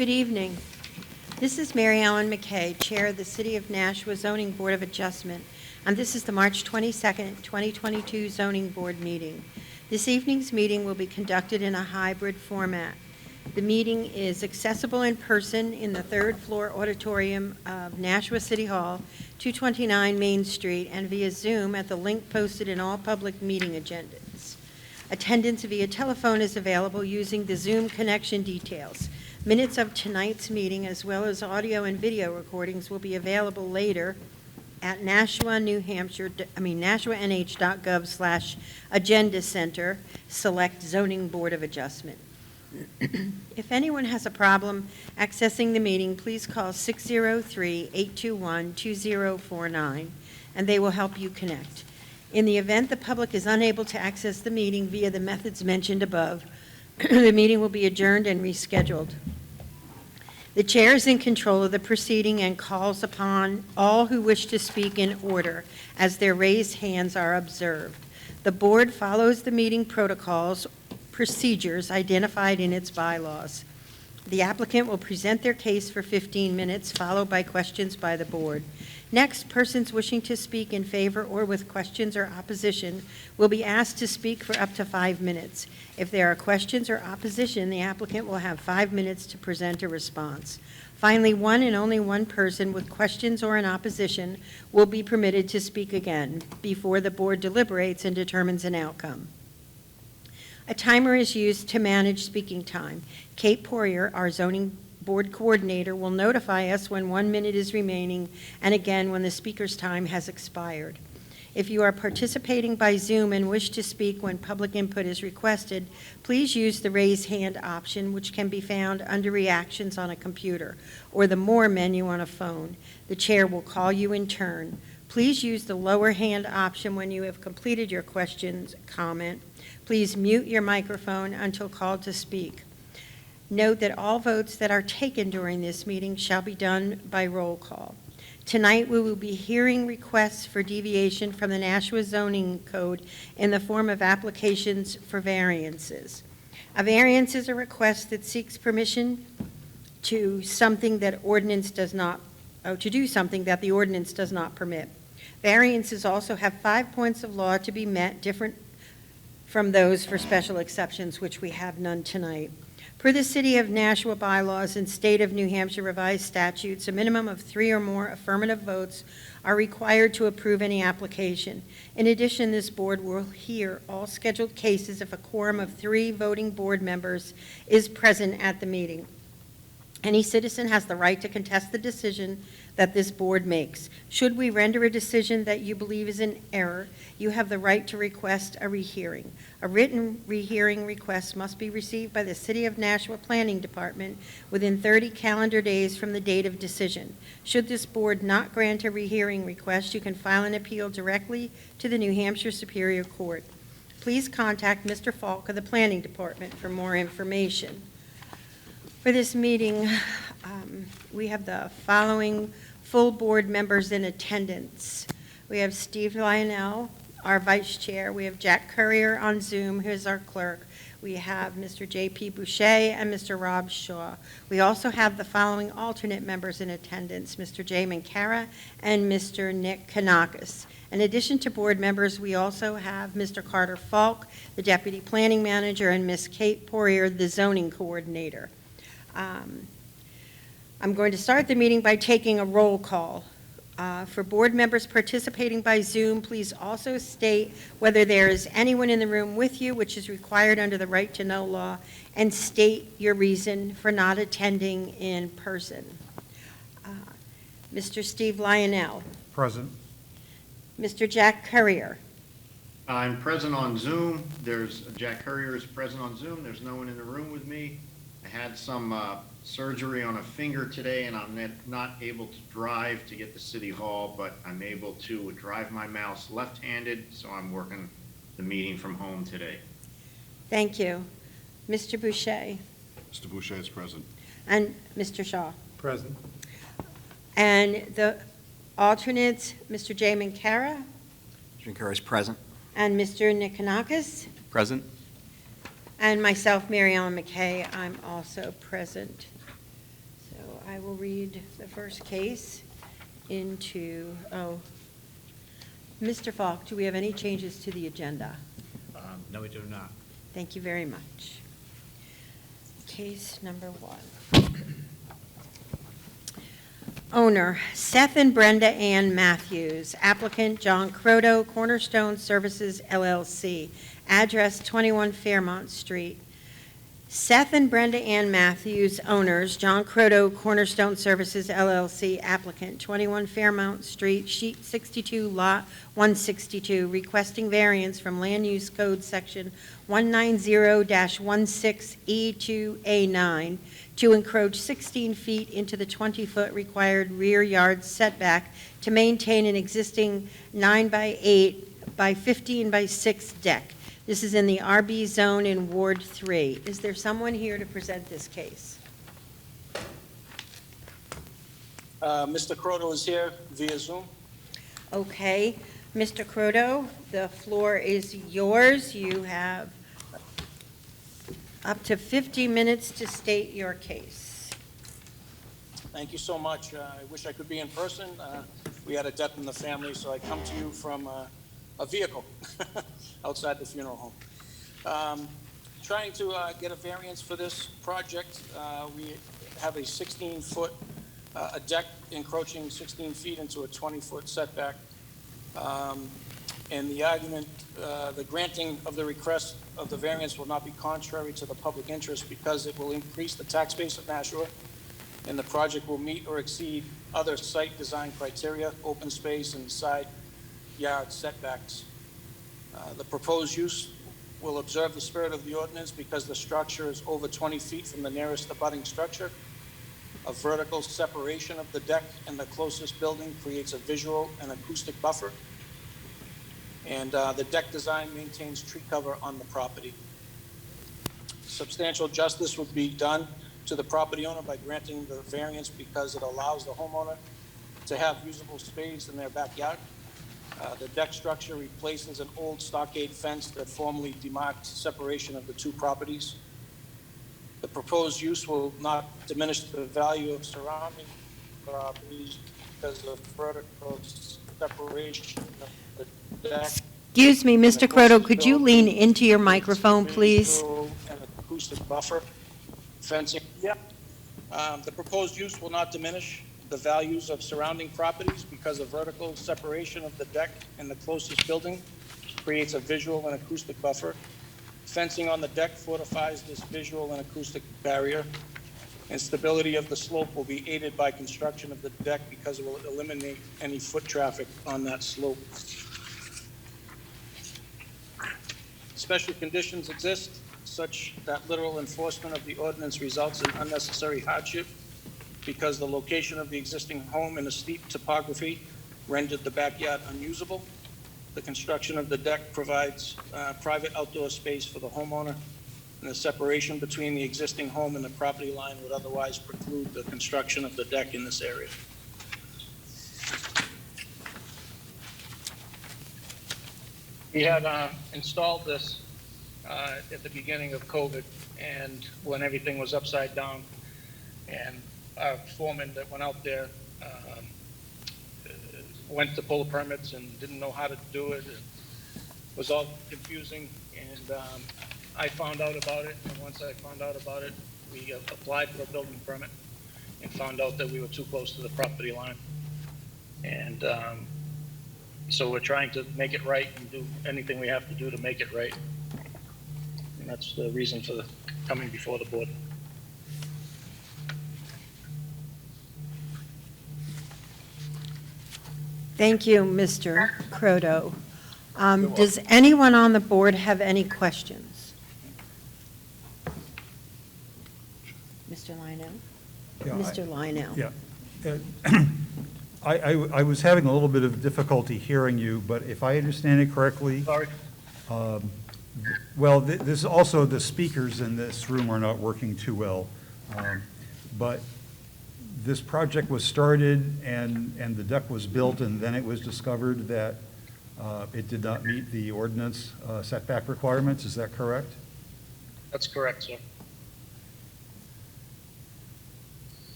Good evening. This is Mary Ellen McKay, Chair of the City of Nashua Zoning Board of Adjustment, and this is the March 22nd, 2022 Zoning Board meeting. This evening's meeting will be conducted in a hybrid format. The meeting is accessible in person in the third floor auditorium of Nashua City Hall, 229 Main Street, and via Zoom at the link posted in all public meeting agendas. Attendance via telephone is available using the Zoom connection details. Minutes of tonight's meeting, as well as audio and video recordings, will be available later at NashuaNH.gov/Agenda Center, select Zoning Board of Adjustment. If anyone has a problem accessing the meeting, please call 603-821-2049, and they will help you connect. In the event the public is unable to access the meeting via the methods mentioned above, the meeting will be adjourned and rescheduled. The chair is in control of the proceeding and calls upon all who wish to speak in order as their raised hands are observed. The board follows the meeting procedures identified in its bylaws. The applicant will present their case for 15 minutes, followed by questions by the board. Next, persons wishing to speak in favor or with questions or opposition will be asked to speak for up to 5 minutes. If there are questions or opposition, the applicant will have 5 minutes to present a response. Finally, one and only one person with questions or in opposition will be permitted to speak again before the board deliberates and determines an outcome. A timer is used to manage speaking time. Kate Poirier, our zoning board coordinator, will notify us when 1 minute is remaining and again when the speaker's time has expired. If you are participating by Zoom and wish to speak when public input is requested, please use the raise hand option, which can be found under reactions on a computer or the more menu on a phone. The chair will call you in turn. Please use the lower hand option when you have completed your questions, comment. Please mute your microphone until called to speak. Note that all votes that are taken during this meeting shall be done by roll call. Tonight, we will be hearing requests for deviation from the Nashua Zoning Code in the form of applications for variances. A variance is a request that seeks permission to do something that the ordinance does not permit. Variances also have 5 points of law to be met, different from those for special exceptions, which we have none tonight. Per the City of Nashua bylaws and State of New Hampshire revised statutes, a minimum of 3 or more affirmative votes are required to approve any application. In addition, this board will hear all scheduled cases if a quorum of 3 voting board members is present at the meeting. Any citizen has the right to contest the decision that this board makes. Should we render a decision that you believe is in error, you have the right to request a rehearing. A written rehearing request must be received by the City of Nashua Planning Department within 30 calendar days from the date of decision. Should this board not grant a rehearing request, you can file an appeal directly to the New Hampshire Superior Court. Please contact Mr. Falk of the Planning Department for more information. For this meeting, we have the following full board members in attendance. We have Steve Lionel, our vice chair. We have Jack Currier on Zoom, who is our clerk. We have Mr. J.P. Boucher and Mr. Rob Shaw. We also have the following alternate members in attendance, Mr. Jay Mancara and Mr. Nick Kanakis. In addition to board members, we also have Mr. Carter Falk, the deputy planning manager, and Ms. Kate Poirier, the zoning coordinator. I'm going to start the meeting by taking a roll call. For board members participating by Zoom, please also state whether there is anyone in the room with you, which is required under the right to know law, and state your reason for not attending in person. Mr. Steve Lionel. Present. Mr. Jack Currier. I'm present on Zoom. Jack Currier is present on Zoom. There's no one in the room with me. I had some surgery on a finger today, and I'm not able to drive to get to City Hall, but I'm able to drive my mouse left-handed, so I'm working the meeting from home today. Thank you. Mr. Boucher. Mr. Boucher is present. And Mr. Shaw. Present. And the alternates, Mr. Jay Mancara. Mr. Mancara is present. And Mr. Nikonakis. Present. And myself, Mary Ellen McKay, I'm also present. I will read the first case into, Mr. Falk, do we have any changes to the agenda? No, we do not. Thank you very much. Case number 1. Owner, Seth and Brenda Ann Matthews. Applicant, John Croto, Cornerstone Services, LLC. Address, 21 Fairmont Street. Seth and Brenda Ann Matthews, owners, John Croto, Cornerstone Services, LLC. Applicant, 21 Fairmont Street, Sheet 62, Lot 162, requesting variance from Land Use Code Section 190-16E2A9 to encroach 16 feet into the 20-foot required rear yard setback to maintain an existing 9 by 8 by 15 by 6 deck. This is in the RB zone in Ward 3. Is there someone here to present this case? Mr. Croto is here via Zoom. Okay, Mr. Croto, the floor is yours. You have up to 50 minutes to state your case. Thank you so much. I wish I could be in person. We had a death in the family, so I come to you from a vehicle outside the funeral home. Trying to get a variance for this project. We have a 16-foot a deck encroaching 16 feet into a 20-foot setback. And the argument, the granting of the request of the variance will not be contrary to the public interest because it will increase the tax base of Nashua, and the project will meet or exceed other site design criteria, open space, and side yard setbacks. The proposed use will observe the spirit of the ordinance because the structure is over 20 feet from the nearest abutting structure. A vertical separation of the deck and the closest building creates a visual and acoustic buffer. And the deck design maintains tree cover on the property. Substantial justice would be done to the property owner by granting the variance because it allows the homeowner to have usable space in their backyard. The deck structure replaces an old stockade fence that formerly demarked separation of the two properties. The proposed use will not diminish the value of surrounding properties because of vertical separation of the deck. Excuse me, Mr. Croto, could you lean into your microphone, please? And acoustic buffer fencing. Yep. The proposed use will not diminish the values of surrounding properties because a vertical separation of the deck and the closest building creates a visual and acoustic buffer. Fencing on the deck fortifies this visual and acoustic barrier, and stability of the slope will be aided by construction of the deck because it will eliminate any foot traffic on that slope. Special conditions exist such that literal enforcement of the ordinance results in unnecessary hardship because the location of the existing home in a steep topography rendered the backyard unusable. The construction of the deck provides private outdoor space for the homeowner, and the separation between the existing home and the property line would otherwise preclude the construction of the deck in this area. We had installed this at the beginning of COVID, and when everything was upside down, and our foreman that went out there went to pull the permits and didn't know how to do it. It was all confusing, and I found out about it, and once I found out about it, we applied for a building permit and found out that we were too close to the property line. And so we're trying to make it right and do anything we have to do to make it right. And that's the reason for coming before the board. Thank you, Mr. Croto. Does anyone on the board have any questions? Mr. Lionel? Yeah, Mr. Lionel? Yeah. I was having a little bit of difficulty hearing you, but if I understand it correctly, Sorry. well, this also, the speakers in this room are not working too well. But this project was started and the deck was built, and then it was discovered that it did not meet the ordinance setback requirements. Is that correct? That's correct, sir.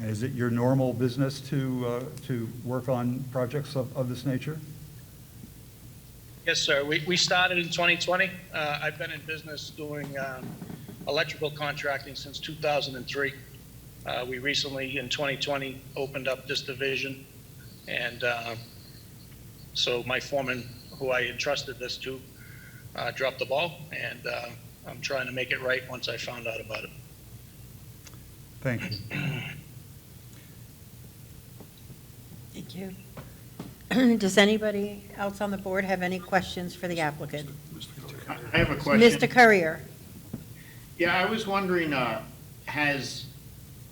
And is it your normal business to work on projects of this nature? Yes, sir. We started in 2020. I've been in business doing electrical contracting since 2003. We recently, in 2020, opened up this division, and so my foreman, who I entrusted this to, dropped the ball, and I'm trying to make it right once I found out about it. Thank you. Thank you. Does anybody else on the board have any questions for the applicant? I have a question. Mr. Courier? Yeah, I was wondering, has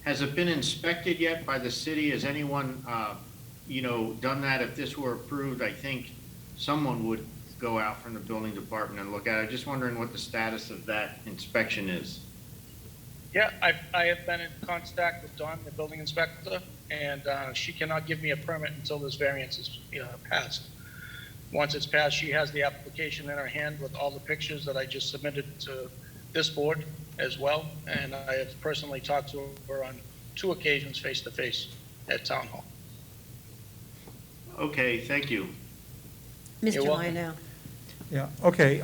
it been inspected yet by the city? Has anyone, done that? If this were approved, I think someone would go out from the building department and look at it. I'm just wondering what the status of that inspection is. Yeah, I have been in contact with Dawn, the building inspector, and she cannot give me a permit until this variance is passed. Once it's passed, she has the application in her hand with all the pictures that I just submitted to this board as well, and I have personally talked to her on 2 occasions face-to-face at Town Hall. Okay, thank you. Mr. You're welcome. Lionel? Yeah, okay,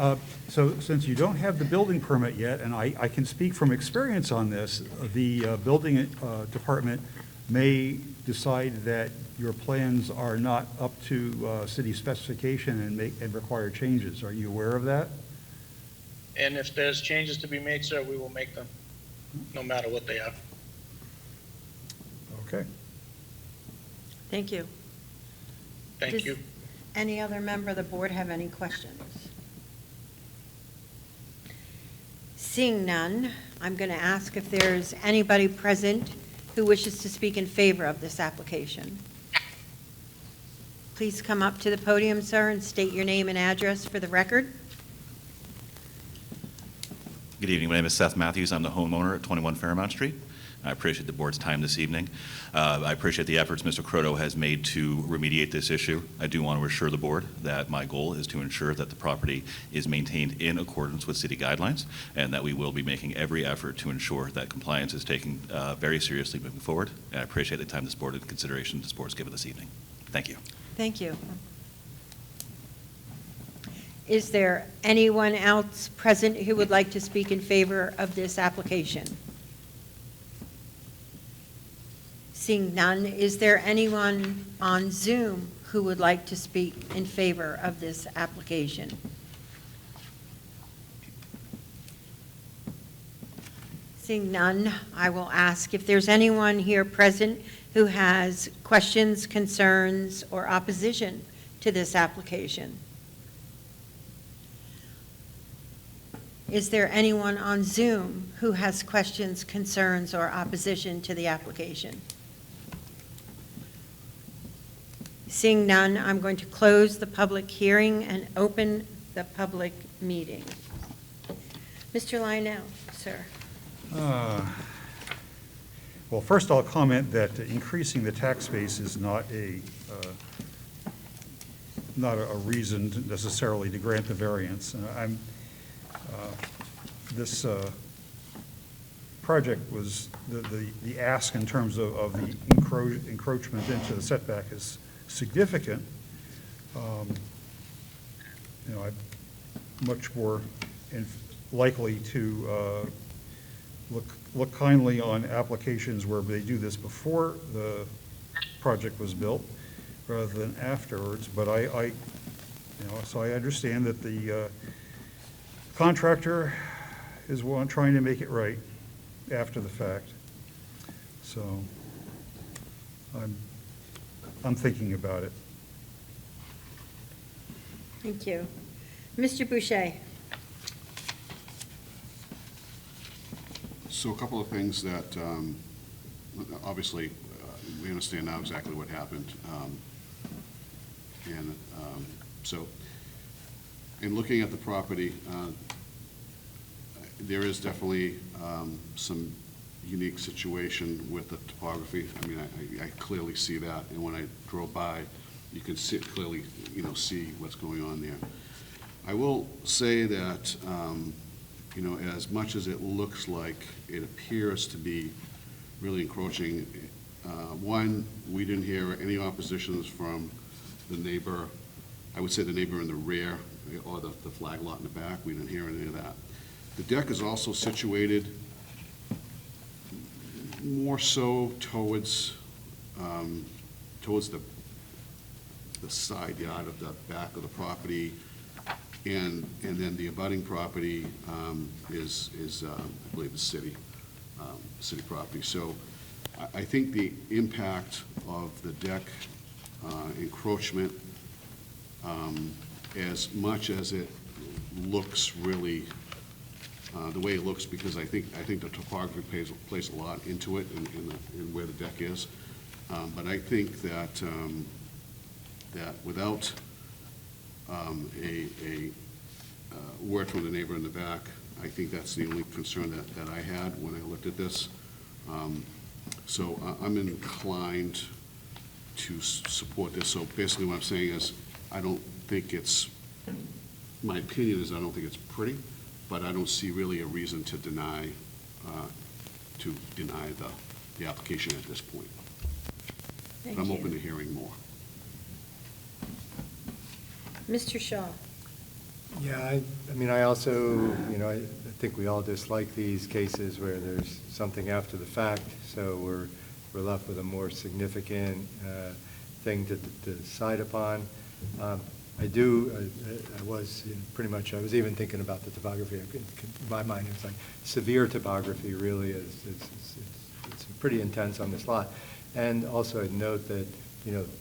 so since you don't have the building permit yet, and I can speak from experience on this, the building department may decide that your plans are not up to city specification and require changes. Are you aware of that? And if there's changes to be made, sir, we will make them, no matter what they are. Okay. Thank you. Thank Does you. Any other member of the board have any questions? Seeing none, I'm going to ask if there's anybody present who wishes to speak in favor of this application. Please come up to the podium, sir, and state your name and address for the record. Good evening. My name is Seth Matthews. I'm the homeowner at 21 Fairmount Street. I appreciate the board's time this evening. I appreciate the efforts Mr. Croto has made to remediate this issue. I do want to assure the board that my goal is to ensure that the property is maintained in accordance with city guidelines, and that we will be making every effort to ensure that compliance is taken very seriously moving forward. And I appreciate the time this board and consideration this board has given this evening. Thank you. Thank you. Is there anyone else present who would like to speak in favor of this application? Seeing none, is there anyone on Zoom who would like to speak in favor of this application? Seeing none, I will ask if there's anyone here present who has questions, concerns, or opposition to this application. Is there anyone on Zoom who has questions, concerns, or opposition to the application? Seeing none, I'm going to close the public hearing and open the public meeting. Mr. Lionel, sir. Well, first I'll comment that increasing the tax base is not a reason necessarily to grant the variance. This project was, the ask in terms of the encroachment into the setback is significant. I'm much more likely to look kindly on applications where they do this before the project was built rather than afterwards. But so I understand that the contractor is trying to make it right after the fact. So I'm thinking about it. Thank you. Mr. Boucher. So a couple of things that, obviously, we understand now exactly what happened. So in looking at the property, there is definitely some unique situation with the topography. I mean, I clearly see that, and when I drove by, you can clearly see what's going on there. I will say that, as much as it looks like it appears to be really encroaching, One, we didn't hear any oppositions from the neighbor, I would say the neighbor in the rear, or the flag lot in the back. We didn't hear any of that. The deck is also situated more so towards the side yard of the back of the property, and then the abutting property is I believe, the city property. So I think the impact of the deck encroachment, as much as it looks really, the way it looks, because I think the topography plays a lot into it in where the deck is. But I think that without a word from the neighbor in the back, I think that's the only concern that I had when I looked at this. So I'm inclined to support this. So basically what I'm saying is, I don't think it's, my opinion is I don't think it's pretty, but I don't see really a reason to deny the application at this point. Thank But I'm you. open to hearing more. Mr. Shaw? Yeah, I mean, I also, I think we all dislike these cases where there's something after the fact, so we're left with a more significant thing to decide upon. I was pretty much, I was even thinking about the topography. In my mind, it's like severe topography really is, it's pretty intense on this lot. And also I'd note that,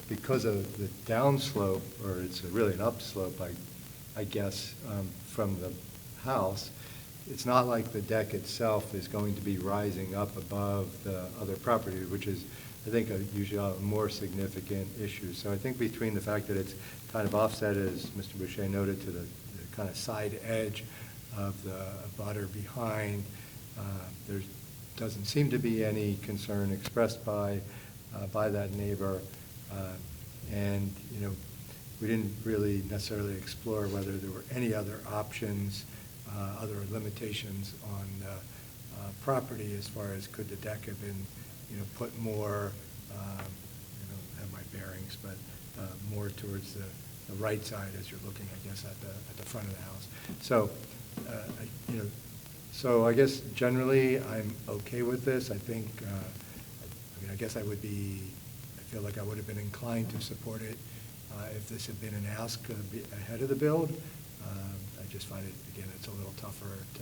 because of the downslope, or it's really an upslope, I guess, from the house, it's not like the deck itself is going to be rising up above the other property, which is, I think, usually a more significant issue. So I think between the fact that it's kind of offset, as Mr. Boucher noted, to the kind of side edge of the butter behind, there doesn't seem to be any concern expressed by that neighbor. And, we didn't really necessarily explore whether there were any other options, other limitations on property as far as could the deck have been, put more, have my bearings, but more towards the right side as you're looking, I guess, at the front of the house. So, so I guess generally I'm okay with this. I think, I guess I feel like I would have been inclined to support it if this had been an ask ahead of the build. I just find it, again, it's a little tougher to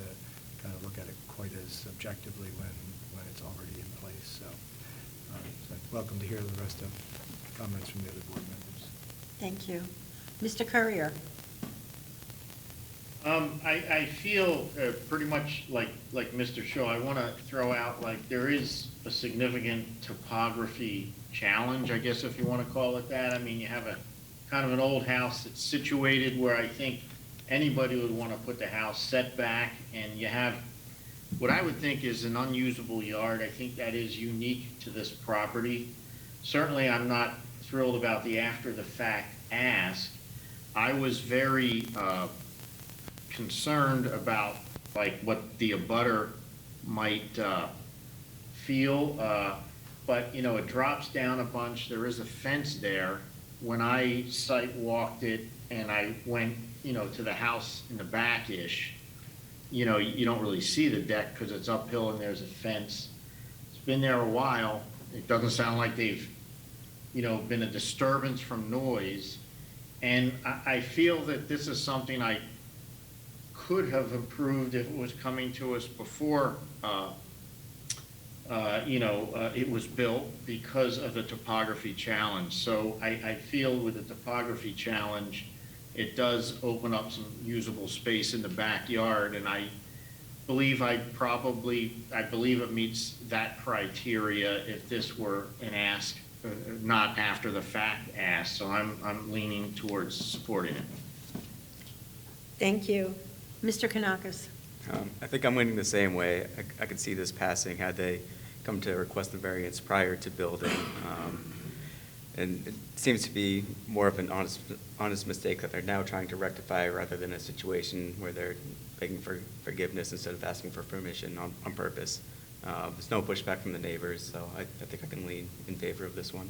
kind of look at it quite as objectively when it's already in place. So, so welcome to hear the rest of the comments from the other board members. Thank you. Mr. Courier? I feel pretty much like Mr. Shaw. I want to throw out, there is a significant topography challenge, I guess, if you want to call it that. I mean, you have a kind of an old house that's situated where I think anybody would want to put the house set back, and you have what I would think is an unusable yard. I think that is unique to this property. Certainly, I'm not thrilled about the after-the-fact ask. I was very concerned about what the abutter might feel, but it drops down a bunch. There is a fence there. When I site walked it and I went to the house in the back-ish, you don't really see the deck because it's uphill and there's a fence. It's been there a while. It doesn't sound like they've been a disturbance from noise, and I feel that this is something I could have improved if it was coming to us before it was built, because of the topography challenge. So I feel with the topography challenge, it does open up some usable space in the backyard, and I believe it meets that criteria if this were an ask, not after the fact ask. So I'm leaning towards supporting it. Thank you. Mr. Kanakis? I think I'm leaning the same way. I could see this passing had they come to request the variance prior to building. And it seems to be more of an honest mistake that they're now trying to rectify, rather than a situation where they're begging for forgiveness instead of asking for permission on purpose. There's no pushback from the neighbors, so I think I can lean in favor of this one.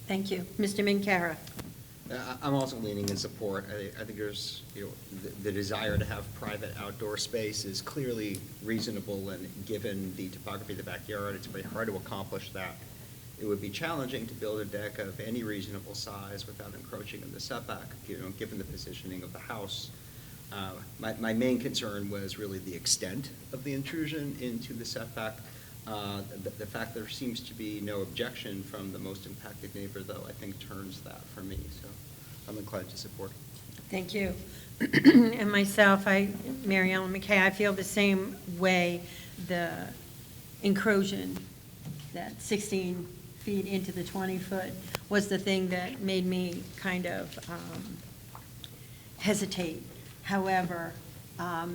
Thank you. Mr. Minkara? I'm also leaning in support. I think there's, the desire to have private outdoor space is clearly reasonable, and given the topography of the backyard, it's very hard to accomplish that. It would be challenging to build a deck of any reasonable size without encroaching in the setback, given the positioning of the house. My main concern was really the extent of the intrusion into the setback. The fact there seems to be no objection from the most impacted neighbor, though, I think turns that for me, so I'm inclined to support. Thank you. And myself, Mary Ellen McKay, I feel the same way. The encroachment, that 16 feet into the 20-foot, was the thing that made me kind of hesitate. However,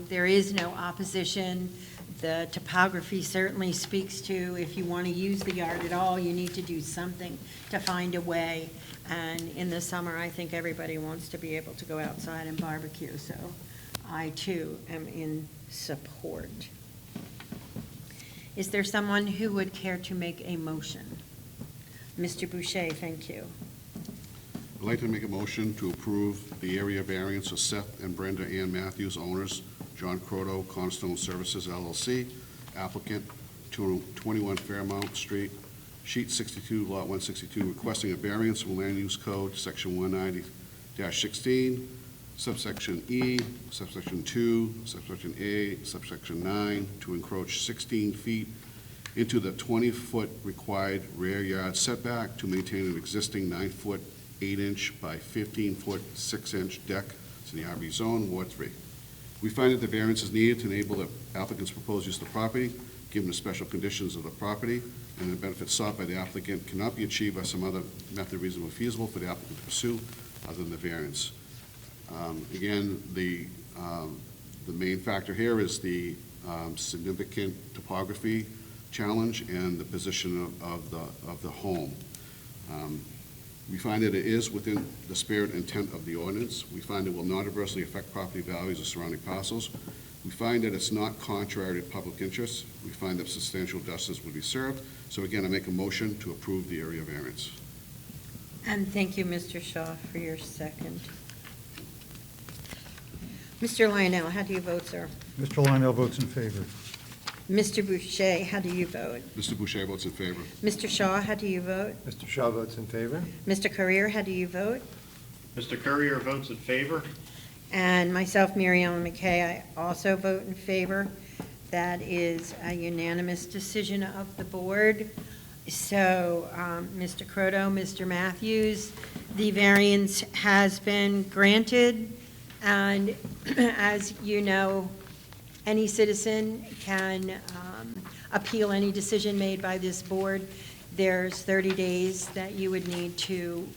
there is no opposition. The topography certainly speaks to, if you want to use the yard at all, you need to do something to find a way. And in the summer, I think everybody wants to be able to go outside and barbecue, so I too am in support. Is there someone who would care to make a motion? Mr. Boucher, thank you. I'd like to make a motion to approve the area variance of Seth and Brenda Ann Matthews, owners, John Croto, Cornerstone Services LLC, applicant, 21 Fairmount Street, sheet 62, lot 162, requesting a variance from Land Use Code, section 190-16, subsection E, subsection 2, subsection A, subsection 9, to encroach 16 feet into the 20-foot required rear yard setback to maintain an existing 9-foot 8-inch by 15-foot 6-inch deck. It's in the RB zone, Ward 3. We find that the variance is needed to enable the applicant's proposed use of the property, given the special conditions of the property, and the benefits sought by the applicant cannot be achieved by some other method reasonably feasible for the applicant to pursue other than the variance. Again, the main factor here is the significant topography challenge and the position of the home. We find that it is within the spirit and intent of the ordinance. We find it will not adversely affect property values of surrounding parcels. We find that it's not contrary to public interest. We find that substantial justice would be served. So again, I make a motion to approve the area variance. And thank you, Mr. Shaw, for your second. Mr. Lionel, how do you vote, sir? Mr. Lionel votes in favor. Mr. Boucher, how do you vote? Mr. Boucher votes in favor. Mr. Shaw, how do you vote? Mr. Shaw votes in favor. Mr. Courier, how do you vote? Mr. Courier votes in favor. And myself, Mary Ellen McKay, I also vote in favor. That is a unanimous decision of the board. So, Mr. Croto, Mr. Matthews, the variance has been granted, and as you know, any citizen can appeal any decision made by this board. There's 30 days that you would need to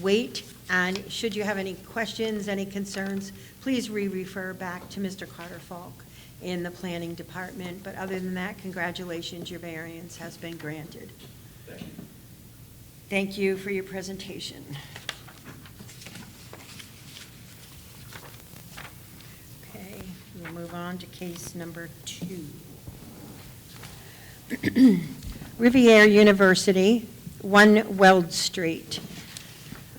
wait, and should you have any questions, any concerns, please refer back to Mr. Carter Falk in the planning department. But other than that, congratulations, your variance has been granted. Thank you. Thank you for your presentation. Okay, we'll move on to case number 2. Riviere University, 1 Weld Street.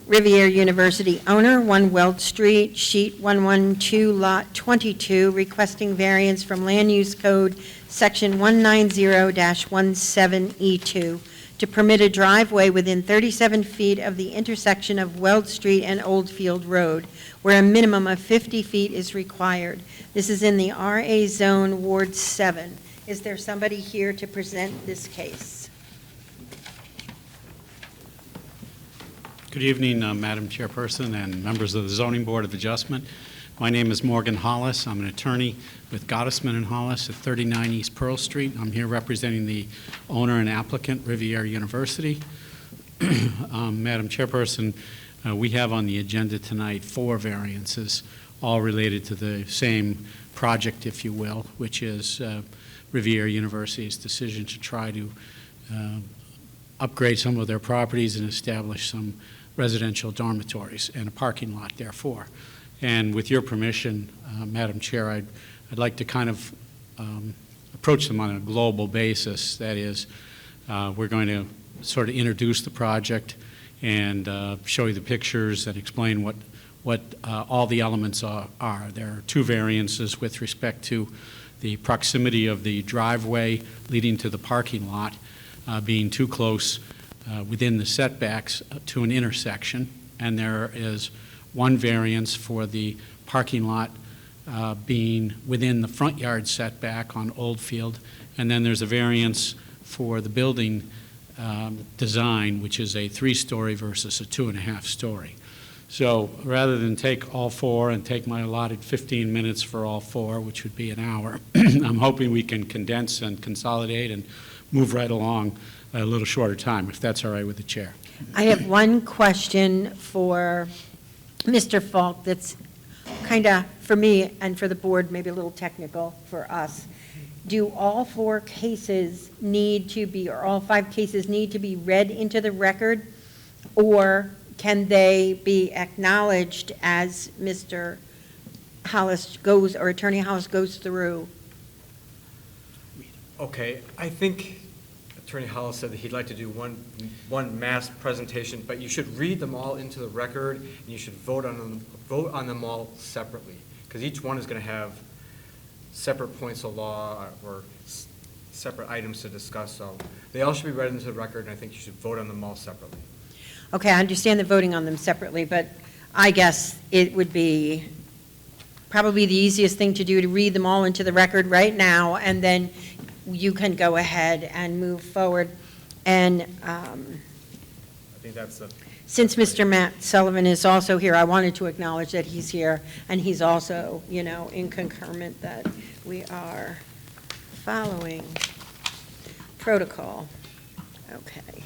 Riviere University owner, 1 Weld Street, sheet 112, lot 22, requesting variance from Land Use Code, section 190-17E2, to permit a driveway within 37 feet of the intersection of Weld Street and Oldfield Road, where a minimum of 50 feet is required. This is in the RA Zone, Ward 7. Is there somebody here to present this case? Good evening, Madam Chairperson and members of the Zoning Board of Adjustment. My name is Morgan Hollis. I'm an attorney with Gottesman and Hollis at 39 East Pearl Street. I'm here representing the owner and applicant, Riviere University. Madam Chairperson, we have on the agenda tonight 4 variances, all related to the same project, if you will, which is Riviere University's decision to try to upgrade some of their properties and establish some residential dormitories and a parking lot, therefore. And with your permission, Madam Chair, I'd like to kind of approach them on a global basis. That is, we're going to sort of introduce the project and show you the pictures and explain what all the elements are. There are two variances with respect to the proximity of the driveway leading to the parking lot being too close within the setbacks to an intersection, and there is one variance for the parking lot being within the front yard setback on Oldfield, and then there's a variance for the building design, which is a 3-story versus a 2.5-story. So rather than take all four and take my allotted 15 minutes for all four, which would be an hour, I'm hoping we can condense and consolidate and move right along a little shorter time, if that's all right with the chair. I have one question for Mr. Falk that's kind of, for me and for the board, maybe a little technical for us. Do all 4 cases need to be, or all 5 cases need to be read into the record, or can they be acknowledged as Mr. Hollis goes, or Attorney Hollis goes through? Okay, I think Attorney Hollis said that he'd like to do one mass presentation, but you should read them all into the record, and you should vote on them all separately, because each one is going to have separate points of law or separate items to discuss. So they all should be read into the record, and I think you should vote on them all separately. Okay, I understand the voting on them separately, but I guess it would be probably the easiest thing to do to read them all into the record right now, and then you can go ahead and move forward. And I think that's the... Since Mr. Matt Sullivan is also here, I wanted to acknowledge that he's here, and he's also, in concurrent that we are following protocol. Okay.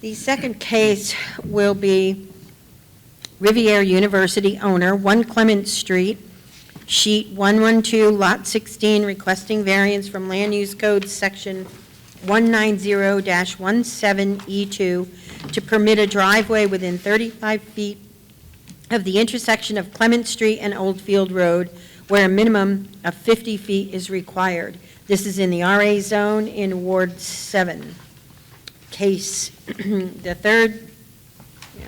The second case will be Riviere University owner, 1 Clement Street, sheet 112, lot 16, requesting variance from Land Use Code section 190-17E2 to permit a driveway within 35 feet of the intersection of Clement Street and Oldfield Road, where a minimum of 50 feet is required. This is in the RA zone in Ward 7. Case, the third,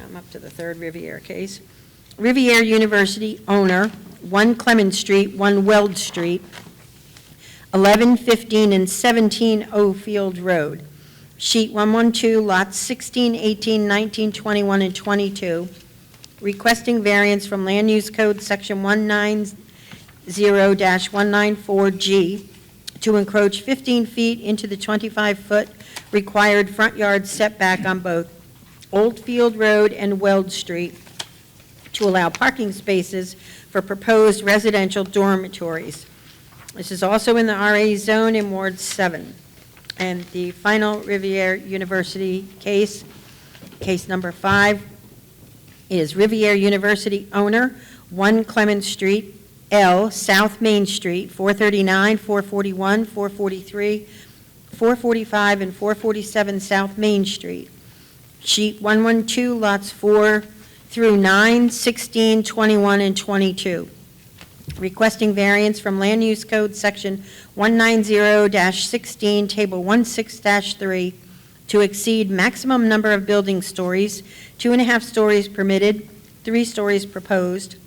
I'm up to the third Riviere case. Riviere University owner, 1 Clement Street, 1 Weld Street, 11, 15, and 17 Oldfield Road. Sheet 112, lots 16, 18, 19, 21, and 22, requesting variance from Land Use Code Section 190-194G to encroach 15 feet into the 25-foot required front yard setback on both Oldfield Road and Weld Street to allow parking spaces for proposed residential dormitories. This is also in the RA zone in Ward 7. And the final Riviere University case, case number 5, is Riviere University owner, 1 Clement Street, L, South Main Street, 439, 441, 443, 445, and 447 South Main Street. Sheet 112, lots 4 through 9, 16, 21, and 22. Requesting variance from Land Use Code Section 190-16, Table 16-3, to exceed maximum number of building stories, 2.5 stories permitted, 3 stories proposed,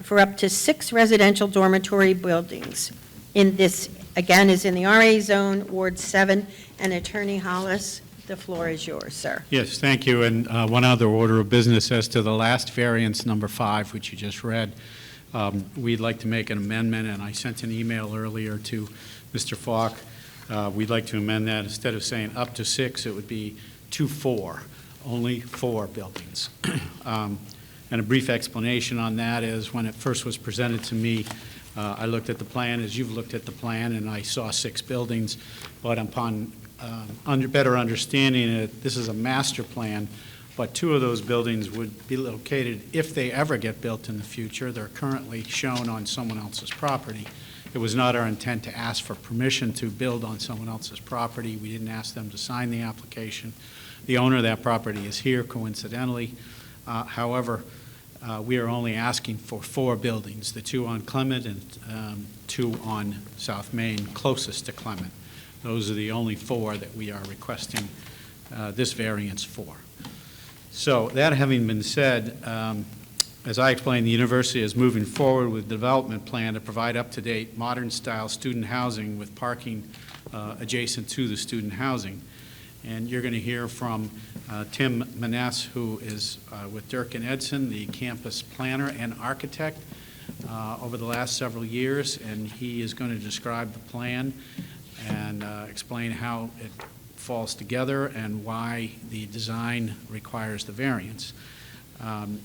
for up to 6 residential dormitory buildings. In this, again, is in the RA zone, Ward 7, and Attorney Hollis, the floor is yours, sir. Yes, thank you. And one other order of business as to the last variance, number 5, which you just read. We'd like to make an amendment, and I sent an email earlier to Mr. Falk. We'd like to amend that. Instead of saying up to 6, it would be to 4, only 4 buildings. And a brief explanation on that is when it first was presented to me, I looked at the plan as you've looked at the plan, and I saw 6 buildings. But upon better understanding it, this is a master plan, but 2 of those buildings would be located, if they ever get built in the future. They're currently shown on someone else's property. It was not our intent to ask for permission to build on someone else's property. We didn't ask them to sign the application. The owner of that property is here coincidentally. However, we are only asking for 4 buildings, the 2 on Clement and 2 on South Main closest to Clement. Those are the only 4 that we are requesting this variance for. So that having been said, as I explained, the university is moving forward with a development plan to provide up-to-date, modern-style student housing with parking adjacent to the student housing. And you're going to hear from Tim Maness, who is with Dirk and Edson, the campus planner and architect over the last several years, and he is going to describe the plan and explain how it falls together and why the design requires the variance.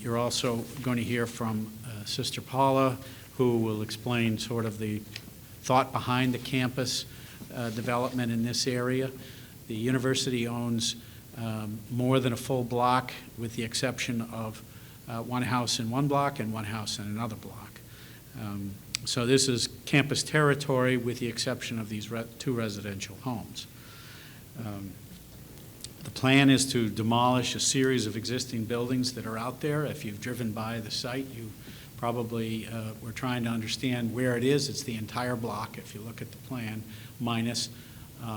You're also going to hear from Sister Paula, who will explain sort of the thought behind the campus development in this area. The university owns more than a full block, with the exception of one house in one block and one house in another block. So this is campus territory with the exception of these 2 residential homes. The plan is to demolish a series of existing buildings that are out there. If you've driven by the site, you probably were trying to understand where it is. It's the entire block, if you look at the plan, minus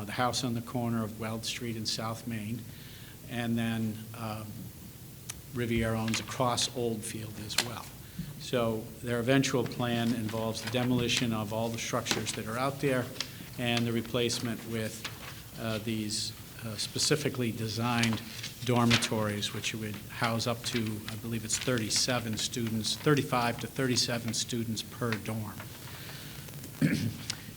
the house on the corner of Weld Street and South Main. And then Riviera owns across Oldfield as well. So their eventual plan involves the demolition of all the structures that are out there and the replacement with these specifically designed dormitories, which would house up to, I believe it's 37 students, 35 to 37 students per dorm.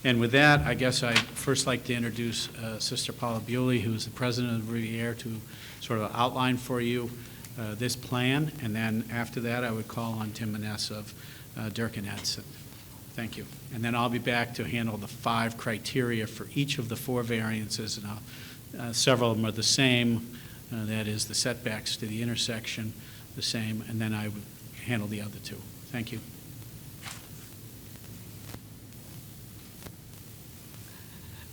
And with that, I guess I'd first like to introduce Sister Paula Bewley, who is the president of Riviera, to sort of outline for you this plan, and then after that, I would call on Tim Maness of Dirk and Edson. Thank you. And then I'll be back to handle the 5 criteria for each of the 4 variances, and several of them are the same. That is the setbacks to the intersection, the same, and then I would handle the other 2. Thank you.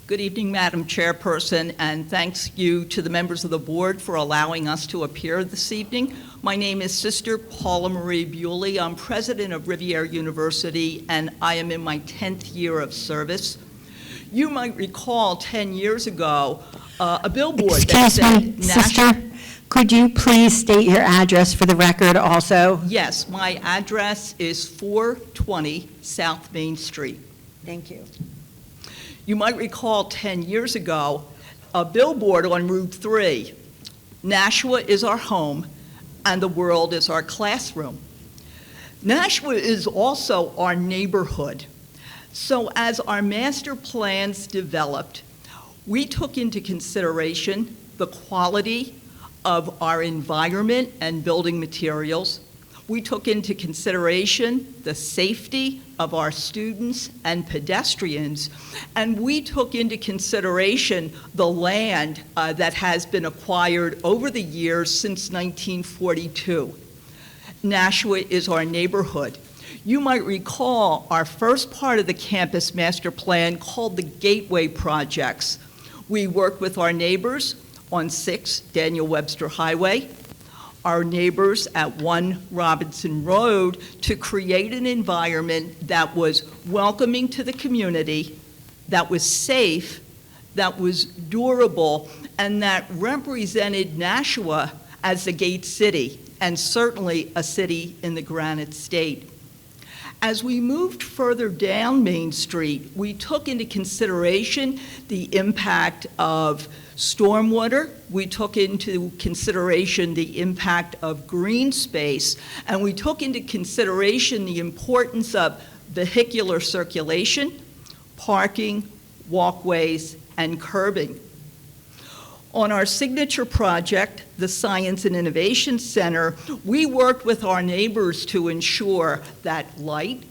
Good evening, Madam Chairperson, and thanks you to the members of the board for allowing us to appear this evening. My name is Sister Paula Marie Bewley. I'm president of Riviera University, and I am in my 10th year of service. You might recall 10 years ago, a billboard that said Sister, could you please state your address for the record also? Yes, my address is 420 South Main Street. Thank you. You might recall 10 years ago, a billboard on Route 3, Nashua is our home and the world is our classroom. Nashua is also our neighborhood. So as our master plans developed, we took into consideration the quality of our environment and building materials. We took into consideration the safety of our students and pedestrians, and we took into consideration the land that has been acquired over the years since 1942. Nashua is our neighborhood. You might recall our first part of the campus master plan called the Gateway Projects. We worked with our neighbors on 6 Daniel Webster Highway, our neighbors at 1 Robinson Road, to create an environment that was welcoming to the community, that was safe, that was durable, and that represented Nashua as the Gate City, and certainly a city in the Granite State. As we moved further down Main Street, we took into consideration the impact of stormwater, we took into consideration the impact of green space, and we took into consideration the importance of vehicular circulation, parking, walkways, and curbing. On our signature project, the Science and Innovation Center, we worked with our neighbors to ensure that light,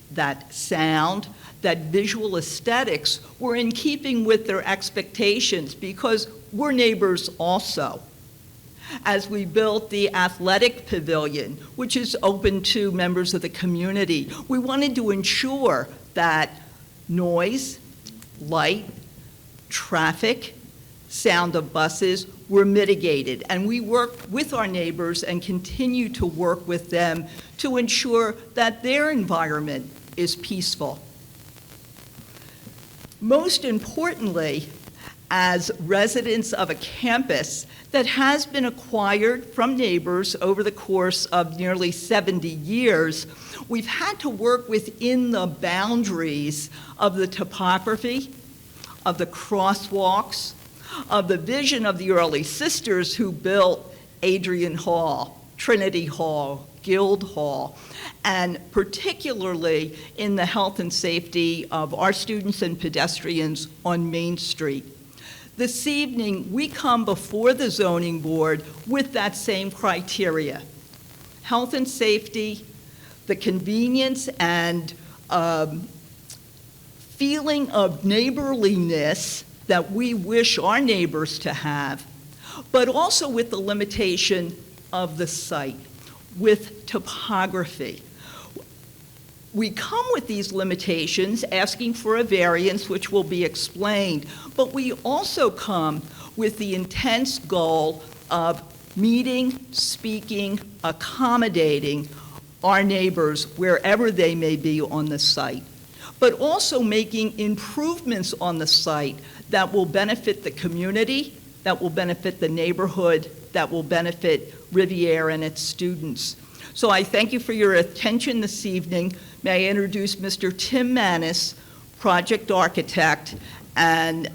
that sound, that visual aesthetics were in keeping with their expectations, because we're neighbors also. As we built the athletic pavilion, which is open to members of the community, we wanted to ensure that noise, light, traffic, sound of buses were mitigated. And we worked with our neighbors and continue to work with them to ensure that their environment is peaceful. Most importantly, as residents of a campus that has been acquired from neighbors over the course of nearly 70 years, we've had to work within the boundaries of the topography, of the crosswalks, of the vision of the early sisters who built Adrian Hall, Trinity Hall, Guild Hall, and particularly in the health and safety of our students and pedestrians on Main Street. This evening, we come before the zoning board with that same criteria. Health and safety, the convenience and feeling of neighborliness that we wish our neighbors to have, but also with the limitation of the site, with topography. We come with these limitations asking for a variance, which will be explained, but we also come with the intense goal of meeting, speaking, accommodating our neighbors wherever they may be on the site, but also making improvements on the site that will benefit the community, that will benefit the neighborhood, that will benefit Riviera and its students. So I thank you for your attention this evening. May I introduce Mr. Tim Manis, project architect, and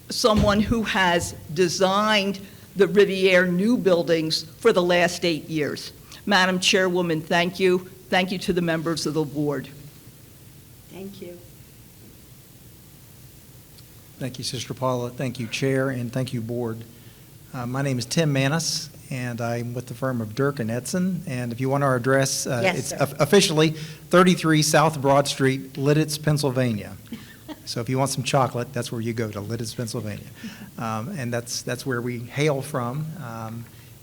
someone who has designed the Riviera new buildings for the last 8 years. Madam Chairwoman, thank you. Thank you to the members of the board. Thank you. Thank you, Sister Paula. Thank you, Chair, and thank you, Board. My name is Tim Manis, and I'm with the firm of Dirk and Edson. And if you want our address, Yes, it's sir. officially 33 South Broad Street, Lidditz, Pennsylvania. So if you want some chocolate, that's where you go, to Lidditz, Pennsylvania. And that's where we hail from.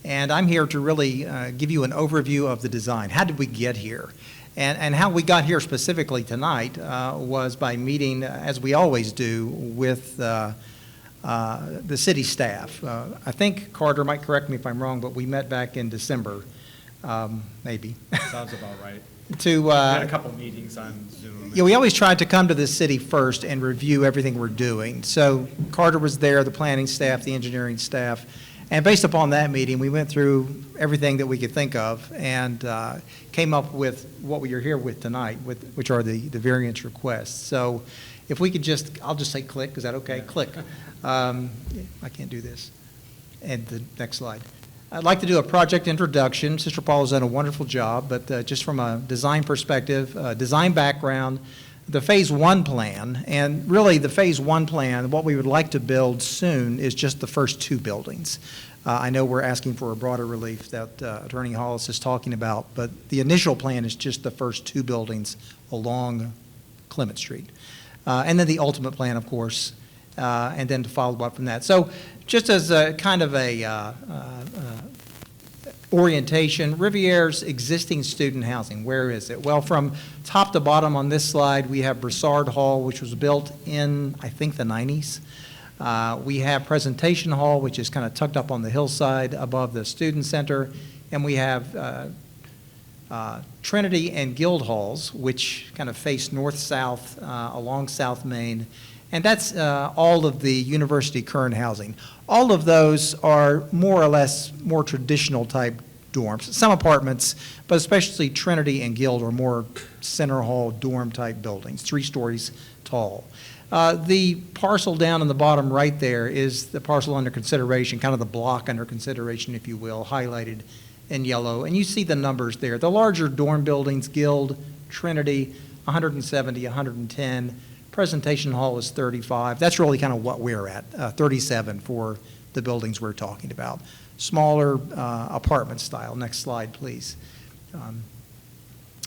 And I'm here to really give you an overview of the design. How did we get here? And how we got here specifically tonight was by meeting, as we always do, with the city staff. I think Carter might correct me if I'm wrong, but we met back in December, maybe. Sounds about right. To We had a couple meetings on Zoom. yeah, we always tried to come to the city first and review everything we're doing. So Carter was there, the planning staff, the engineering staff, and based upon that meeting, we went through everything that we could think of and came up with what we are here with tonight, which are the variance requests. So if we could just, I'll just say click, is that okay? Click. I can't do this. And the next slide. I'd like to do a project introduction. Sister Paula's done a wonderful job, but just from a design perspective, design background, the Phase 1 plan, and really the Phase 1 plan, what we would like to build soon is just the first 2 buildings. I know we're asking for a broader relief that Attorney Hollis is talking about, but the initial plan is just the first 2 buildings along Clement Street. And then the ultimate plan, of course, and then to follow up from that. So just as a kind of a orientation, Riviera's existing student housing, where is it? Well, from top to bottom on this slide, we have Broussard Hall, which was built in, I think, the 90s. We have Presentation Hall, which is kind of tucked up on the hillside above the Student Center, and we have Trinity and Guild Halls, which kind of face north-south along South Main, and that's all of the university current housing. All of those are more or less more traditional type dorms. Some apartments, but especially Trinity and Guild are more center hall dorm type buildings, 3 stories tall. The parcel down in the bottom right there is the parcel under consideration, kind of the block under consideration, if you will, highlighted in yellow. And you see the numbers there. The larger dorm buildings, Guild, Trinity, 170, 110. Presentation Hall is 35. That's really kind of what we're at, 37 for the buildings we're talking about. Smaller apartment style. Next slide, please.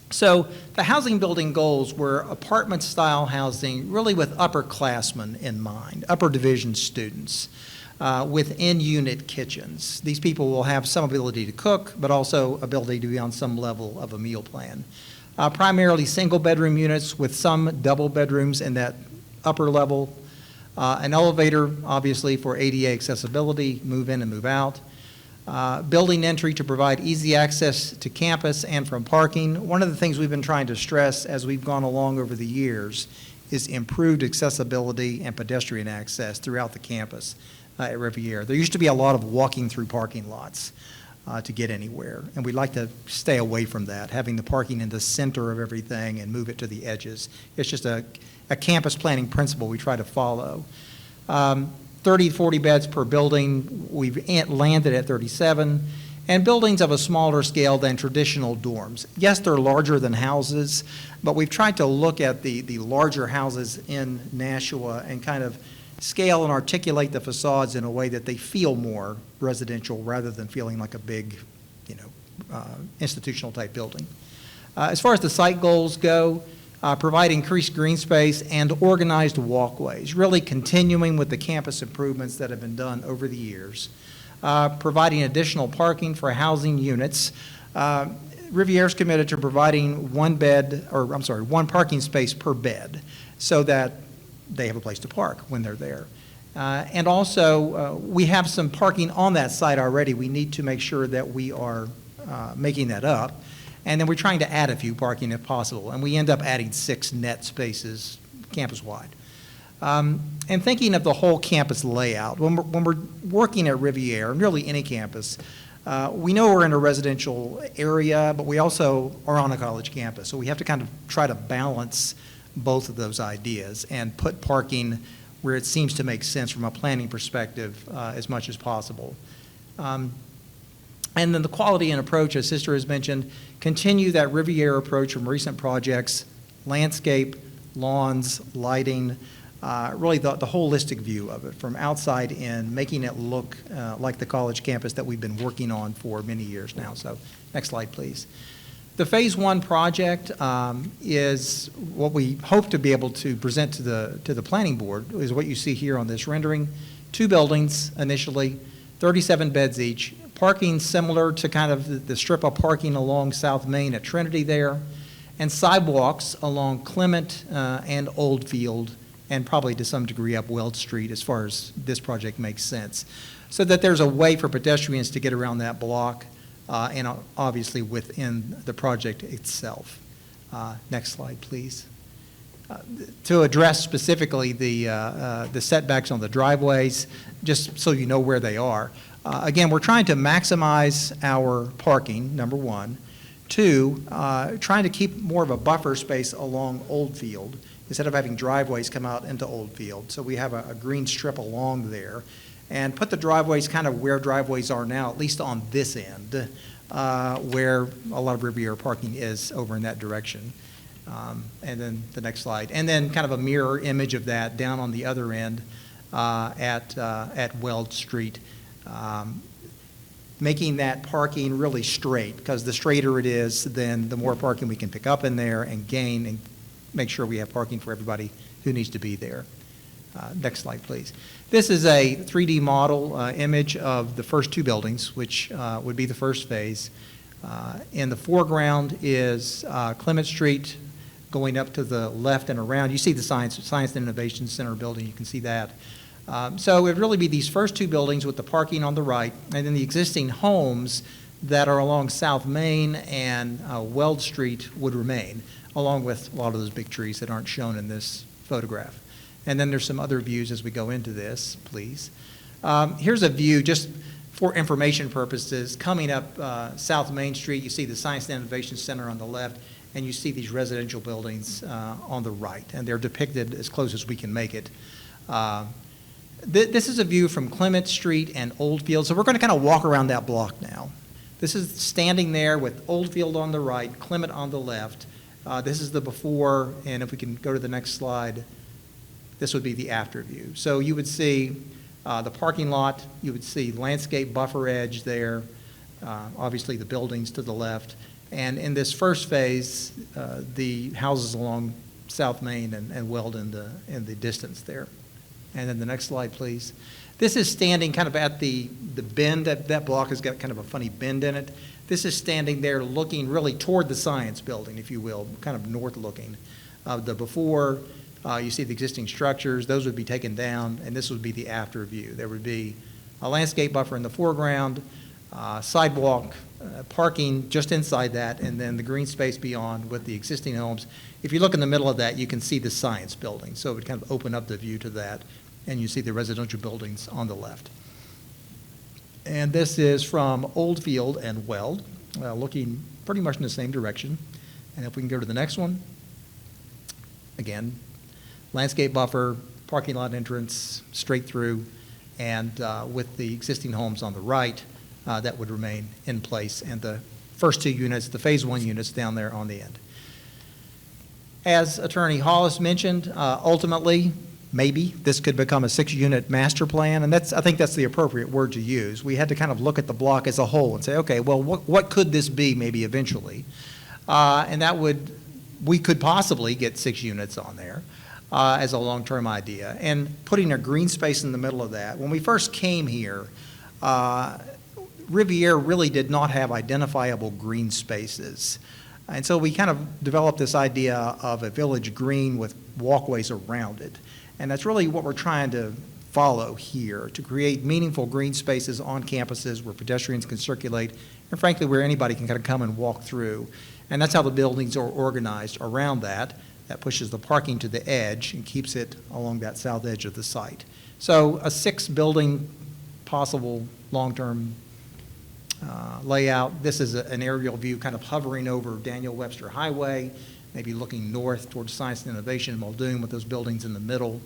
So the housing building goals were apartment style housing, really with upperclassmen in mind, upper division students with in-unit kitchens. These people will have some ability to cook, but also ability to be on some level of a meal plan. Primarily single bedroom units with some double bedrooms in that upper level. An elevator, obviously, for ADA accessibility, move in and move out. Building entry to provide easy access to campus and from parking. One of the things we've been trying to stress as we've gone along over the years is improved accessibility and pedestrian access throughout the campus at Riviera. There used to be a lot of walking through parking lots to get anywhere, and we'd like to stay away from that, having the parking in the center of everything and move it to the edges. It's just a campus planning principle we try to follow. 30 to 40 beds per building. We've landed at 37, and buildings of a smaller scale than traditional dorms. Yes, they're larger than houses, but we've tried to look at the larger houses in Nashua and kind of scale and articulate the facades in a way that they feel more residential rather than feeling like a big, institutional type building. As far as the site goals go, provide increased green space and organized walkways, really continuing with the campus improvements that have been done over the years. Providing additional parking for housing units. Riviera's committed to providing one parking space per bed so that they have a place to park when they're there. And also, we have some parking on that site already. We need to make sure that we are making that up. And then we're trying to add a few parking if possible. And we end up adding 6 net spaces campus-wide. And thinking of the whole campus layout, when we're working at Riviera, and really any campus, we know we're in a residential area, but we also are on a college campus. So we have to kind of try to balance both of those ideas and put parking where it seems to make sense from a planning perspective as much as possible. And then the quality and approach, as Sister has mentioned, continue that Riviera approach from recent projects, landscape, lawns, lighting, really the holistic view of it from outside in, making it look like the college campus that we've been working on for many years now. So next slide, please. The Phase 1 project is what we hope to be able to present to the Planning Board, is what you see here on this rendering. 2 buildings initially, 37 beds each. Parking similar to kind of the strip of parking along South Main at Trinity there, and sidewalks along Clement and Oldfield, and probably to some degree up Weld Street as far as this project makes sense, so that there's a way for pedestrians to get around that block and obviously within the project itself. Next slide, please. To address specifically the setbacks on the driveways, just so you know where they are. Again, we're trying to maximize our parking, number 1. 2, trying to keep more of a buffer space along Oldfield instead of having driveways come out into Oldfield. So we have a green strip along there and put the driveways kind of where driveways are now, at least on this end, where a lot of Riviera parking is over in that direction. And then the next slide. And then kind of a mirror image of that down on the other end at Weld Street. Making that parking really straight, because the straighter it is, then the more parking we can pick up in there and gain and make sure we have parking for everybody who needs to be there. Next slide, please. This is a 3D model image of the first 2 buildings, which would be the first phase. In the foreground is Clement Street going up to the left and around. You see the Science and Innovation Center building. You can see that. So it would really be these first 2 buildings with the parking on the right, and then the existing homes that are along South Main and Weld Street would remain, along with a lot of those big trees that aren't shown in this photograph. And then there's some other views as we go into this, please. Here's a view just for information purposes. Coming up South Main Street, you see the Science and Innovation Center on the left, and you see these residential buildings on the right, and they're depicted as close as we can make it. This is a view from Clement Street and Oldfield, so we're going to kind of walk around that block now. This is standing there with Oldfield on the right, Clement on the left. This is the before, and if we can go to the next slide, this would be the after view. So you would see the parking lot, you would see landscape buffer edge there, obviously the buildings to the left, and in this first phase, the houses along South Main and Weld in the distance there. And then the next slide, please. This is standing kind of at the bend. That block has got kind of a funny bend in it. This is standing there looking really toward the Science Building, if you will, kind of north looking. The before, You see the existing structures, those would be taken down, and this would be the after view. There would be a landscape buffer in the foreground, sidewalk, parking just inside that, and then the green space beyond with the existing homes. If you look in the middle of that, you can see the science building, so it would kind of open up the view to that, and you see the residential buildings on the left. And this is from Oldfield and Weld, looking pretty much in the same direction. And if we can go to the next one, again, landscape buffer, parking lot entrance, straight through, and with the existing homes on the right, that would remain in place, and the first two units, the Phase 1 units down there on the end. As Attorney Hollis mentioned, ultimately, maybe this could become a 6-unit master plan, and I think that's the appropriate word to use. We had to kind of look at the block as a whole and say, okay, well, what could this be maybe eventually? And we could possibly get 6 units on there as a long-term idea. And putting a green space in the middle of that, when we first came here, Riviera really did not have identifiable green spaces. And so we kind of developed this idea of a village green with walkways around it. And that's really what we're trying to follow here, to create meaningful green spaces on campuses where pedestrians can circulate, and frankly, where anybody can kind of come and walk through. And that's how the buildings are organized around that. That pushes the parking to the edge and keeps it along that south edge of the site. So a 6-building possible long-term layout. This is an aerial view kind of hovering over Daniel Webster Highway, maybe looking north towards Science and Innovation in Muldoon with those buildings in the middle.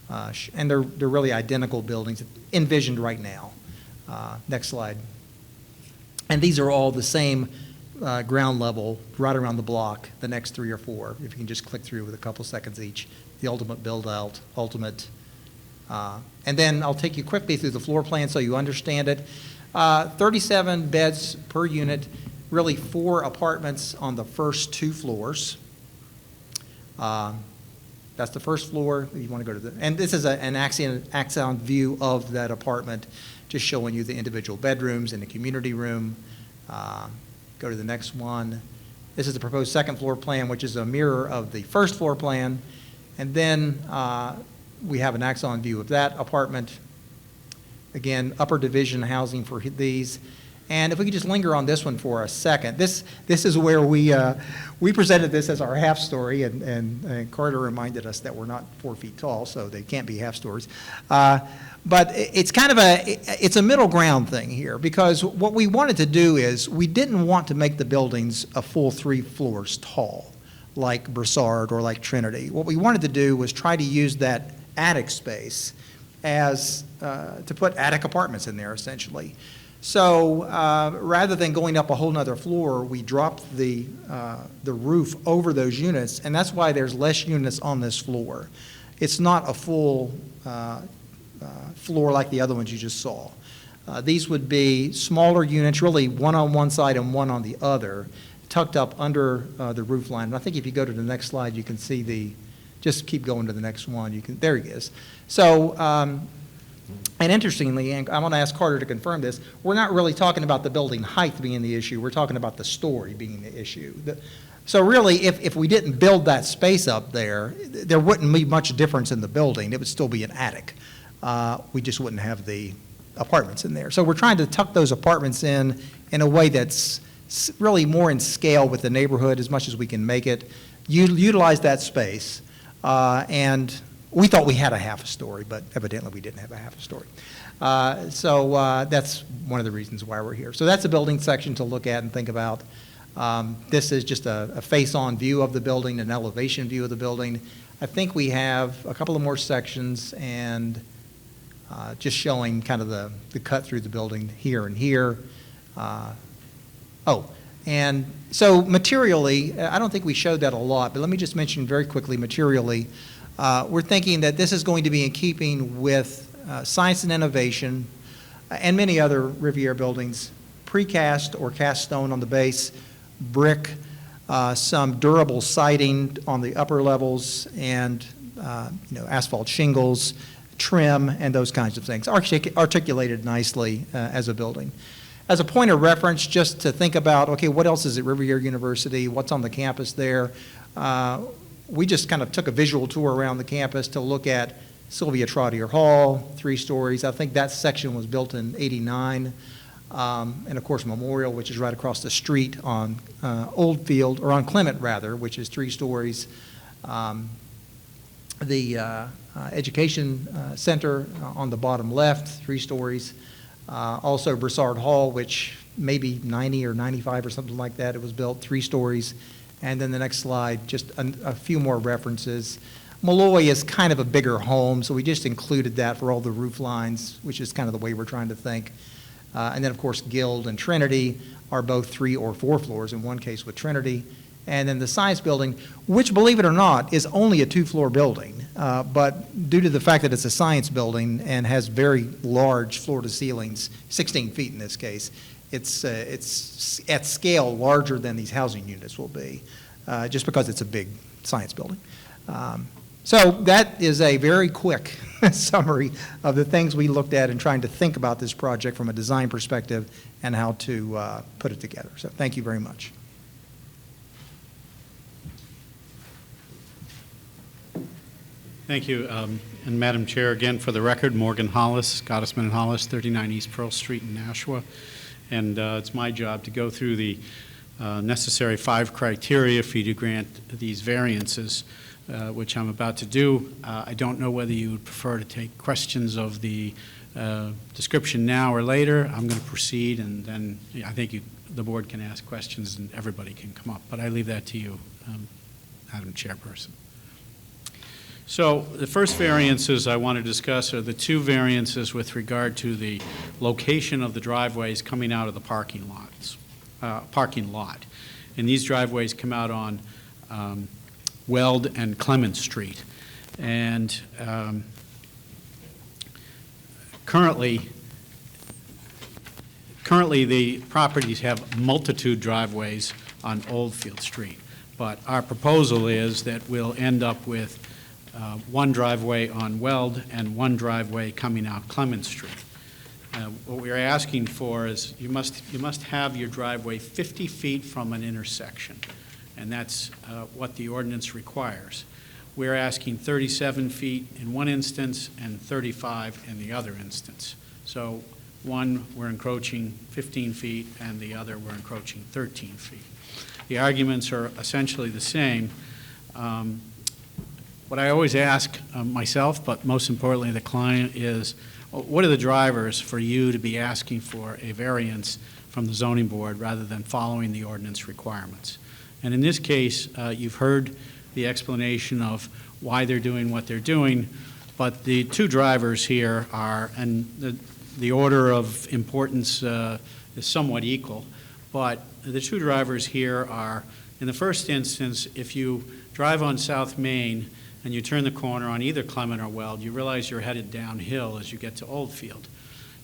And they're really identical buildings envisioned right now. Next slide. And these are all the same ground level right around the block, the next 3 or 4, if you can just click through with a couple seconds each. The ultimate build-out, ultimate. And then I'll take you quickly through the floor plan so you understand it. 37 beds per unit, really 4 apartments on the first 2 floors. That's the first floor. You want to go to and this is an axon view of that apartment, just showing you the individual bedrooms and the community room. Go to the next one. This is the proposed second floor plan, which is a mirror of the first floor plan. And then we have an axon view of that apartment. Again, upper division housing for these. And if we could just linger on this one for a second. This is where we presented this as our half story, and Carter reminded us that we're not 4 feet tall, so they can't be half stories. But it's kind of it's a middle ground thing here, because what we wanted to do is we didn't want to make the buildings a full 3 floors tall, like Broussard or like Trinity. What we wanted to do was try to use that attic space as to put attic apartments in there, essentially. So rather than going up a whole nother floor, we dropped the roof over those units, and that's why there's less units on this floor. It's not a full floor like the other ones you just saw. These would be smaller units, really one on one side and one on the other, tucked up under the roof line. And I think if you go to the next slide, you can see just keep going to the next one. There he is. So, and interestingly, and I want to ask Carter to confirm this, we're not really talking about the building height being the issue. We're talking about the story being the issue. So really, if we didn't build that space up there, there wouldn't be much difference in the building. It would still be an attic. We just wouldn't have the apartments in there. So we're trying to tuck those apartments in a way that's really more in scale with the neighborhood as much as we can make it. Utilize that space. And we thought we had a half a story, but evidently we didn't have a half a story. So that's one of the reasons why we're here. So that's a building section to look at and think about. This is just a face-on view of the building, an elevation view of the building. I think we have a couple of more sections and just showing kind of the cut through the building here and here. And so materially, I don't think we showed that a lot, but let me just mention very quickly materially. We're thinking that this is going to be in keeping with Science and Innovation and many other Riviera buildings, precast or cast stone on the base, brick, some durable siding on the upper levels, and asphalt shingles, trim, and those kinds of things, articulated nicely as a building. As a point of reference, just to think about, okay, what else is at Riviera University? What's on the campus there? we just kind of took a visual tour around the campus to look at Sylvia Trottier Hall, 3 stories. I think that section was built in '89. And of course Memorial, which is right across the street on Oldfield, or on Clement rather, which is 3 stories. The Education Center on the bottom left, 3 stories. Also Broussard Hall, which maybe 90 or 95 or something like that, it was built 3 stories. And then the next slide, just a few more references. Malloy is kind of a bigger home, so we just included that for all the roof lines, which is kind of the way we're trying to think. And then, of course, Guild and Trinity are both 3 or 4 floors, in one case with Trinity. And then the Science Building, which, believe it or not, is only a 2-floor building. But due to the fact that it's a science building and has very large floor-to-ceilings, 16 feet in this case, it's at scale larger than these housing units will be, just because it's a big science building. So that is a very quick summary of the things we looked at in trying to think about this project from a design perspective and how to put it together. So thank you very much. Thank you. And Madam Chair, again, for the record, Morgan Hollis, Gottesman and Hollis, 39 East Pearl Street in Nashua. And it's my job to go through the necessary 5 criteria for you to grant these variances, which I'm about to do. I don't know whether you would prefer to take questions of the description now or later. I'm going to proceed, and then I think the board can ask questions and everybody can come up. But I leave that to you, Madam Chairperson. So the first variances I want to discuss are the 2 variances with regard to the location of the driveways coming out of the parking lot. And these driveways come out on Weld and Clement Street. And currently the properties have multitude driveways on Oldfield Street. But our proposal is that we'll end up with 1 driveway on Weld and 1 driveway coming out Clement Street. What we're asking for is you must have your driveway 50 feet from an intersection, and that's what the ordinance requires. We're asking 37 feet in one instance and 35 in the other instance. So one, we're encroaching 15 feet, and the other, we're encroaching 13 feet. The arguments are essentially the same. What I always ask myself, but most importantly the client, is what are the drivers for you to be asking for a variance from the zoning board rather than following the ordinance requirements? And in this case, you've heard the explanation of why they're doing what they're doing, but the 2 drivers here are, and the order of importance is somewhat equal, but the 2 drivers here are, in the first instance, if you drive on South Main and you turn the corner on either Clement or Weld, you realize you're headed downhill as you get to Oldfield.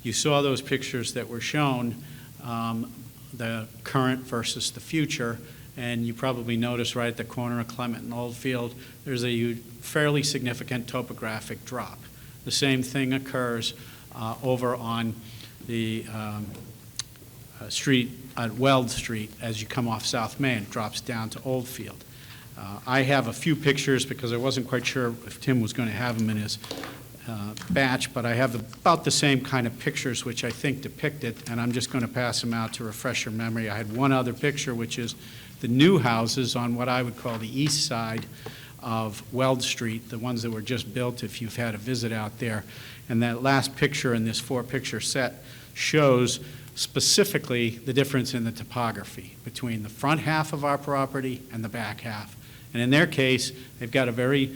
You saw those pictures that were shown, the current versus the future, and you probably noticed right at the corner of Clement and Oldfield, there's a fairly significant topographic drop. The same thing occurs over on the street, at Weld Street, as you come off South Main. It drops down to Oldfield. I have a few pictures because I wasn't quite sure if Tim was going to have them in his batch, but I have about the same kind of pictures which I think depict it, and I'm just going to pass them out to refresh your memory. I had one other picture, which is the new houses on what I would call the east side of Weld Street, the ones that were just built if you've had a visit out there. And that last picture in this 4-picture set shows specifically the difference in the topography between the front half of our property and the back half. And in their case, they've got a very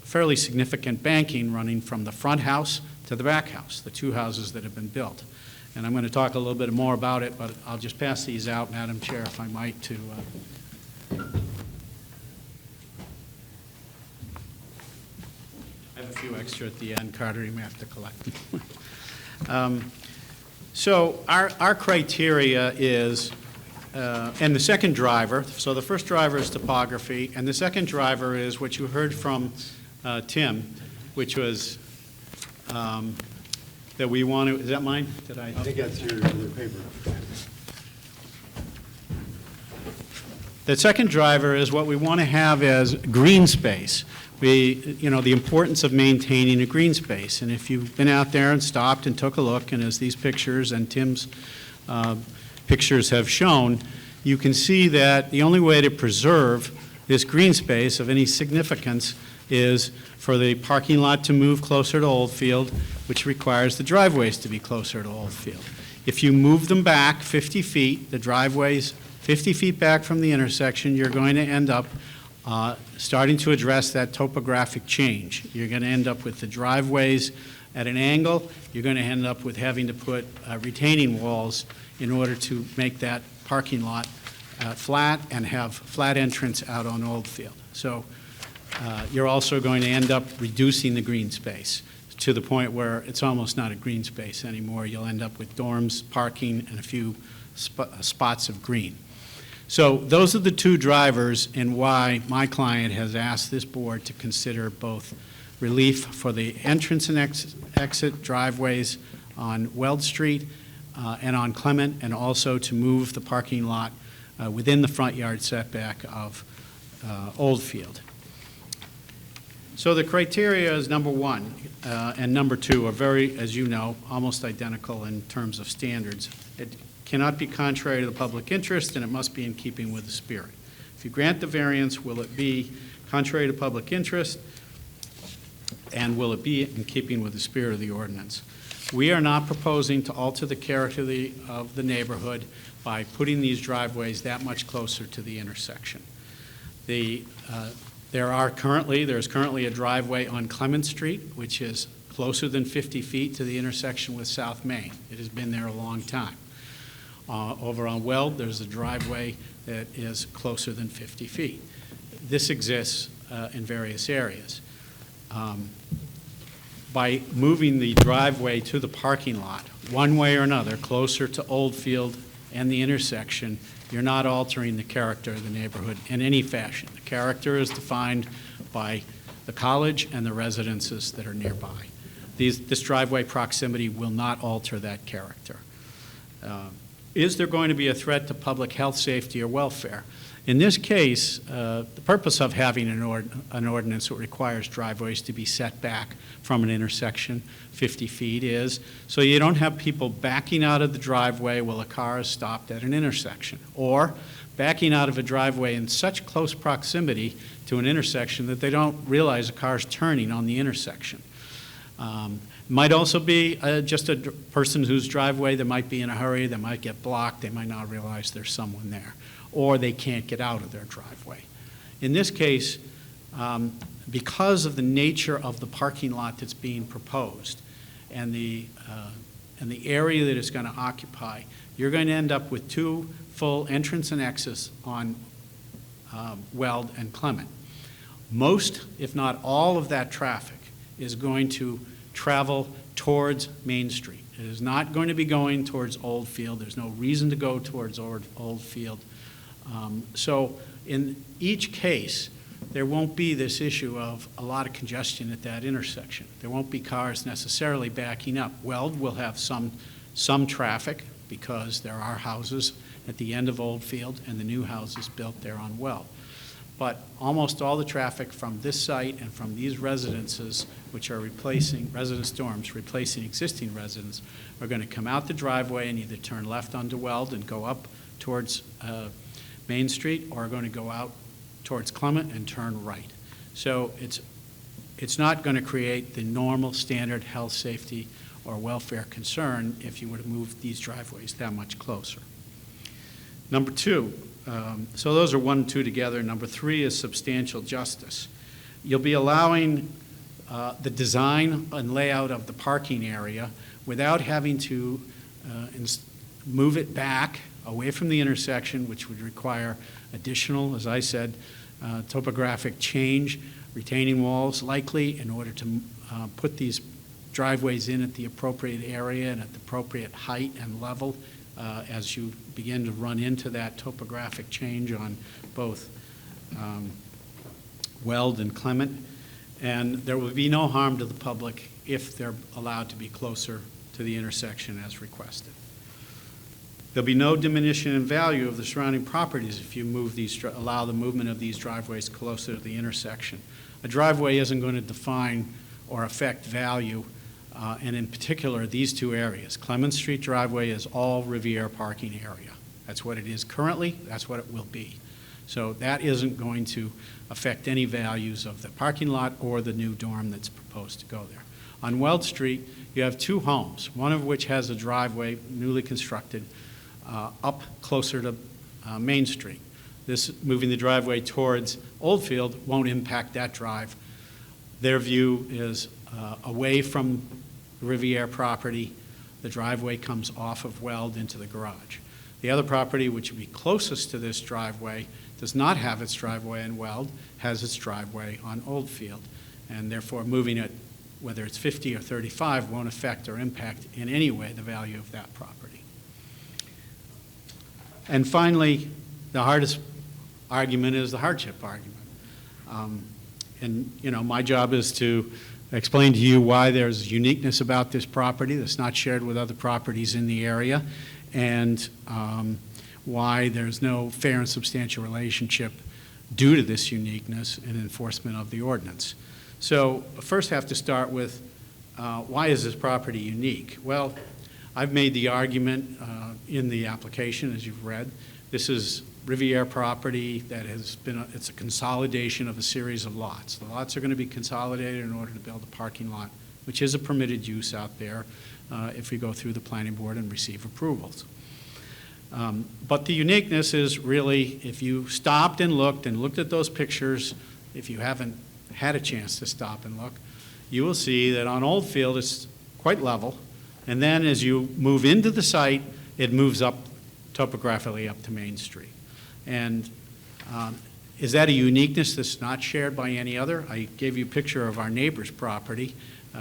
fairly significant banking running from the front house to the back house, the 2 houses that have been built. And I'm going to talk a little bit more about it, but I'll just pass these out, Madam Chair, if I might, to I have a few extra at the end, Carter, you may have to collect them. So our criteria is, and the second driver, so the first driver is topography, and the second driver is what you heard from Tim, which was that we want to, is that mine? Did I think that's your other paper. The second driver is what we want to have as green space. The importance of maintaining a green space. And if you've been out there and stopped and took a look, and as these pictures and Tim's pictures have shown, you can see that the only way to preserve this green space of any significance is for the parking lot to move closer to Oldfield, which requires the driveways to be closer to Oldfield. If you move them back 50 feet, the driveways 50 feet back from the intersection, you're going to end up starting to address that topographic change. You're going to end up with the driveways at an angle. You're going to end up with having to put retaining walls in order to make that parking lot flat and have flat entrance out on Oldfield. So you're also going to end up reducing the green space to the point where it's almost not a green space anymore. You'll end up with dorms, parking, and a few spots of green. So those are the two drivers in why my client has asked this board to consider both relief for the entrance and exit driveways on Weld Street and on Clement, and also to move the parking lot within the front yard setback of Oldfield. So the criteria is number one and number two are very, as you know, almost identical in terms of standards. It cannot be contrary to the public interest, and it must be in keeping with the spirit. If you grant the variance, will it be contrary to public interest, and will it be in keeping with the spirit of the ordinance? We are not proposing to alter the character of the neighborhood by putting these driveways that much closer to the intersection. There's currently a driveway on Clement Street, which is closer than 50 feet to the intersection with South Main. It has been there a long time. Over on Weld, there's a driveway that is closer than 50 feet. This exists in various areas. By moving the driveway to the parking lot, one way or another, closer to Oldfield and the intersection, you're not altering the character of the neighborhood in any fashion. The character is defined by the college and the residences that are nearby. This driveway proximity will not alter that character. Is there going to be a threat to public health, safety, or welfare? In this case, the purpose of having an ordinance that requires driveways to be set back from an intersection 50 feet is so you don't have people backing out of the driveway while a car is stopped at an intersection, or backing out of a driveway in such close proximity to an intersection that they don't realize a car's turning on the intersection. Might also be just a person whose driveway, they might be in a hurry, they might get blocked, they might not realize there's someone there, or they can't get out of their driveway. In this case, because of the nature of the parking lot that's being proposed and the area that it's going to occupy, you're going to end up with two full entrance and exits on Weld and Clement. Most, if not all, of that traffic is going to travel towards Main Street. It is not going to be going towards Oldfield. There's no reason to go towards Oldfield. So in each case, there won't be this issue of a lot of congestion at that intersection. There won't be cars necessarily backing up. Weld will have some traffic because there are houses at the end of Oldfield and the new houses built there on Weld. But almost all the traffic from this site and from these residences, which are replacing residence dorms, replacing existing residents, are going to come out the driveway and either turn left onto Weld and go up towards Main Street, or are going to go out towards Clement and turn right. So it's not going to create the normal standard health, safety, or welfare concern if you were to move these driveways that much closer. Number two, so those are 1 and 2 together. Number 3 is substantial justice. You'll be allowing the design and layout of the parking area without having to move it back away from the intersection, which would require additional, as I said, topographic change, retaining walls likely in order to put these driveways in at the appropriate area and at the appropriate height and level as you begin to run into that topographic change on both Weld and Clement. And there will be no harm to the public if they're allowed to be closer to the intersection as requested. There'll be no diminution in value of the surrounding properties if you allow the movement of these driveways closer to the intersection. A driveway isn't going to define or affect value, and in particular, these two areas. Clement Street driveway is all Riviera parking area. That's what it is currently, that's what it will be. So that isn't going to affect any values of the parking lot or the new dorm that's proposed to go there. On Weld Street, you have two homes, one of which has a driveway newly constructed up closer to Main Street. This, moving the driveway towards Oldfield, won't impact that drive. Their view is away from the Riviera property. The driveway comes off of Weld into the garage. The other property, which would be closest to this driveway, does not have its driveway in Weld, has its driveway on Oldfield, and therefore moving it, whether it's 50 or 35, won't affect or impact in any way the value of that property. And finally, the hardest argument is the hardship argument. And you know, my job is to explain to you why there's uniqueness about this property that's not shared with other properties in the area, and why there's no fair and substantial relationship due to this uniqueness in enforcement of the ordinance. So first I have to start with why is this property unique? Well, I've made the argument in the application, as you've read. This is Riviera property that has been, it's a consolidation of a series of lots. The lots are going to be consolidated in order to build a parking lot, which is a permitted use out there if we go through the planning board and receive approvals. But the uniqueness is really, if you stopped and looked at those pictures, if you haven't had a chance to stop and look, you will see that on Oldfield it's quite level, and then as you move into the site, it moves up topographically up to Main Street. And is that a uniqueness that's not shared by any other? I gave you a picture of our neighbor's property,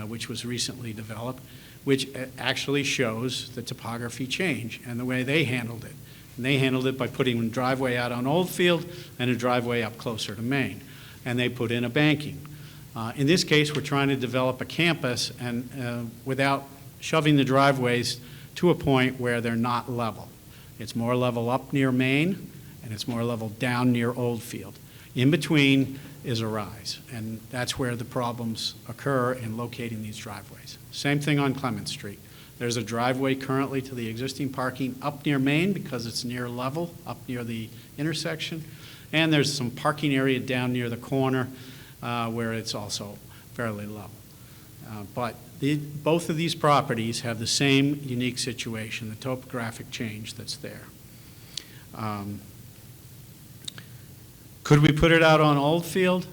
which was recently developed, which actually shows the topography change and the way they handled it. And they handled it by putting a driveway out on Oldfield and a driveway up closer to Main. And they put in a banking. In this case, we're trying to develop a campus and without shoving the driveways to a point where they're not level. It's more level up near Main, and it's more level down near Oldfield. In between is a rise, and that's where the problems occur in locating these driveways. Same thing on Clement Street. There's a driveway currently to the existing parking up near Main because it's near level, up near the intersection, and there's some parking area down near the corner where it's also fairly level. But both of these properties have the same unique situation, the topographic change that's there. Could we put it out on Oldfield?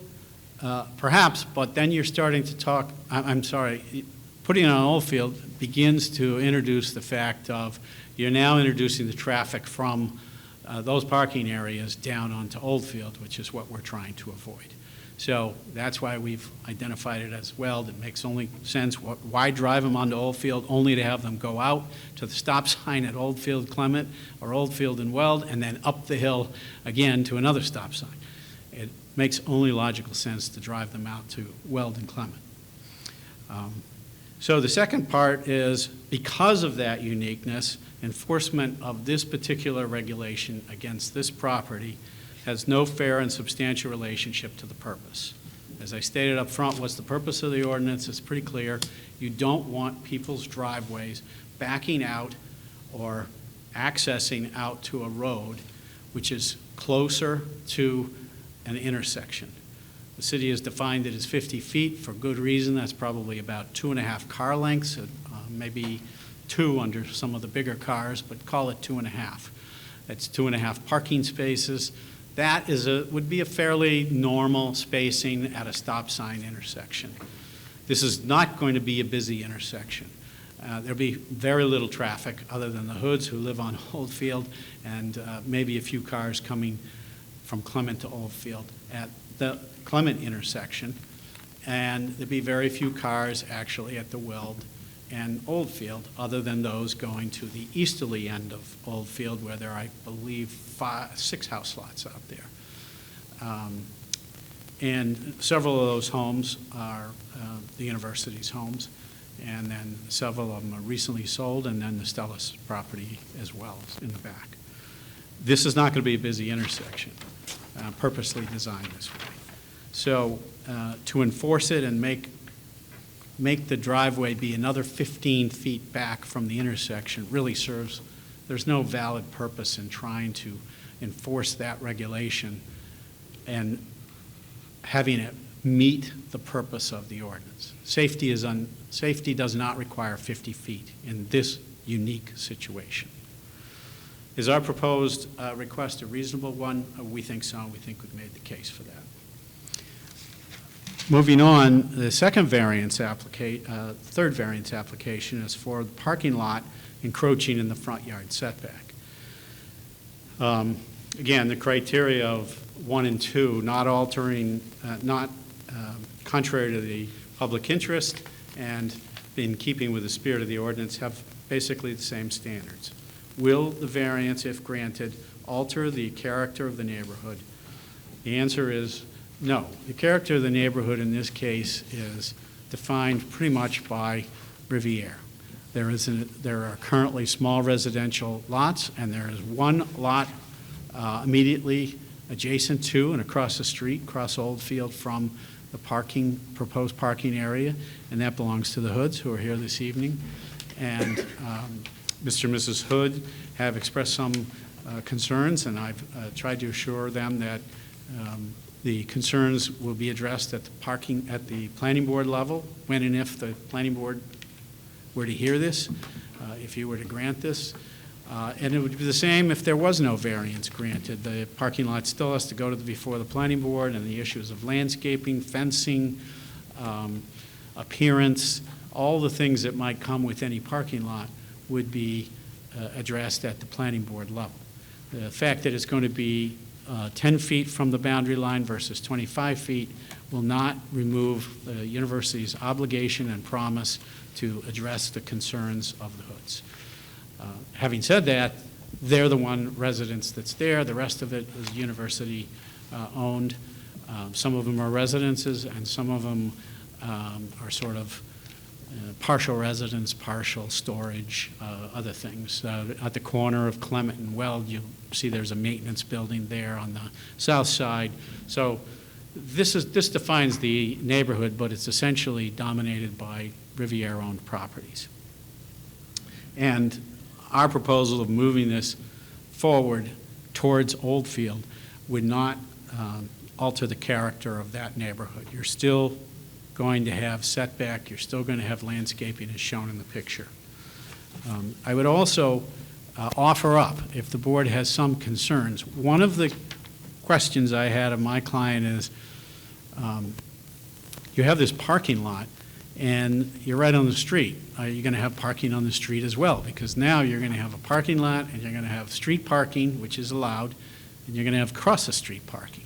Perhaps, but then you're starting to talk, I'm sorry, putting it on Oldfield begins to introduce the fact of you're now introducing the traffic from those parking areas down onto Oldfield, which is what we're trying to avoid. So that's why we've identified it as Weld. It makes only sense. Why drive them onto Oldfield only to have them go out to the stop sign at Oldfield Clement or Oldfield and Weld and then up the hill again to another stop sign. It makes only logical sense to drive them out to Weld and Clement. So the second part is because of that uniqueness, enforcement of this particular regulation against this property has no fair and substantial relationship to the purpose. As I stated up front, what's the purpose of the ordinance? It's pretty clear. You don't want people's driveways backing out or accessing out to a road which is closer to an intersection. The city has defined it as 50 feet for good reason. That's probably about 2.5 car lengths, maybe 2 under some of the bigger cars, but call it 2.5. That's 2.5 parking spaces. That would be a fairly normal spacing at a stop sign intersection. This is not going to be a busy intersection. There'll be very little traffic other than the Hoods who live on Oldfield and maybe a few cars coming from Clement to Oldfield at the Clement intersection. And there'll be very few cars actually at the Weld and Oldfield other than those going to the easterly end of Oldfield where there are, I believe, 6 house lots out there. And several of those homes are the university's homes. and then several of them are recently sold, and then the Stellis property as well in the back. This is not going to be a busy intersection, purposely designed this way. So to enforce it and make the driveway be another 15 feet back from the intersection really serves, there's no valid purpose in trying to enforce that regulation and having it meet the purpose of the ordinance. Safety does not require 50 feet in this unique situation. Is our proposed request a reasonable one? We think so. We think we've made the case for that. Moving on, the third variance application is for the parking lot encroaching in the front yard setback. Again, the criteria of 1 and 2, not contrary to the public interest and in keeping with the spirit of the ordinance, have basically the same standards. Will the variance, if granted, alter the character of the neighborhood? The answer is no. The character of the neighborhood in this case is defined pretty much by Riviera. There are currently small residential lots, and there is one lot immediately adjacent to and across the street, across Oldfield from the proposed parking area, and that belongs to the Hoods, who are here this evening. And Mr. and Mrs. Hood have expressed some concerns, and I've tried to assure them that the concerns will be addressed at the planning board level, when and if the planning board were to hear this, if you were to grant this. And it would be the same if there was no variance granted. The parking lot still has to go before the planning board, and the issues of landscaping, fencing, appearance, all the things that might come with any parking lot would be addressed at the planning board level. The fact that it's going to be 10 feet from the boundary line versus 25 feet will not remove the university's obligation and promise to address the concerns of the Hoods. Having said that, they're the one residence that's there. The rest of it is university owned. Some of them are residences, and some of them are sort of partial residence, partial storage, other things. At the corner of Clement and Weld, you'll see there's a maintenance building there on the south side. So this defines the neighborhood, but it's essentially dominated by Riviera-owned properties. And our proposal of moving this forward towards Oldfield would not alter the character of that neighborhood. You're still going to have setback, you're still going to have landscaping as shown in the picture. I would also offer up, if the board has some concerns, one of the questions I had of my client is, you have this parking lot, and you're right on the street. Are you going to have parking on the street as well? Because now you're going to have a parking lot, and you're going to have street parking, which is allowed, and you're going to have cross-the-street parking.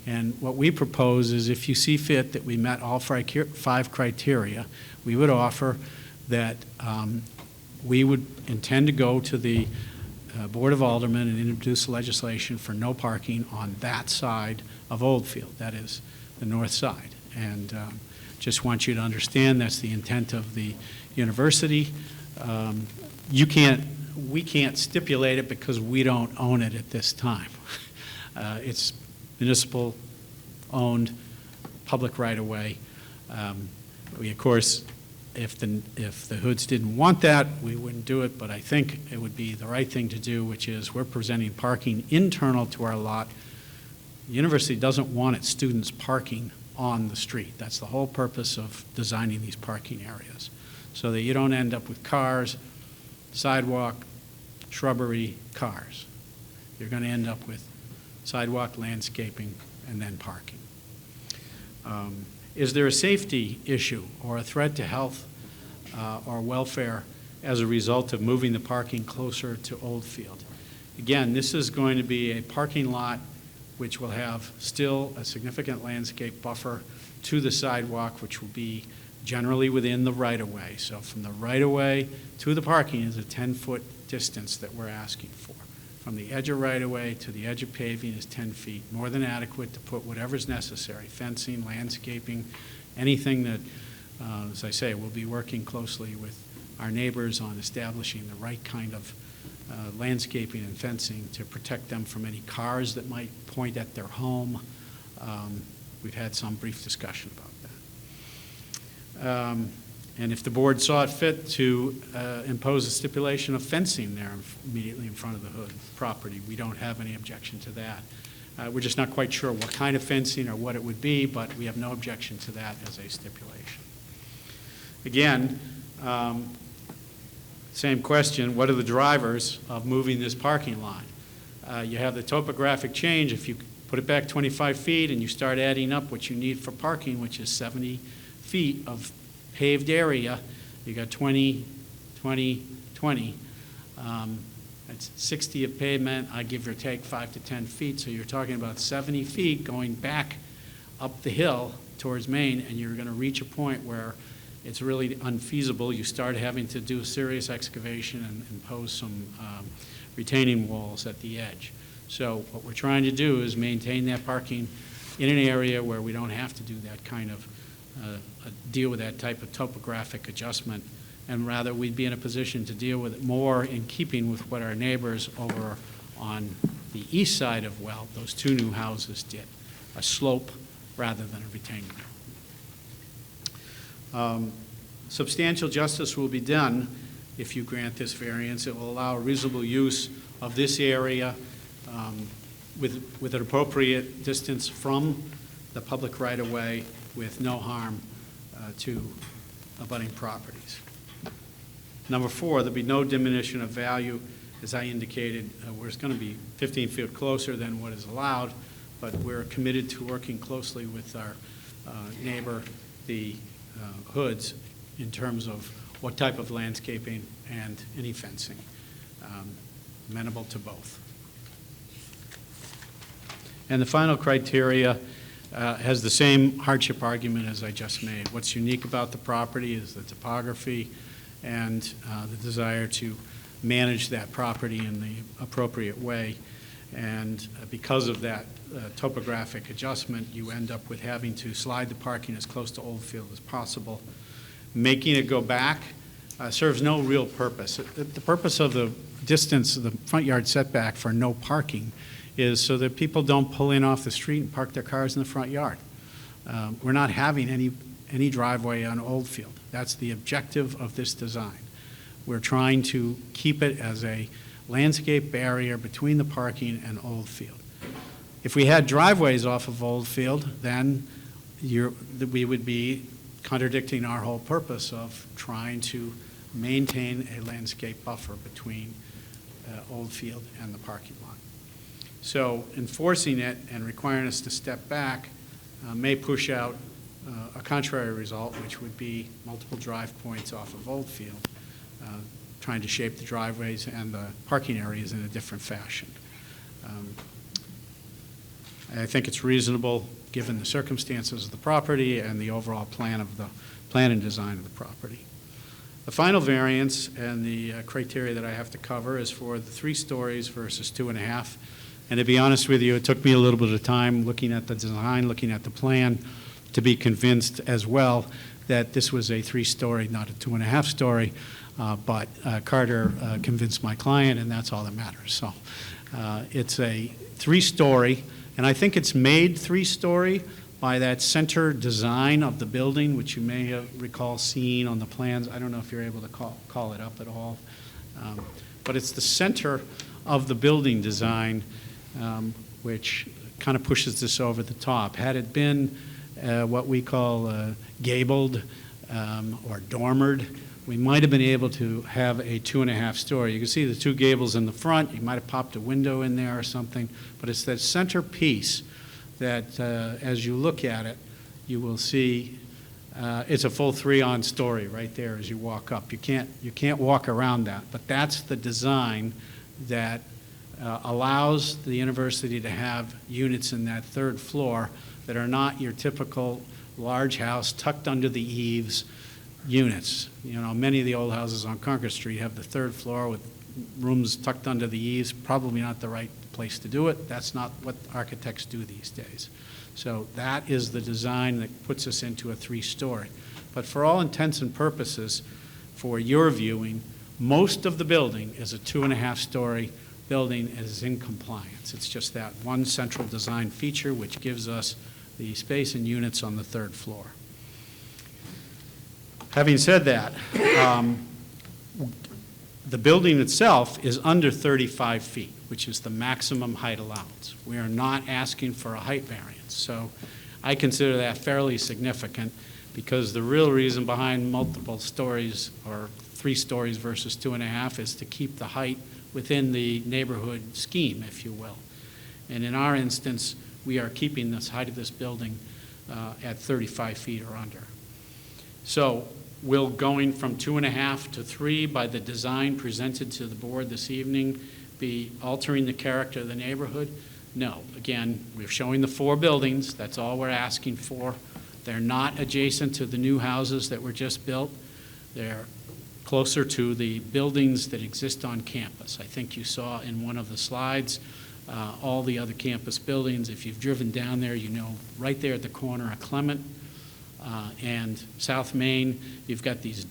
And what we propose is, if you see fit that we met all 5 criteria, we would offer that we would intend to go to the Board of Aldermen and introduce legislation for no parking on that side of Oldfield, that is, the north side. And just want you to understand that's the intent of the university. We can't stipulate it because we don't own it at this time. It's municipal-owned, public right-of-way. We, of course, if the Hoods didn't want that, we wouldn't do it, but I think it would be the right thing to do, which is we're presenting parking internal to our lot. The university doesn't want its students parking on the street. That's the whole purpose of designing these parking areas, so that you don't end up with cars, sidewalk, shrubbery, cars. You're going to end up with sidewalk, landscaping, and then parking. Is there a safety issue or a threat to health or welfare as a result of moving the parking closer to Oldfield? Again, this is going to be a parking lot which will have still a significant landscape buffer to the sidewalk, which will be generally within the right-of-way. So from the right-of-way to the parking is a 10-foot distance that we're asking for. From the edge of right-of-way to the edge of paving is 10 feet, more than adequate to put whatever's necessary, fencing, landscaping, anything that As I say, we'll be working closely with our neighbors on establishing the right kind of landscaping and fencing to protect them from any cars that might point at their home. We've had some brief discussion about that. And if the board saw it fit to impose a stipulation of fencing there immediately in front of the Hood property, we don't have any objection to that. We're just not quite sure what kind of fencing or what it would be, but we have no objection to that as a stipulation. Again, same question, what are the drivers of moving this parking lot? You have the topographic change. If you put it back 25 feet and you start adding up what you need for parking, which is 70 feet of paved area, you got 20, 20, 20. That's 60 of pavement, I give or take 5 to 10 feet, so you're talking about 70 feet going back up the hill towards Main, and you're going to reach a point where it's really unfeasible. You start having to do serious excavation and impose some retaining walls at the edge. So what we're trying to do is maintain that parking in an area where we don't have to do that kind of deal with that type of topographic adjustment, and rather we'd be in a position to deal with it more in keeping with what our neighbors over on the east side of Well, those two new houses did, a slope rather than a retaining wall. Substantial justice will be done if you grant this variance. It will allow reasonable use of this area with an appropriate distance from the public right-of-way with no harm to abutting properties. Number 4, there'll be no diminution of value. As I indicated, we're going to be 15 feet closer than what is allowed, but we're committed to working closely with our neighbor, the Hoods, in terms of what type of landscaping and any fencing, amenable to both. And the final criteria has the same hardship argument as I just made. What's unique about the property is the topography and the desire to manage that property in the appropriate way. And because of that topographic adjustment, you end up with having to slide the parking as close to Oldfield as possible. Making it go back serves no real purpose. The purpose of the distance of the front yard setback for no parking is so that people don't pull in off the street and park their cars in the front yard. We're not having any driveway on Oldfield. That's the objective of this design. We're trying to keep it as a landscape barrier between the parking and Oldfield. If we had driveways off of Oldfield, then we would be contradicting our whole purpose of trying to maintain a landscape buffer between Oldfield and the parking lot. So enforcing it and requiring us to step back may push out a contrary result, which would be multiple drive points off of Oldfield, trying to shape the driveways and the parking areas in a different fashion. I think it's reasonable given the circumstances of the property and the overall plan and design of the property. The final variance and the criteria that I have to cover is for the 3 stories versus 2.5. And to be honest with you, it took me a little bit of time looking at the design, looking at the plan, to be convinced as well that this was a 3-story, not a 2.5-story. But Carter convinced my client, and that's all that matters. So it's a 3-story, and I think it's made 3-story by that center design of the building, which you may recall seeing on the plans. I don't know if you're able to call it up at all. But it's the center of the building design which kind of pushes this over the top. Had it been what we call gabled or dormered, we might have been able to have a 2.5-story. You can see the 2 gables in the front. You might have popped a window in there or something, but it's that center piece that as you look at it, you will see it's a full 3-on story right there as you walk up. You can't walk around that, but that's the design that allows the university to have units in that 3rd floor that are not your typical large house tucked under the eaves units. You know, many of the old houses on Concord Street have the 3rd floor with rooms tucked under the eaves, probably not the right place to do it. That's not what architects do these days. So that is the design that puts us into a 3-story. But for all intents and purposes, for your viewing, most of the building is a 2.5-story building and is in compliance. It's just that one central design feature which gives us the space and units on the 3rd floor. Having said that, the building itself is under 35 feet, which is the maximum height allowance. We are not asking for a height variance. So I consider that fairly significant, because the real reason behind multiple stories, or 3 stories versus 2.5, is to keep the height within the neighborhood scheme, if you will. And in our instance, we are keeping this height of this building at 35 feet or under. So will going from 2.5 to 3 by the design presented to the board this evening be altering the character of the neighborhood? No. Again, we're showing the 4 buildings. That's all we're asking for. They're not adjacent to the new houses that were just built. They're closer to the buildings that exist on campus. I think you saw in one of the slides all the other campus buildings. If you've driven down there, you know right there at the corner of Clement and South Main, you've got these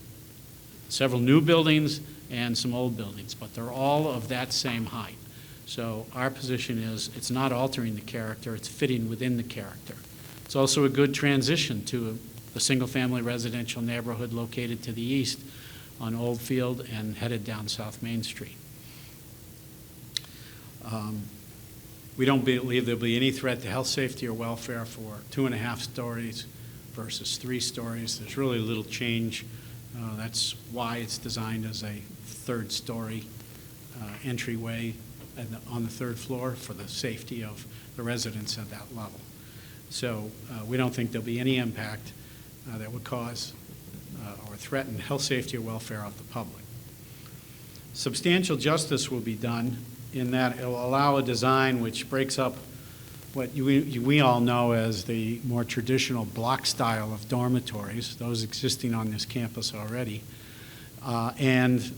several new buildings and some old buildings, but they're all of that same height. So our position is it's not altering the character, it's fitting within the character. It's also a good transition to a single-family residential neighborhood located to the east on Oldfield and headed down South Main Street. We don't believe there'll be any threat to health, safety, or welfare for 2.5 stories versus 3 stories. There's really little change. That's why it's designed as a 3rd-story entryway on the 3rd floor for the safety of the residents at that level. So we don't think there'll be any impact that would cause or threaten health, safety, or welfare of the public. Substantial justice will be done in that it will allow a design which breaks up what we all know as the more traditional block style of dormitories, those existing on this campus already,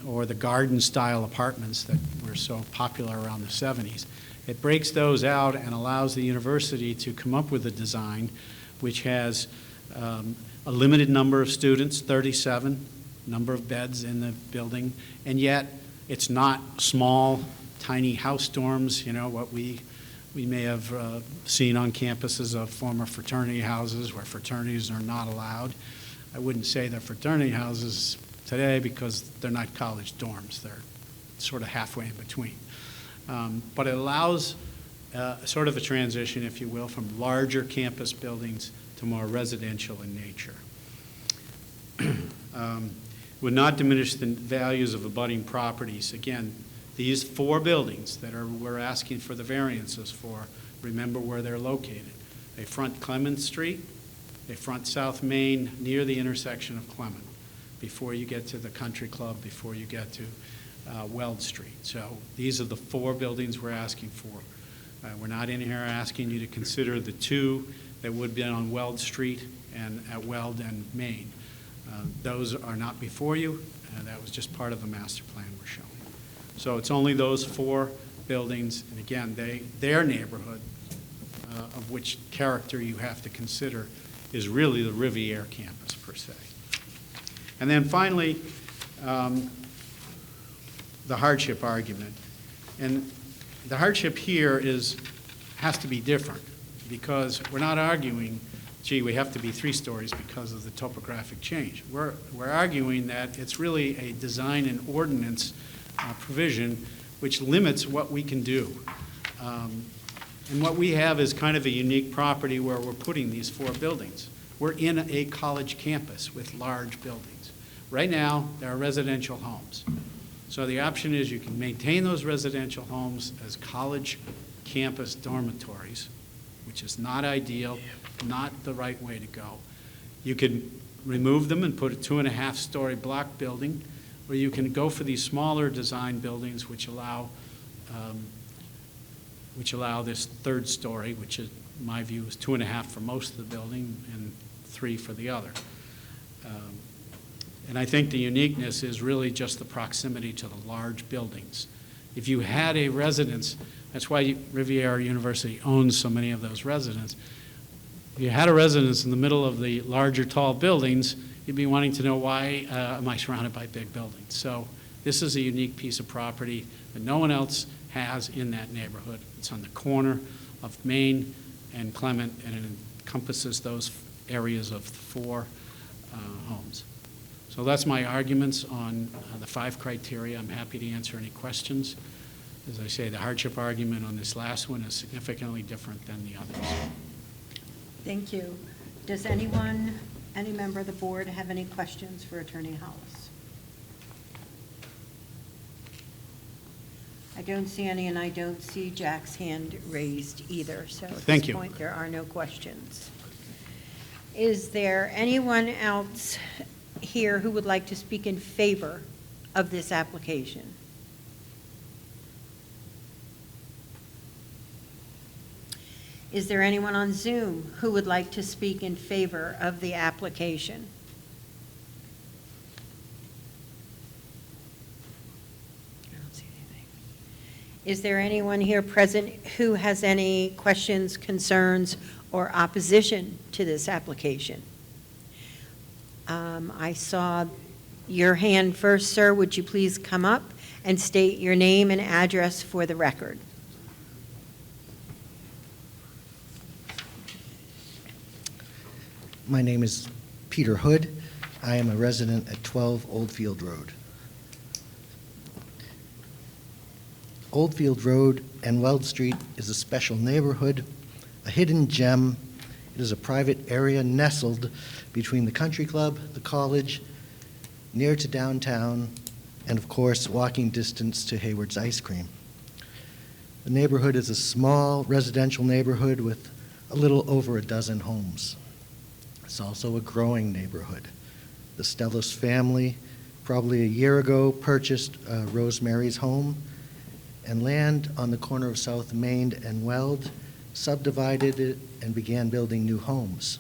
or the garden style apartments that were so popular around the 70s. It breaks those out and allows the university to come up with a design which has a limited number of students, 37 number of beds in the building, and yet it's not small, tiny house dorms, you know, what we may have seen on campuses of former fraternity houses where fraternities are not allowed. I wouldn't say they're fraternity houses today because they're not college dorms. They're sort of halfway in between. But it allows sort of a transition, if you will, from larger campus buildings to more residential in nature. Would not diminish the values of abutting properties. Again, these 4 buildings that we're asking for the variances for, remember where they're located. They front Clement Street, they front South Main near the intersection of Clement, before you get to the Country Club, before you get to Weld Street. So these are the 4 buildings we're asking for. We're not in here asking you to consider the 2 that would be on Weld Street and at Weld and Main. Those are not before you. That was just part of the master plan we're showing. So it's only those 4 buildings, and again, their neighborhood, of which character you have to consider, is really the Riviera campus per se. And then finally, the hardship argument. And the hardship here has to be different, because we're not arguing, gee, we have to be 3 stories because of the topographic change. We're arguing that it's really a design and ordinance provision which limits what we can do. And what we have is kind of a unique property where we're putting these 4 buildings. We're in a college campus with large buildings. Right now, there are residential homes. So the option is you can maintain those residential homes as college campus dormitories, which is not ideal, not the right way to go. You could remove them and put a 2.5-story block building, or you can go for these smaller design buildings which allow this 3rd story, which in my view is 2.5 for most of the building and 3 for the other. And I think the uniqueness is really just the proximity to the large buildings. If you had a residence, that's why Riviera University owns so many of those residences. If you had a residence in the middle of the larger, tall buildings, you'd be wanting to know why am I surrounded by big buildings. So this is a unique piece of property that no one else has in that neighborhood. It's on the corner of Main and Clement, and it encompasses those areas of 4 homes. So that's my arguments on the 5 criteria. I'm happy to answer any questions. As I say, the hardship argument on this last one is significantly different than the others. Thank you. Does anyone, any member of the board, have any questions for Attorney Hollis? I don't see any, and I don't see Jack's hand raised either. So at Thank this you. point, there are no questions. Is there anyone else here who would like to speak in favor of this application? Is there anyone on Zoom who would like to speak in favor of the application? I don't see anything. Is there anyone here present who has any questions, concerns, or opposition to this application? I saw your hand first, sir. Would you please come up and state your name and address for the record? My name is Peter Hood. I am a resident at 12 Oldfield Road. Oldfield Road and Weld Street is a special neighborhood, a hidden gem. It is a private area nestled between the country club, the college, near to downtown, and of course, walking distance to Hayward's Ice Cream. The neighborhood is a small residential neighborhood with a little over a dozen homes. It's also a growing neighborhood. The Stellis family, probably a year ago, purchased Rosemary's home and land on the corner of South Main and Weld, subdivided it, and began building new homes.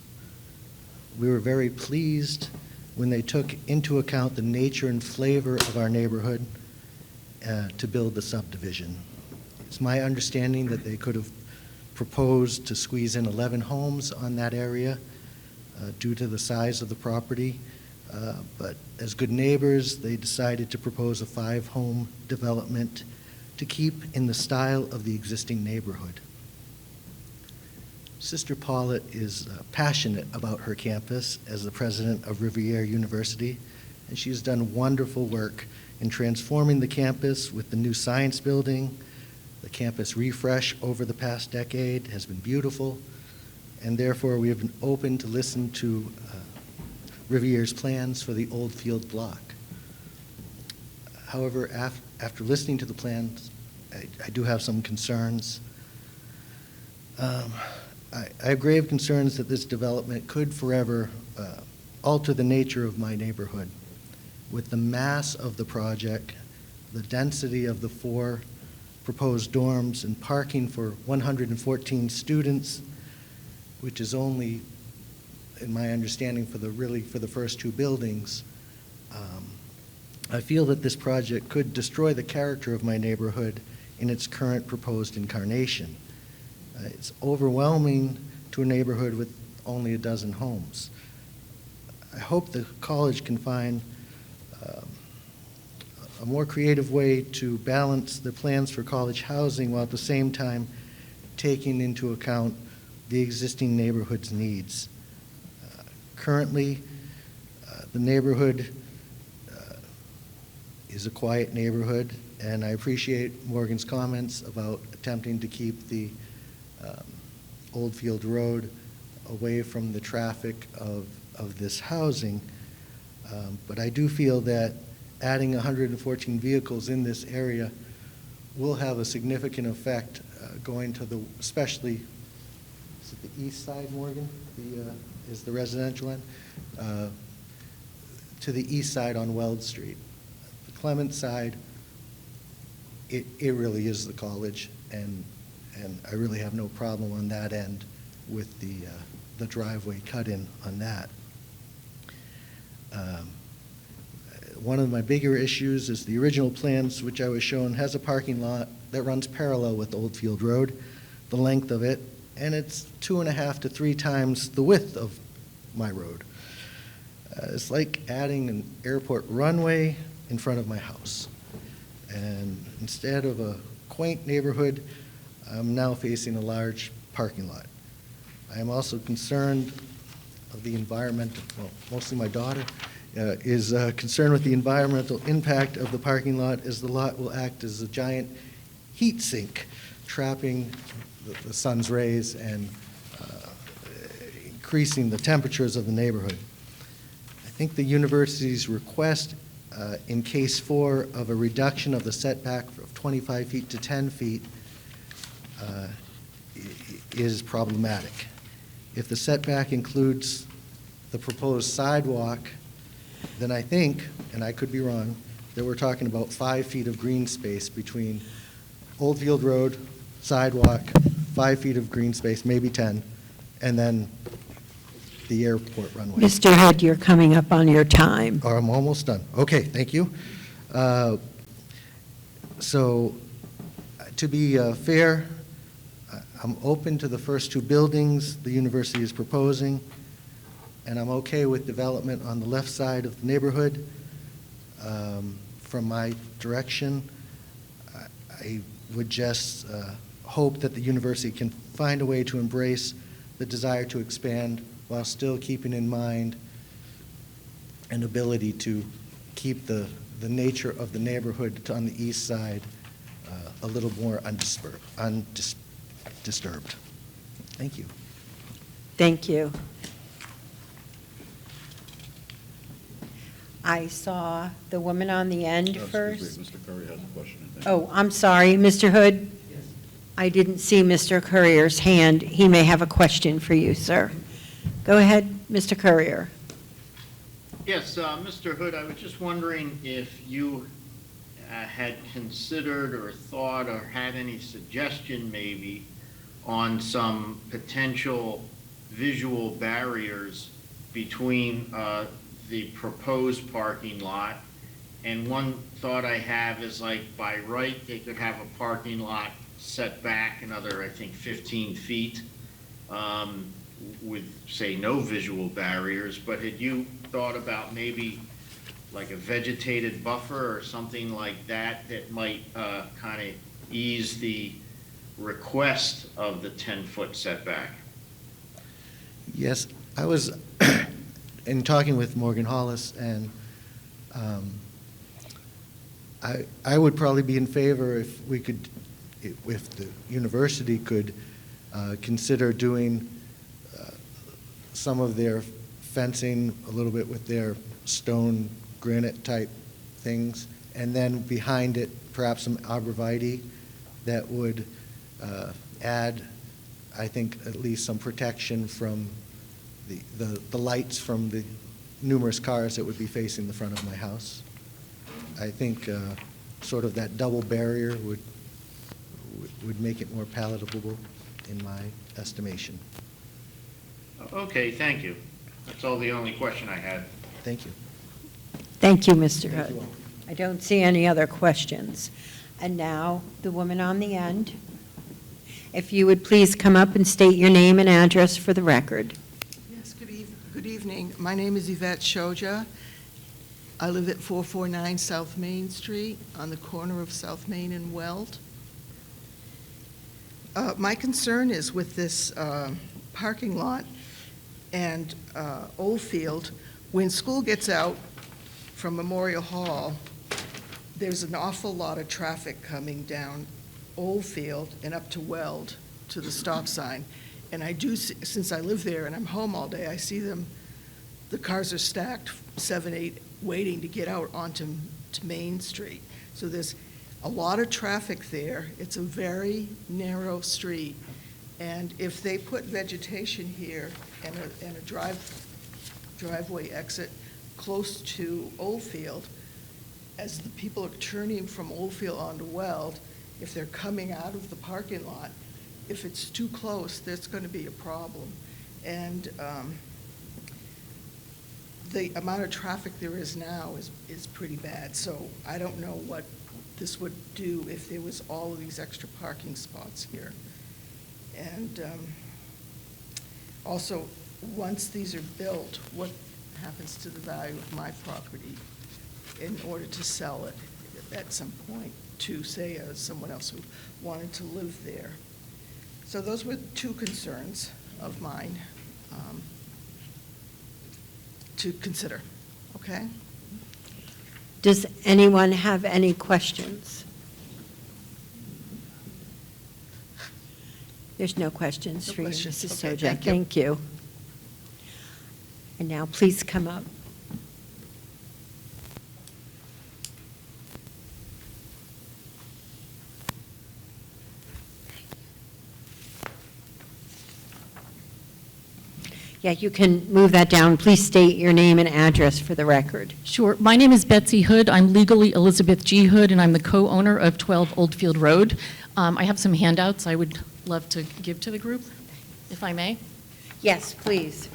We were very pleased when they took into account the nature and flavor of our neighborhood to build the subdivision. It's my understanding that they could have proposed to squeeze in 11 homes on that area due to the size of the property, but as good neighbors, they decided to propose a 5-home development to keep in the style of the existing neighborhood. Sister Paulette is passionate about her campus as the president of Rivier University, and she's done wonderful work in transforming the campus with the new science building. The campus refresh over the past decade has been beautiful, and therefore we have been open to listen to Rivier's plans for the Oldfield block. However, after listening to the plans, I do have some concerns. I have grave concerns that this development could forever alter the nature of my neighborhood. With the mass of the project, the density of the 4 proposed dorms, and parking for 114 students, which is only, in my understanding, for the first 2 buildings, I feel that this project could destroy the character of my neighborhood in its current proposed incarnation. It's overwhelming to a neighborhood with only a dozen homes. I hope the college can find a more creative way to balance the plans for college housing while at the same time taking into account the existing neighborhood's needs. Currently, the neighborhood is a quiet neighborhood, and I appreciate Morgan's comments about attempting to keep the Oldfield Road away from the traffic of this housing. But I do feel that adding 114 vehicles in this area will have a significant effect going to the, especially, is it the east side, Morgan? Is the residential end? To the east side on Weld Street. The Clement side, it really is the college, and I really have no problem on that end with the driveway cut-in on that. One of my bigger issues is the original plans, which I was shown, has a parking lot that runs parallel with Oldfield Road, the length of it, and it's 2.5 to 3 times the width of my road. It's like adding an airport runway in front of my house. And instead of a quaint neighborhood, I'm now facing a large parking lot. I am also concerned of the environmental, well, mostly my daughter, is concerned with the environmental impact of the parking lot, as the lot will act as a giant heat sink, trapping the sun's rays and increasing the temperatures of the neighborhood. I think the university's request in case 4 of a reduction of the setback of 25 feet to 10 feet is problematic. If the setback includes the proposed sidewalk, then I think, and I could be wrong, that we're talking about 5 feet of green space between Oldfield Road, sidewalk, 5 feet of green space, maybe 10, and then the airport runway. Mr. Hood, you're coming up on your time. Oh, I'm almost done. Okay, thank you. So, to be fair, I'm open to the first 2 buildings the university is proposing, and I'm okay with development on the left side of the neighborhood. From my direction, I would just hope that the university can find a way to embrace the desire to expand while still keeping in mind an ability to keep the nature of the neighborhood on the east side a little more undisturbed. Thank you. Thank you. I saw the woman on the end first. Mr. Curry has a question. Oh, I'm sorry, Mr. Hood? Yes. I didn't see Mr. Courier's hand. He may have a question for you, sir. Go ahead, Mr. Courier. Yes, Mr. Hood, I was just wondering if you had considered or thought or had any suggestion maybe on some potential visual barriers between the proposed parking lot. And one thought I have is, like, by right, they could have a parking lot set back another, I think, 15 feet with, say, no visual barriers. But had you thought about maybe like a vegetated buffer or something like that that might kind of ease the request of the 10-foot setback? Yes, I was in talking with Morgan Hollis, and I would probably be in favor if we could, if the university could consider doing some of their fencing a little bit with their stone granite type things, and then behind it perhaps some arborvitae that would add, I think, at least some protection from the lights from the numerous cars that would be facing the front of my house. I think sort of that double barrier would make it more palatable in my estimation. Okay, thank you. That's all the only question I had. Thank you. Thank you, Mr. Hood. I don't see any other questions. And now, the woman on the end. If you would please come up and state your name and address for the record. Yes, good evening. My name is Yvette Shoja. I live at 449 South Main Street on the corner of South Main and Weld. My concern is with this parking lot and Oldfield. When school gets out from Memorial Hall, there's an awful lot of traffic coming down Oldfield and up to Weld to the stop sign. And I do, since I live there and I'm home all day, I see them, the cars are stacked, 7, 8, waiting to get out onto Main Street. So there's a lot of traffic there. It's a very narrow street. And if they put vegetation here and a driveway exit close to Oldfield, as the people are turning from Oldfield onto Weld, if they're coming out of the parking lot, if it's too close, there's going to be a problem. And the amount of traffic there is now is pretty bad. So I don't know what this would do if there was all of these extra parking spots here. And also, once these are built, happens to the value of my property in order to sell it at some point to, say, someone else who wanted to live there. So those were two concerns of mine to consider, okay? Does anyone have any questions? There's no questions No for you, questions. Mrs. Okay, Sojak. thank you. Thank you. And now, please come up. Yeah, you can move that down. Please state your name and address for the record. Sure. My name is Betsy Hood. I'm legally Elizabeth G. Hood, and I'm the co-owner of 12 Oldfield Road. I have some handouts I would love to give to the group, if I may. Yes, please.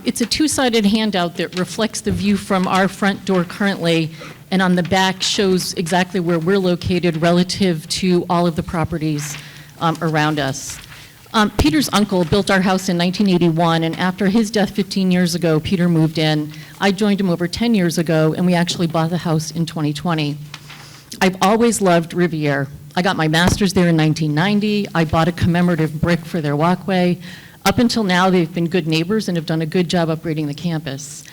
It's a two-sided handout that reflects the view from our front door currently, and on the back shows exactly where we're located relative to all of the properties around us. Peter's uncle built our house in 1981, and after his death 15 years ago, Peter moved in. I joined him over 10 years ago, and we actually bought the house in 2020. I've always loved Riviere. I got my master's there in 1990. I bought a commemorative brick for their walkway. Up until now, they've been good neighbors and have done a good job upgrading the campus.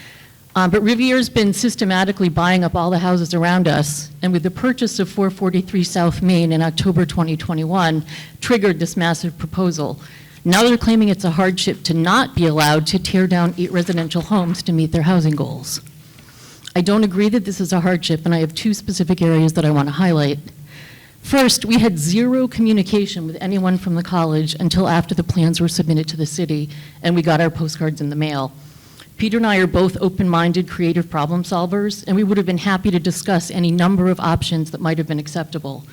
But Riviere's been systematically buying up all the houses around us, and with the purchase of 443 South Main in October 2021, triggered this massive proposal. Now they're claiming it's a hardship to not be allowed to tear down 8 residential homes to meet their housing goals. I don't agree that this is a hardship, and I have 2 specific areas that I want to highlight. First, we had 0 communication with anyone from the college until after the plans were submitted to the city, and we got our postcards in the mail. Peter and I are both open-minded, creative problem solvers, and we would have been happy to discuss any number of options that might have been acceptable.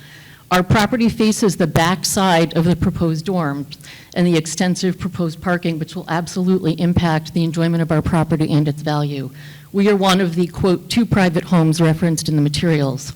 Our property faces the back side of the proposed dorms and the extensive proposed parking, which will absolutely impact the enjoyment of our property and its value. We are one of the, quote, 2 private homes referenced in the materials.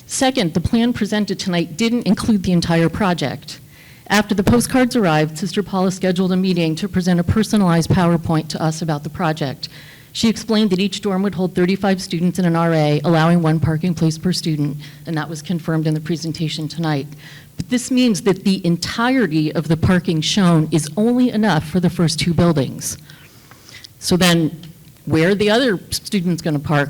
Second, the plan presented tonight didn't include the entire project. After the postcards arrived, Sister Paula scheduled a meeting to present a personalized PowerPoint to us about the project. She explained that each dorm would hold 35 students in an RA, allowing 1 parking place per student, and that was confirmed in the presentation tonight. But this means that the entirety of the parking shown is only enough for the first 2 buildings. So then, where are the other students going to park?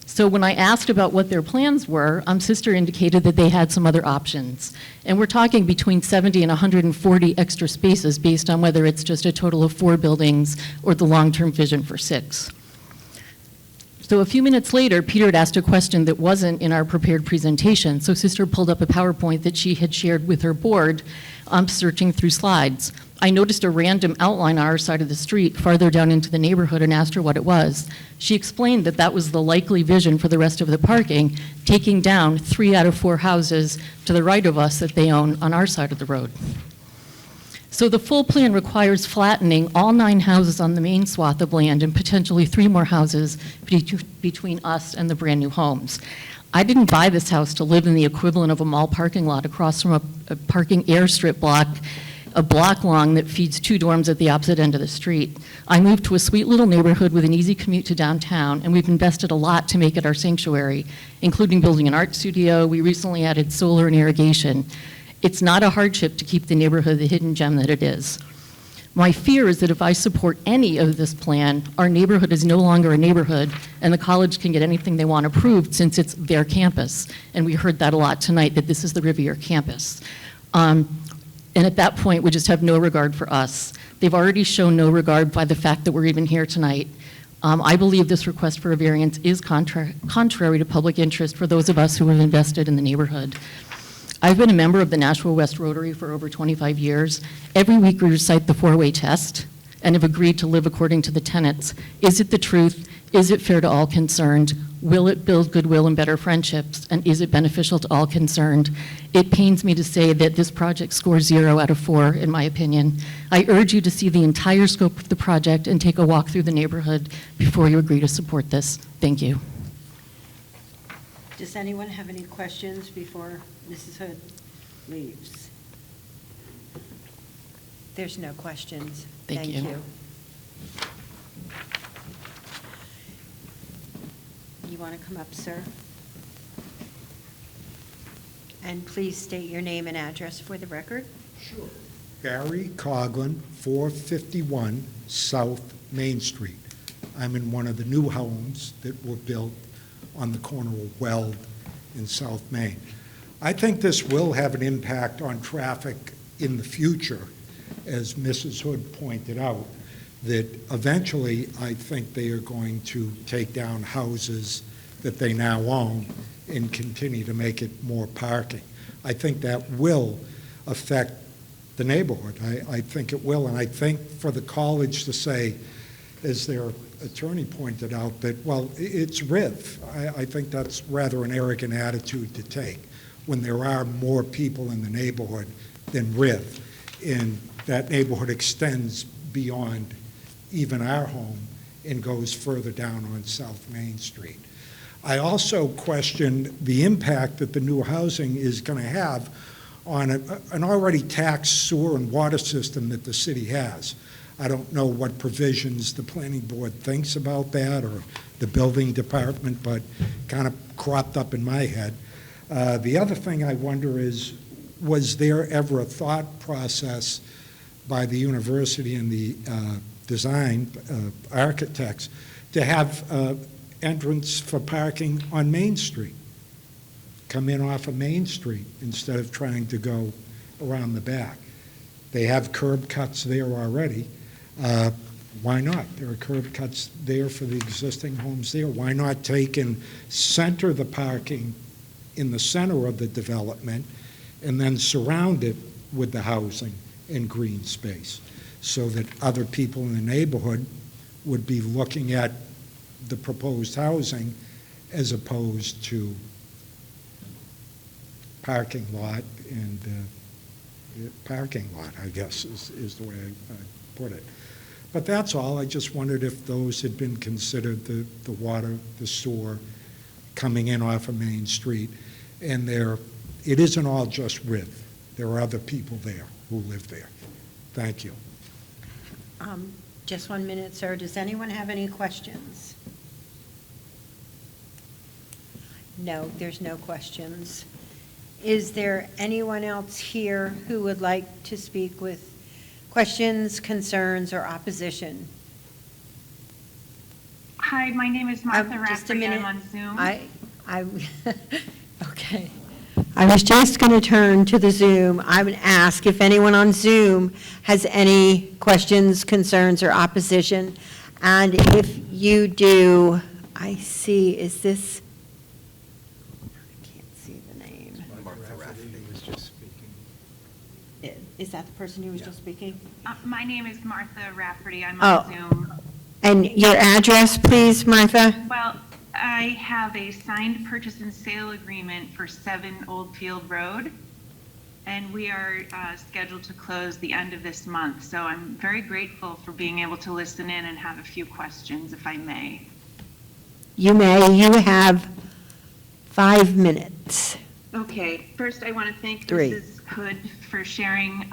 So when I asked about what their plans were, Sister indicated that they had some other options. And we're talking between 70 and 140 extra spaces based on whether it's just a total of 4 buildings or the long-term vision for 6. So a few minutes later, Peter had asked a question that wasn't in our prepared presentation. So Sister pulled up a PowerPoint that she had shared with her board, searching through slides. I noticed a random outline on our side of the street farther down into the neighborhood and asked her what it was. She explained that that was the likely vision for the rest of the parking, taking down 3 out of 4 houses to the right of us that they own on our side of the road. So the full plan requires flattening all 9 houses on the main swath of land and potentially 3 more houses between us and the brand new homes. I didn't buy this house to live in the equivalent of a mall parking lot across from a parking airstrip block, a block long that feeds 2 dorms at the opposite end of the street. I moved to a sweet little neighborhood with an easy commute to downtown, and we've invested a lot to make it our sanctuary, including building an art studio. We recently added solar and irrigation. It's not a hardship to keep the neighborhood the hidden gem that it is. My fear is that if I support any of this plan, our neighborhood is no longer a neighborhood, and the college can get anything they want approved since it's their campus. And we heard that a lot tonight, that this is the Riviere campus. And at that point, we just have no regard for us. They've already shown no regard by the fact that we're even here tonight. I believe this request for a variance is contrary to public interest for those of us who have invested in the neighborhood. I've been a member of the Nashua West Rotary for over 25 years. Every week we recite the 4-way test and have agreed to live according to the tenets. Is it the truth? Is it fair to all concerned? Will it build goodwill and better friendships? And is it beneficial to all concerned? It pains me to say that this project scores 0 out of 4, in my opinion. I urge you to see the entire scope of the project and take a walk through the neighborhood before you agree to support this. Thank you. Does anyone have any questions before Mrs. Hood leaves? There's no questions. Thank you. You want to come up, sir? And please state your name and address for the record. Sure. Barry Coughlin, 451 South Main Street. I'm in one of the new homes that were built on the corner of Weld in South Main. I think this will have an impact on traffic in the future, as Mrs. Hood pointed out, that eventually I think they are going to take down houses that they now own and continue to make it more parking. I think that will affect the neighborhood. I think it will, and I think for the college to say, as their attorney pointed out, that, well, it's RIV. I think that's rather an arrogant attitude to take when there are more people in the neighborhood than RIV, and that neighborhood extends beyond even our home and goes further down on South Main Street. I also question the impact that the new housing is going to have on an already taxed sewer and water system that the city has. I don't know what provisions the planning board thinks about that, or the building department, but kind of cropped up in my head. The other thing I wonder is, was there ever a thought process by the university and the design architects to have entrance for parking on Main Street? Come in off of Main Street instead of trying to go around the back. They have curb cuts there already. Why not? There are curb cuts there for the existing homes there. Why not take and center the parking in the center of the development and then surround it with the housing and green space so that other people in the neighborhood would be looking at the proposed housing as opposed to parking lot and parking lot, I guess, is the way I put it. But that's all. I just wondered if those had been considered, the water, the sewer, coming in off of Main Street. And it isn't all just RIV. There are other people there who live there. Thank you. Just 1 minute, sir. Does anyone have any questions? No, there's no questions. Is there anyone else here who would like to speak with questions, concerns, or opposition? Hi, my name is Martha Just a Rafferty. minute. I'm on Zoom. Okay. I was just going to turn to the Zoom. I would ask if anyone on Zoom has any questions, concerns, or opposition. And if you do, I see, is this, I can't see the name. Martha Rafferty was just speaking. Is that the person who was just speaking? My name is Martha Rafferty. I'm Oh. on Zoom. And your address, please, Martha? Well, I have a signed purchase and sale agreement for 7 Oldfield Road, and we are scheduled to close the end of this month. So I'm very grateful for being able to listen in and have a few questions, if I may. You may. You have 5 minutes. Okay, first I want to thank 3. Mrs. Hood for sharing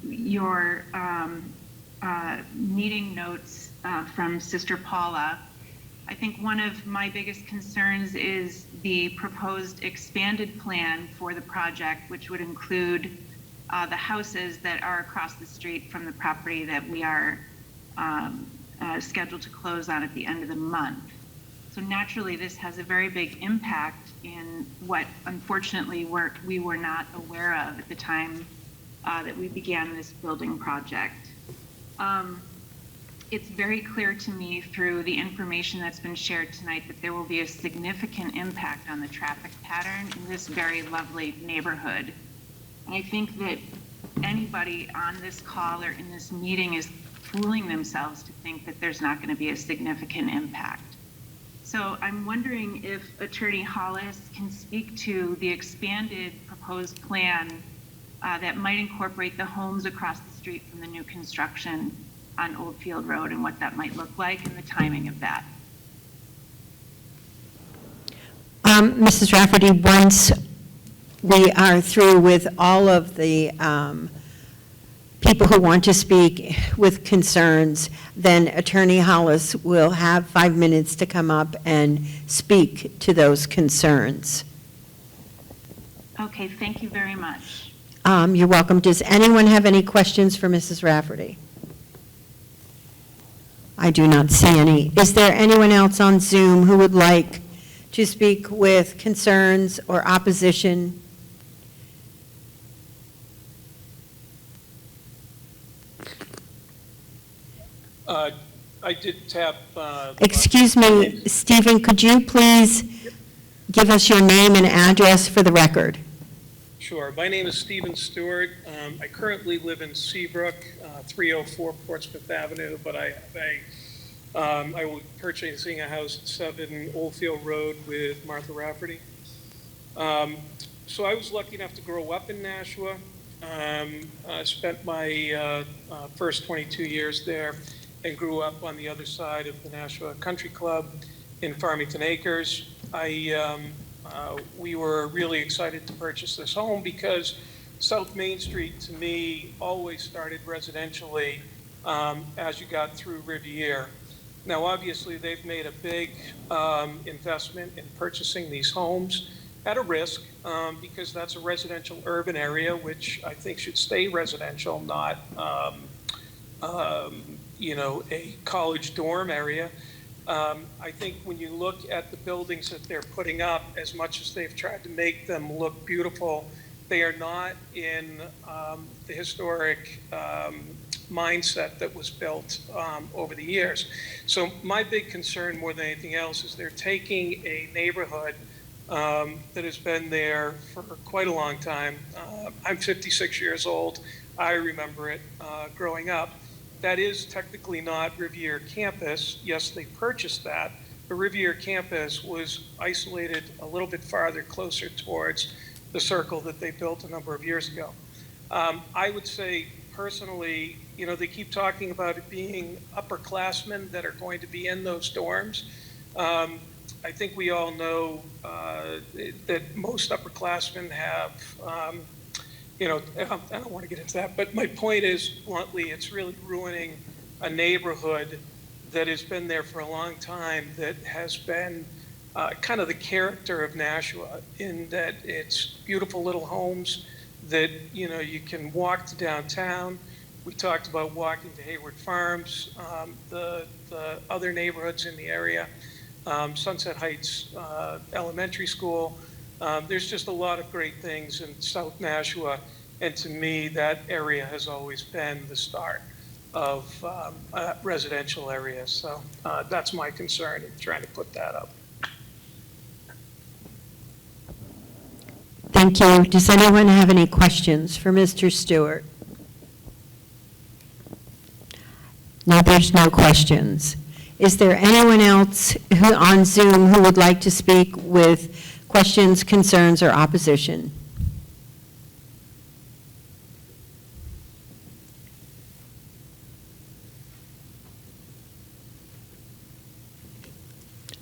your meeting notes from Sister Paula. I think one of my biggest concerns is the proposed expanded plan for the project, which would include the houses that are across the street from the property that we are scheduled to close on at the end of the month. So naturally, this has a very big impact in what, unfortunately, we were not aware of at the time that we began this building project. It's very clear to me through the information that's been shared tonight that there will be a significant impact on the traffic pattern in this very lovely neighborhood. And I think that anybody on this call or in this meeting is fooling themselves to think that there's not going to be a significant impact. So I'm wondering if Attorney Hollis can speak to the expanded proposed plan that might incorporate the homes across the street from the new construction on Oldfield Road and what that might look like and the timing of that. Mrs. Rafferty, once we are through with all of the people who want to speak with concerns, then Attorney Hollis will have 5 minutes to come up and speak to those concerns. Okay, thank you very much. You're welcome. Does anyone have any questions for Mrs. Rafferty? I do not see any. Is there anyone else on Zoom who would like to speak with concerns or opposition? I did tap. Excuse me, Stephen, could you please give us your name and address for the record? Sure. My name is Stephen Stewart. I currently live in Seabrook, 304 Portsmouth Avenue, but I will be purchasing a house at 7 Oldfield Road with Martha Rafferty. So I was lucky enough to grow up in Nashua. I spent my first 22 years there and grew up on the other side of the Nashua Country Club in Farmington Acres. We were really excited to purchase this home because South Main Street, to me, always started residentially as you got through Riviera. Now, obviously, they've made a big investment in purchasing these homes at a risk because that's a residential urban area, which I think should stay residential, not a college dorm area. I think when you look at the buildings that they're putting up, as much as they've tried to make them look beautiful, they are not in the historic mindset that was built over the years. So my big concern more than anything else is they're taking a neighborhood that has been there for quite a long time. I'm 56 years old. I remember it growing up. That is technically not Riviera Campus. Yes, they purchased that, but Riviera Campus was isolated a little bit farther, closer towards the circle that they built a number of years ago. I would say personally, they keep talking about it being upperclassmen that are going to be in those dorms. I think we all know that most upperclassmen have I don't want to get into that, but my point is, bluntly, it's really ruining a neighborhood that has been there for a long time, that has been kind of the character of Nashua, in that it's beautiful little homes that, you can walk to downtown. We talked about walking to Hayward Farms, the other neighborhoods in the area, Sunset Heights Elementary School. There's just a lot of great things in South Nashua, and to me, that area has always been the start of residential areas. So that's my concern in trying to put that up. Thank you. Does anyone have any questions for Mr. Stewart? No, there's no questions. Is there anyone else on Zoom who would like to speak with questions, concerns, or opposition?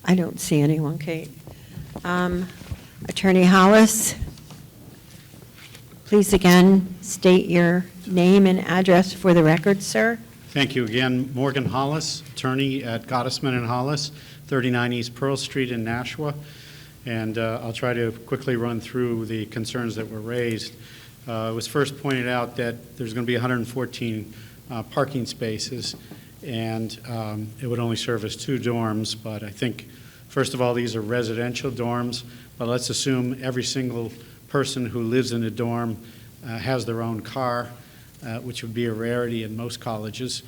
I don't see anyone, Kate. Attorney Hollis, please again state your name and address for the record, sir. Thank you again. Morgan Hollis, attorney at Gottesman and Hollis, 39 East Pearl Street in Nashua. And I'll try to quickly run through the concerns that were raised. It was first pointed out that there's going to be 114 parking spaces, and it would only service 2 dorms. But I think, first of all, these are residential dorms, but let's assume every single person who lives in a dorm has their own car, which would be a rarity in most colleges.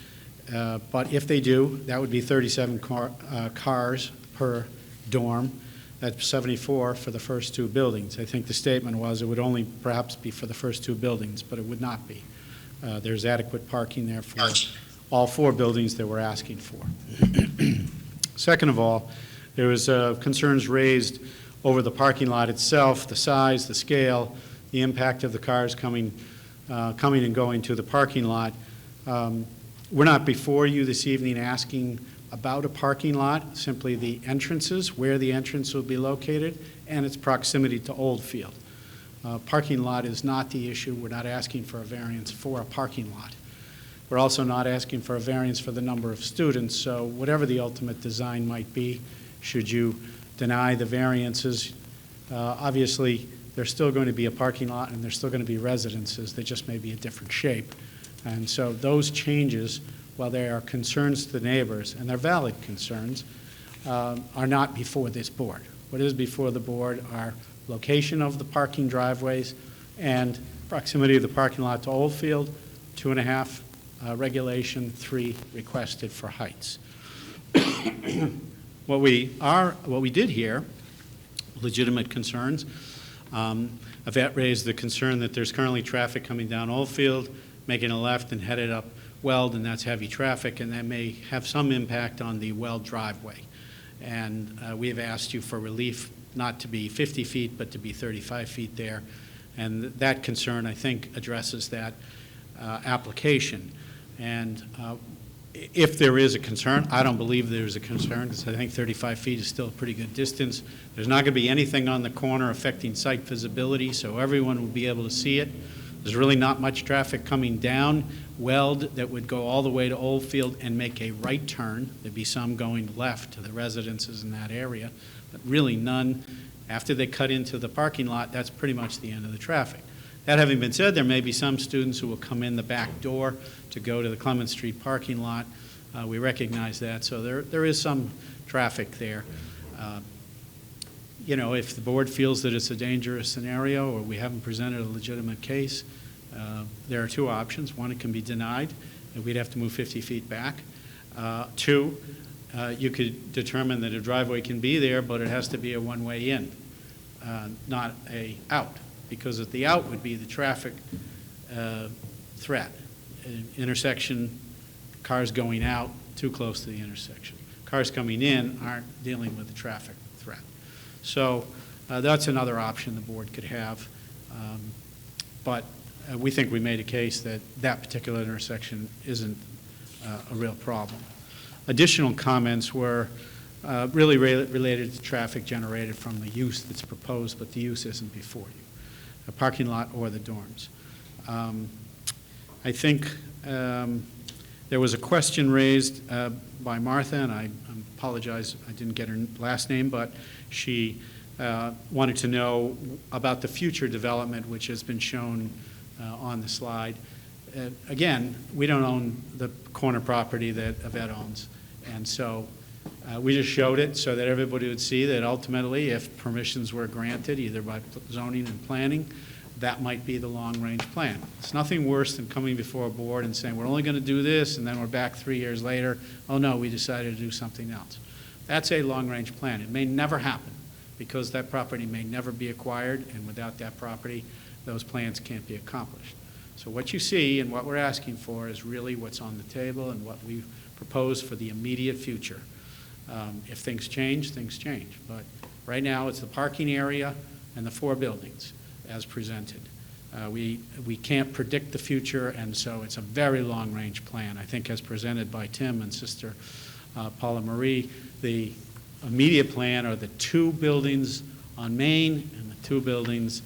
But if they do, that would be 37 cars per dorm. That's 74 for the first 2 buildings. I think the statement was it would only perhaps be for the first 2 buildings, but it would not be. There's adequate parking there for all 4 buildings that we're asking for. Second of all, there was concerns raised over the parking lot itself, the size, the scale, the impact of the cars coming and going to the parking lot. We're not before you this evening asking about a parking lot, simply the entrances, where the entrance will be located, and its proximity to Oldfield. Parking lot is not the issue. We're not asking for a variance for a parking lot. We're also not asking for a variance for the number of students, so whatever the ultimate design might be, should you deny the variances, obviously, there's still going to be a parking lot and there's still going to be residences. They just may be a different shape. And so those changes, while they are concerns to the neighbors, and they're valid concerns, are not before this board. What is before the board are location of the parking driveways and proximity of the parking lot to Oldfield, 2.5 regulation, 3 requested for heights. What we did here, legitimate concerns. Yvette raised the concern that there's currently traffic coming down Oldfield, making a left and headed up Weld, and that's heavy traffic, and that may have some impact on the Weld driveway. And we have asked you for relief not to be 50 feet, but to be 35 feet there. And that concern, I think, addresses that application. And if there is a concern, I don't believe there's a concern, because I think 35 feet is still a pretty good distance. There's not going to be anything on the corner affecting site visibility, so everyone will be able to see it. There's really not much traffic coming down Weld that would go all the way to Oldfield and make a right turn. There'd be some going left to the residences in that area, but really none. After they cut into the parking lot, that's pretty much the end of the traffic. That having been said, there may be some students who will come in the back door to go to the Clement Street parking lot. We recognize that, so there is some traffic there. You know, if the board feels that it's a dangerous scenario or we haven't presented a legitimate case, there are 2 options. One, it can be denied, and we'd have to move 50 feet back. 2, you could determine that a driveway can be there, but it has to be a one-way in, not a out, because at the out would be the traffic threat. Intersection, cars going out, too close to the intersection. Cars coming in aren't dealing with the traffic threat. So that's another option the board could have. But we think we made a case that that particular intersection isn't a real problem. Additional comments were really related to traffic generated from the use that's proposed, but the use isn't before you, a parking lot or the dorms. I think there was a question raised by Martha, and I apologize, I didn't get her last name, but she wanted to know about the future development, which has been shown on the slide. Again, we don't own the corner property that Yvette owns, and so we just showed it so that everybody would see that ultimately, if permissions were granted, either by zoning and planning, that might be the long-range plan. It's nothing worse than coming before a board and saying, we're only going to do this, and then we're back 3 years later, oh no, we decided to do something else. That's a long-range plan. It may never happen, because that property may never be acquired, and without that property, those plans can't be accomplished. So what you see and what we're asking for is really what's on the table and what we propose for the immediate future. If things change, things change. But right now, it's the parking area and the 4 buildings as presented. We can't predict the future, and so it's a very long-range plan. I think as presented by Tim and Sister Paula Marie, the immediate plan are the 2 buildings on Main and the 2 buildings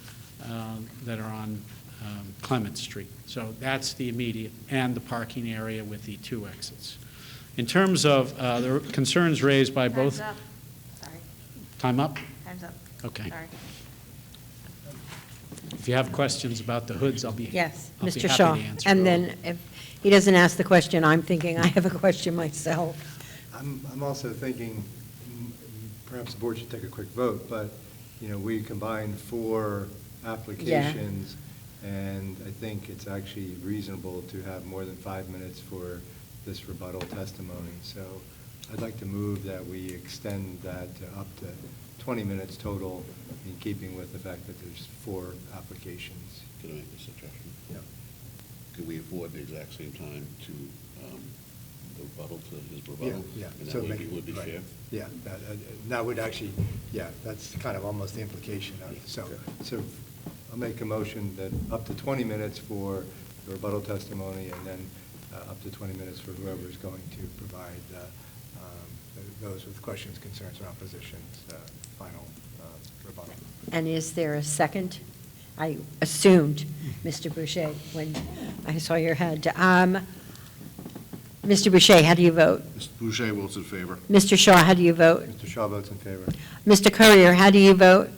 that are on Clement Street. So that's the immediate, and the parking area with the 2 exits. In terms of the concerns raised by both... Time's up. Sorry. Time up? Time's up. Okay. Sorry. If you have questions about the hoods, I'll be Yes, I'll be Mr. happy Shaw. to answer. And then if he doesn't ask the question, I'm thinking I have a question myself. I'm also thinking perhaps the board should take a quick vote, but, you know, we combined 4 applications, and I think it's actually reasonable to have more than 5 minutes for this rebuttal testimony. So I'd like to move that we extend that to up to 20 minutes total, in keeping with the fact that there's 4 applications. Can I make a suggestion? Yeah. Could we afford the exact same time to the rebuttal to his rebuttal? Yeah. And So that would be right. fair? Yeah, that would actually, yeah, that's kind of almost the implication of it. So I'll make a motion that up to 20 minutes for the rebuttal testimony, and then up to 20 minutes for whoever's going to provide those with questions, concerns, or oppositions, final rebuttal. And is there a second? I assumed, Mr. Boucher, when I saw your head. Mr. Boucher, how do you vote? Mr. Boucher votes in favor. Mr. Shaw, how do you vote? Mr. Shaw votes in favor. Mr. Courier, how do you vote?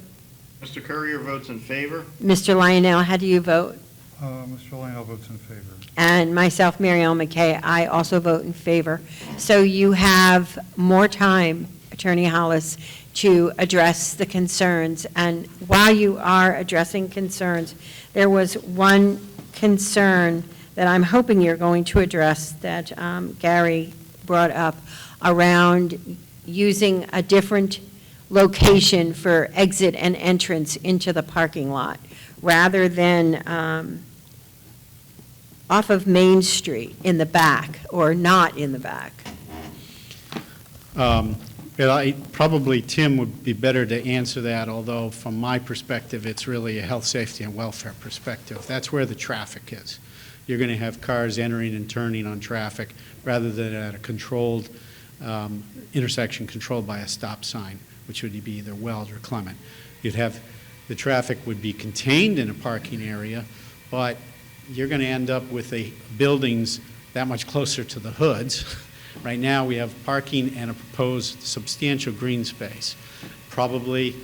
Mr. Courier votes in favor. Mr. Lionel, how do you vote? Mr. Lionel votes in favor. And myself, Mary Ellen McKay, I also vote in favor. So you have more time, Attorney Hollis, to address the concerns. And while you are addressing concerns, there was one concern that I'm hoping you're going to address that Gary brought up around using a different location for exit and entrance into the parking lot, rather than off of Main Street in the back, or not in the back. Probably Tim would be better to answer that, although from my perspective, it's really a health, safety, and welfare perspective. That's where the traffic is. You're going to have cars entering and turning on traffic rather than at a controlled intersection controlled by a stop sign, which would be either Weld or Clement. You'd have, the traffic would be contained in a parking area, but you're going to end up with buildings that much closer to the hoods. Right now, we have parking and a proposed substantial green space. Probably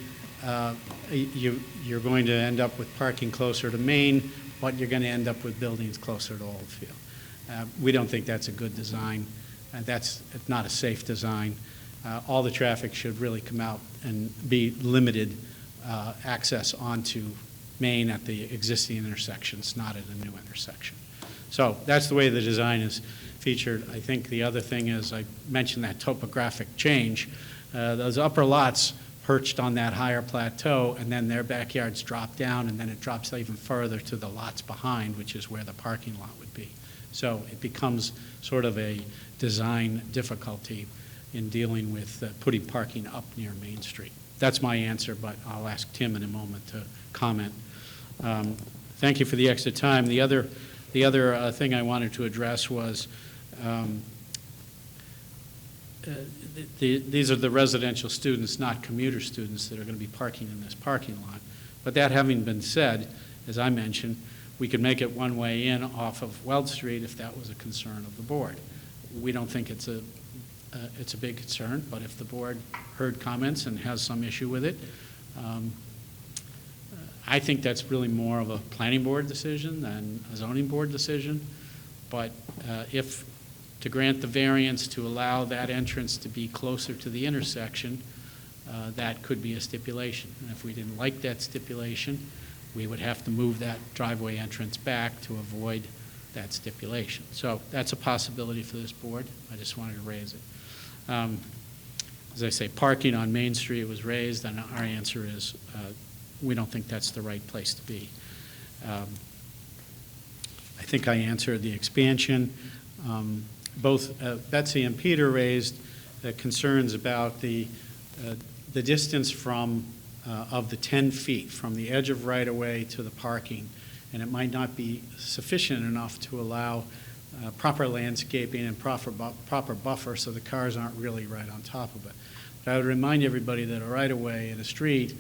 you're going to end up with parking closer to Main, but you're going to end up with buildings closer to Oldfield. We don't think that's a good design. That's not a safe design. All the traffic should really come out and be limited access onto Main at the existing intersections, not at a new intersection. So that's the way the design is featured. I think the other thing is, I mentioned that topographic change. Those upper lots perched on that higher plateau, and then their backyards drop down, and then it drops even further to the lots behind, which is where the parking lot would be. So it becomes sort of a design difficulty in dealing with putting parking up near Main Street. That's my answer, but I'll ask Tim in a moment to comment. Thank you for the extra time. The other thing I wanted to address was these are the residential students, not commuter students, that are going to be parking in this parking lot. But that having been said, as I mentioned, we could make it one way in off of Weld Street if that was a concern of the board. We don't think it's a big concern, but if the board heard comments and has some issue with it, I think that's really more of a planning board decision than a zoning board decision. But if to grant the variance to allow that entrance to be closer to the intersection, that could be a stipulation. And if we didn't like that stipulation, we would have to move that driveway entrance back to avoid that stipulation. So that's a possibility for this board. I just wanted to raise it. As I say, parking on Main Street was raised, and our answer is we don't think that's the right place to be. I think I answered the expansion. Both Betsy and Peter raised concerns about the distance from of the 10 feet from the edge of right-of-way to the parking, and it might not be sufficient enough to allow proper landscaping and proper buffer so the cars aren't really right on top of it. But I would remind everybody that a right-of-way in a street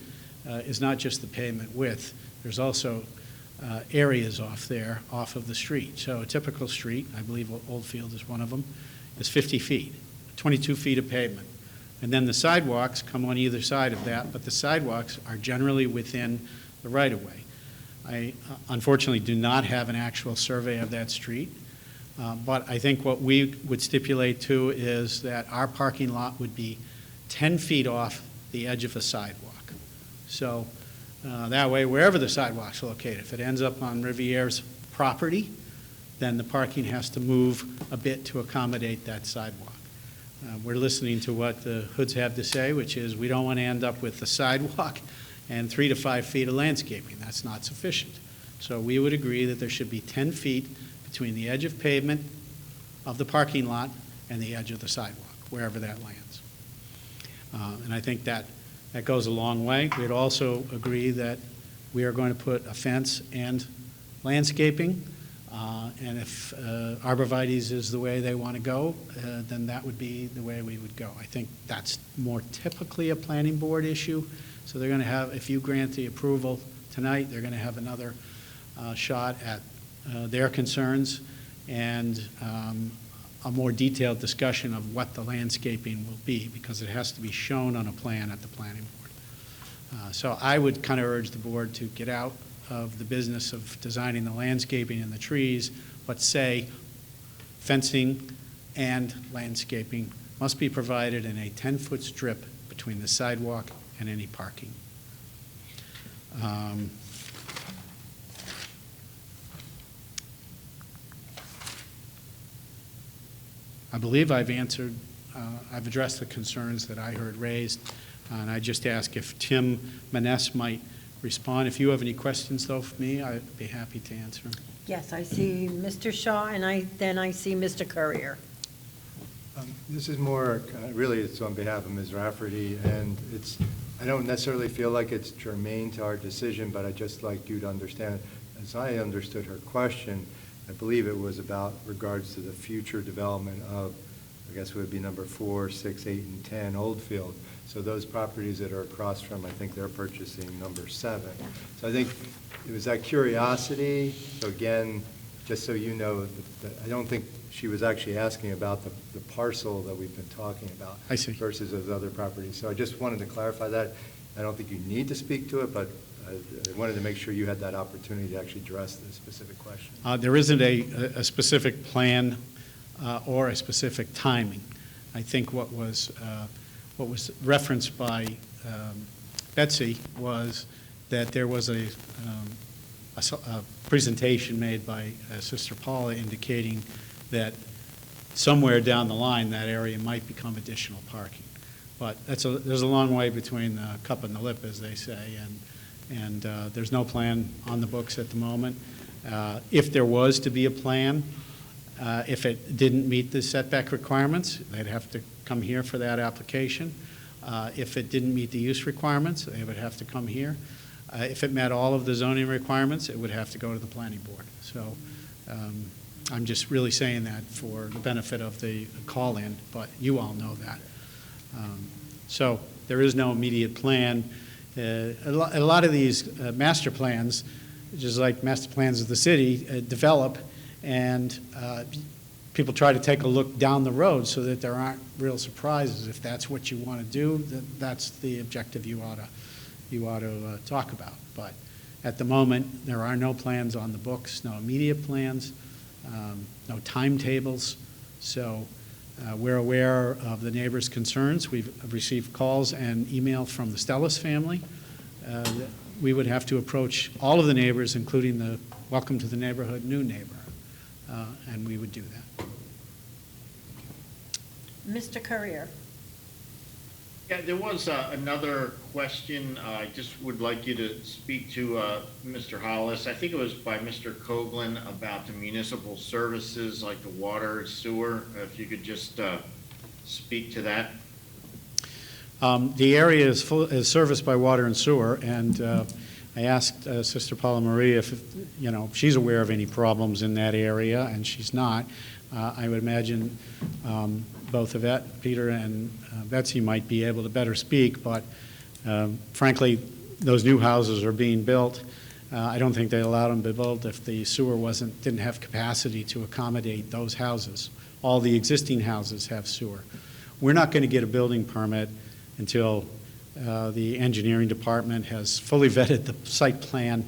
is not just the pavement width. There's also areas off there, off of the street. So a typical street, I believe Oldfield is one of them, is 50 feet, 22 feet of pavement. And then the sidewalks come on either side of that, but the sidewalks are generally within the right-of-way. I unfortunately do not have an actual survey of that street, but I think what we would stipulate too is that our parking lot would be 10 feet off the edge of the sidewalk. So that way, wherever the sidewalk's located, if it ends up on Riviere's property, then the parking has to move a bit to accommodate that sidewalk. We're listening to what the Hoods have to say, which is we don't want to end up with the sidewalk and 3 to 5 feet of landscaping. That's not sufficient. So we would agree that there should be 10 feet between the edge of pavement of the parking lot and the edge of the sidewalk, wherever that lands. And I think that goes a long way. We'd also agree that we are going to put a fence and landscaping And if arborvitae's is the way they want to go, then that would be the way we would go. I think that's more typically a planning board issue. So they're going to have, if you grant the approval tonight, they're going to have another shot at their concerns and a more detailed discussion of what the landscaping will be, because it has to be shown on a plan at the planning board. So I would kind of urge the board to get out of the business of designing the landscaping and the trees, but say fencing and landscaping must be provided in a 10-foot strip between the sidewalk and any parking. I believe I've answered, I've addressed the concerns that I heard raised, and I just ask if Tim Maness might respond. If you have any questions, though, for me, I'd be happy to answer them. Yes, I see Mr. Shaw, and then I see Mr. Courier. This is more, really, it's on behalf of Ms. Rafferty, and I don't necessarily feel like it's germane to our decision, but I'd just like you to understand, as I understood her question, I believe it was about regards to the future development of, I guess it would be number 4, 6, 8, and 10 Oldfield. So those properties that are across from, I think they're purchasing number 7. So I think it was that curiosity. So again, just so you know, that I don't think she was actually asking about the parcel that we've been talking about. I see. Versus those other properties. So I just wanted to clarify that. I don't think you need to speak to it, but I wanted to make sure you had that opportunity to actually address the specific question. There isn't a specific plan or a specific timing. I think what was referenced by Betsy was that there was a presentation made by Sister Paula indicating that somewhere down the line that area might become additional parking. But there's a long way between the cup and the lip, as they say, and there's no plan on the books at the moment. If there was to be a plan, if it didn't meet the setback requirements, they'd have to come here for that application. If it didn't meet the use requirements, they would have to come here. If it met all of the zoning requirements, it would have to go to the planning board. So I'm just really saying that for the benefit of the call-in, but you all know that. So there is no immediate plan. A lot of these master plans, just like master plans of the city, develop, and people try to take a look down the road so that there aren't real surprises. If that's what you want to do, that's the objective you ought to talk about. But at the moment, there are no plans on the books, no immediate plans, no timetables. So we're aware of the neighbors' concerns. We've received calls and email from the Stellis family. We would have to approach all of the neighbors, including the Welcome to the Neighborhood new neighbor, and we would do that. Mr. Courier. Yeah, there was another question. I just would like you to speak to Mr. Hollis. I think it was by Mr. Coughlin about the municipal services like the water, sewer. If you could just speak to that. The area is serviced by water and sewer, and I asked Sister Paula Marie if she's aware of any problems in that area, and she's not. I would imagine both Yvette, Peter, and Betsy might be able to better speak, but frankly, those new houses are being built. I don't think they allowed them to be built if the sewer didn't have capacity to accommodate those houses. All the existing houses have sewer. We're not going to get a building permit until the engineering department has fully vetted the site plan.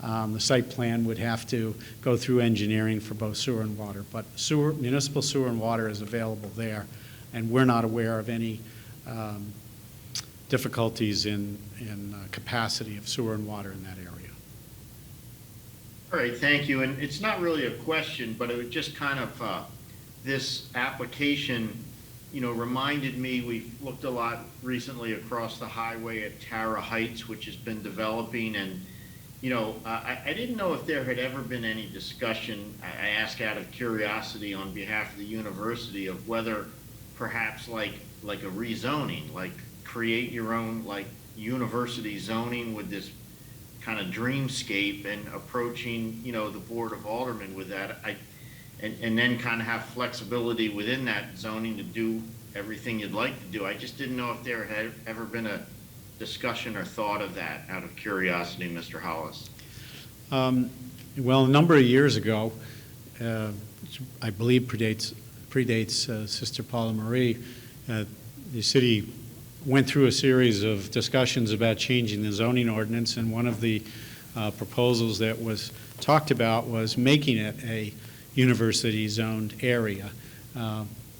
The site plan would have to go through engineering for both sewer and water, but municipal sewer and water is available there, and we're not aware of any difficulties in capacity of sewer and water in that area. All right, thank you. And it's not really a question, but it was just kind of this application, reminded me, we've looked a lot recently across the highway at Tara Heights, which has been developing, and I didn't know if there had ever been any discussion, I ask out of curiosity on behalf of the university, of whether perhaps like a rezoning, like create your own like university zoning with this kind of dreamscape and approaching, you know, the Board of Aldermen with that. And then kind of have flexibility within that zoning to do everything you'd like to do. I just didn't know if there had ever been a discussion or thought of that, out of curiosity, Mr. Hollis. Well, a number of years ago, which I believe predates Sister Paula Marie, the city went through a series of discussions about changing the zoning ordinance, and one of the proposals that was talked about was making it a university-zoned area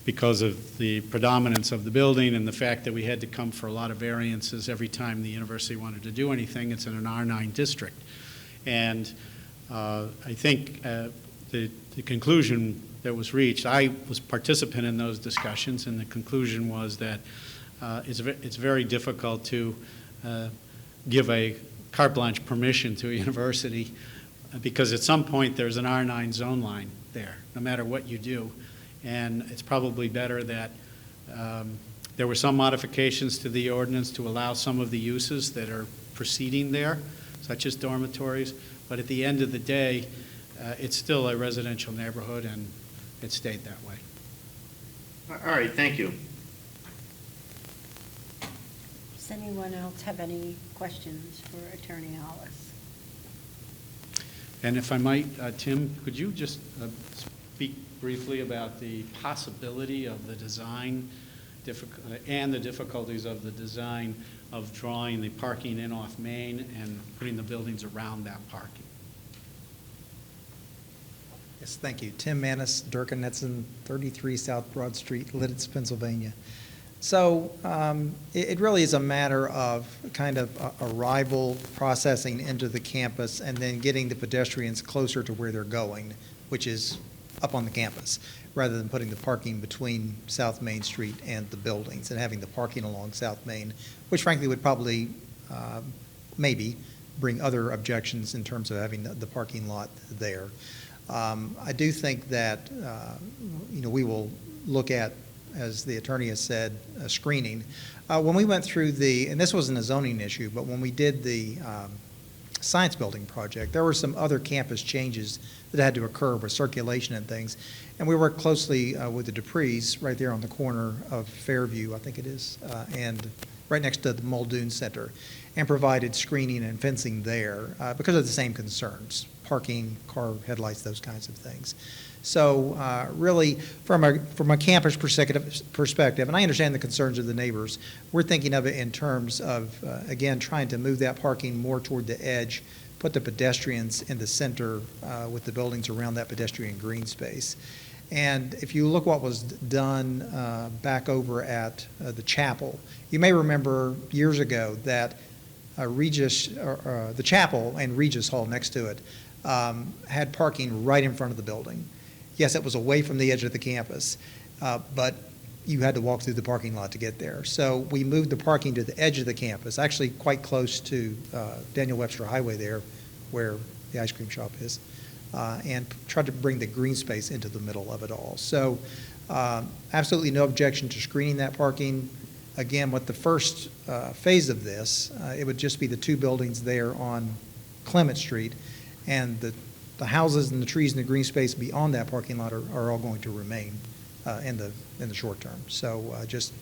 because of the predominance of the building and the fact that we had to come for a lot of variances every time the university wanted to do anything. It's in an R9 district. And I think the conclusion that was reached, I was a participant in those discussions, and the conclusion was that it's very difficult to give a carte blanche permission to a university because at some point there's an R9 zone line there, no matter what you do. And it's probably better that there were some modifications to the ordinance to allow some of the uses that are proceeding there, such as dormitories. But at the end of the day, it's still a residential neighborhood, and it stayed that way. All right, thank you. Does anyone else have any questions for Attorney Hollis? And if I might, Tim, could you just speak briefly about the possibility of the design and the difficulties of the design of drawing the parking in off Main and putting the buildings around that parking? Yes, thank you. Tim Manis, Durkin Netson, 33 South Broad Street, Lidditz, Pennsylvania. So it really is a matter of kind of arrival processing into the campus and then getting the pedestrians closer to where they're going, which is up on the campus, rather than putting the parking between South Main Street and the buildings and having the parking along South Main, which frankly would probably maybe bring other objections in terms of having the parking lot there. I do think that we will look at, as the attorney has said, screening. When we went through and this wasn't a zoning issue, but when we did the science building project, there were some other campus changes that had to occur with circulation and things. And we worked closely with the Duprees right there on the corner of Fairview, I think it is, and right next to the Muldoon Center, and provided screening and fencing there because of the same concerns, parking, car headlights, those kinds of things. So really, from a campus perspective, and I understand the concerns of the neighbors, we're thinking of it in terms of, again, trying to move that parking more toward the edge, put the pedestrians in the center with the buildings around that pedestrian green space. And if you look what was done back over at the chapel, you may remember years ago that the chapel and Regis Hall next to it had parking right in front of the building. Yes, it was away from the edge of the campus, but you had to walk through the parking lot to get there. So we moved the parking to the edge of the campus, actually quite close to Daniel Webster Highway there, where the ice cream shop is, and tried to bring the green space into the middle of it all. So absolutely no objection to screening that parking. Again, with the first phase of this, it would just be the two buildings there on Clement Street, and the houses and the trees and the green space beyond that parking lot are all going to remain in the short term. So does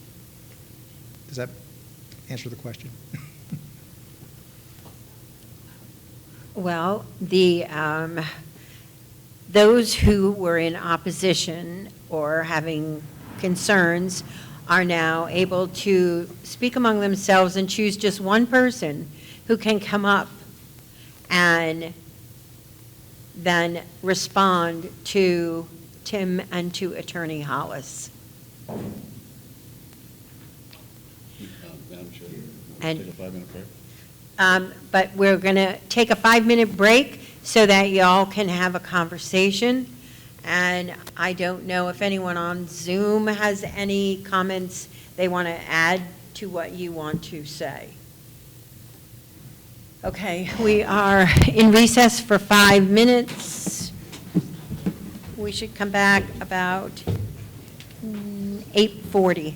that answer the question? Well, those who were in opposition or having concerns are now able to speak among themselves and choose just one person who can come up and then respond to Tim and to Attorney Hollis. Madam Chair, And- take a 5-minute break? But we're going to take a 5-minute break so that y'all can have a conversation. And I don't know if anyone on Zoom has any comments they want to add to what you want to say. Okay, we are in recess for 5 minutes. We should come back about 8:40.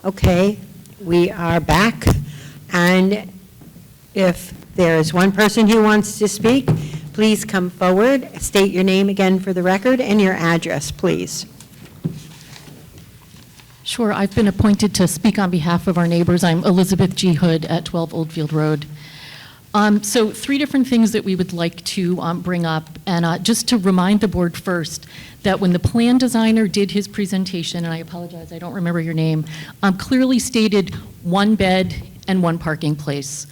Okay, we are back, and if there is one person who wants to speak, please come forward, state your name again for the record, and your address, please. Sure, I've been appointed to speak on behalf of our neighbors. I'm Elizabeth G. Hood at 12 Oldfield Road. So 3 different things that we would like to bring up, and just to remind the board first that when the plan designer did his presentation, and I apologize, I don't remember your name, clearly stated 1 bed and 1 parking place.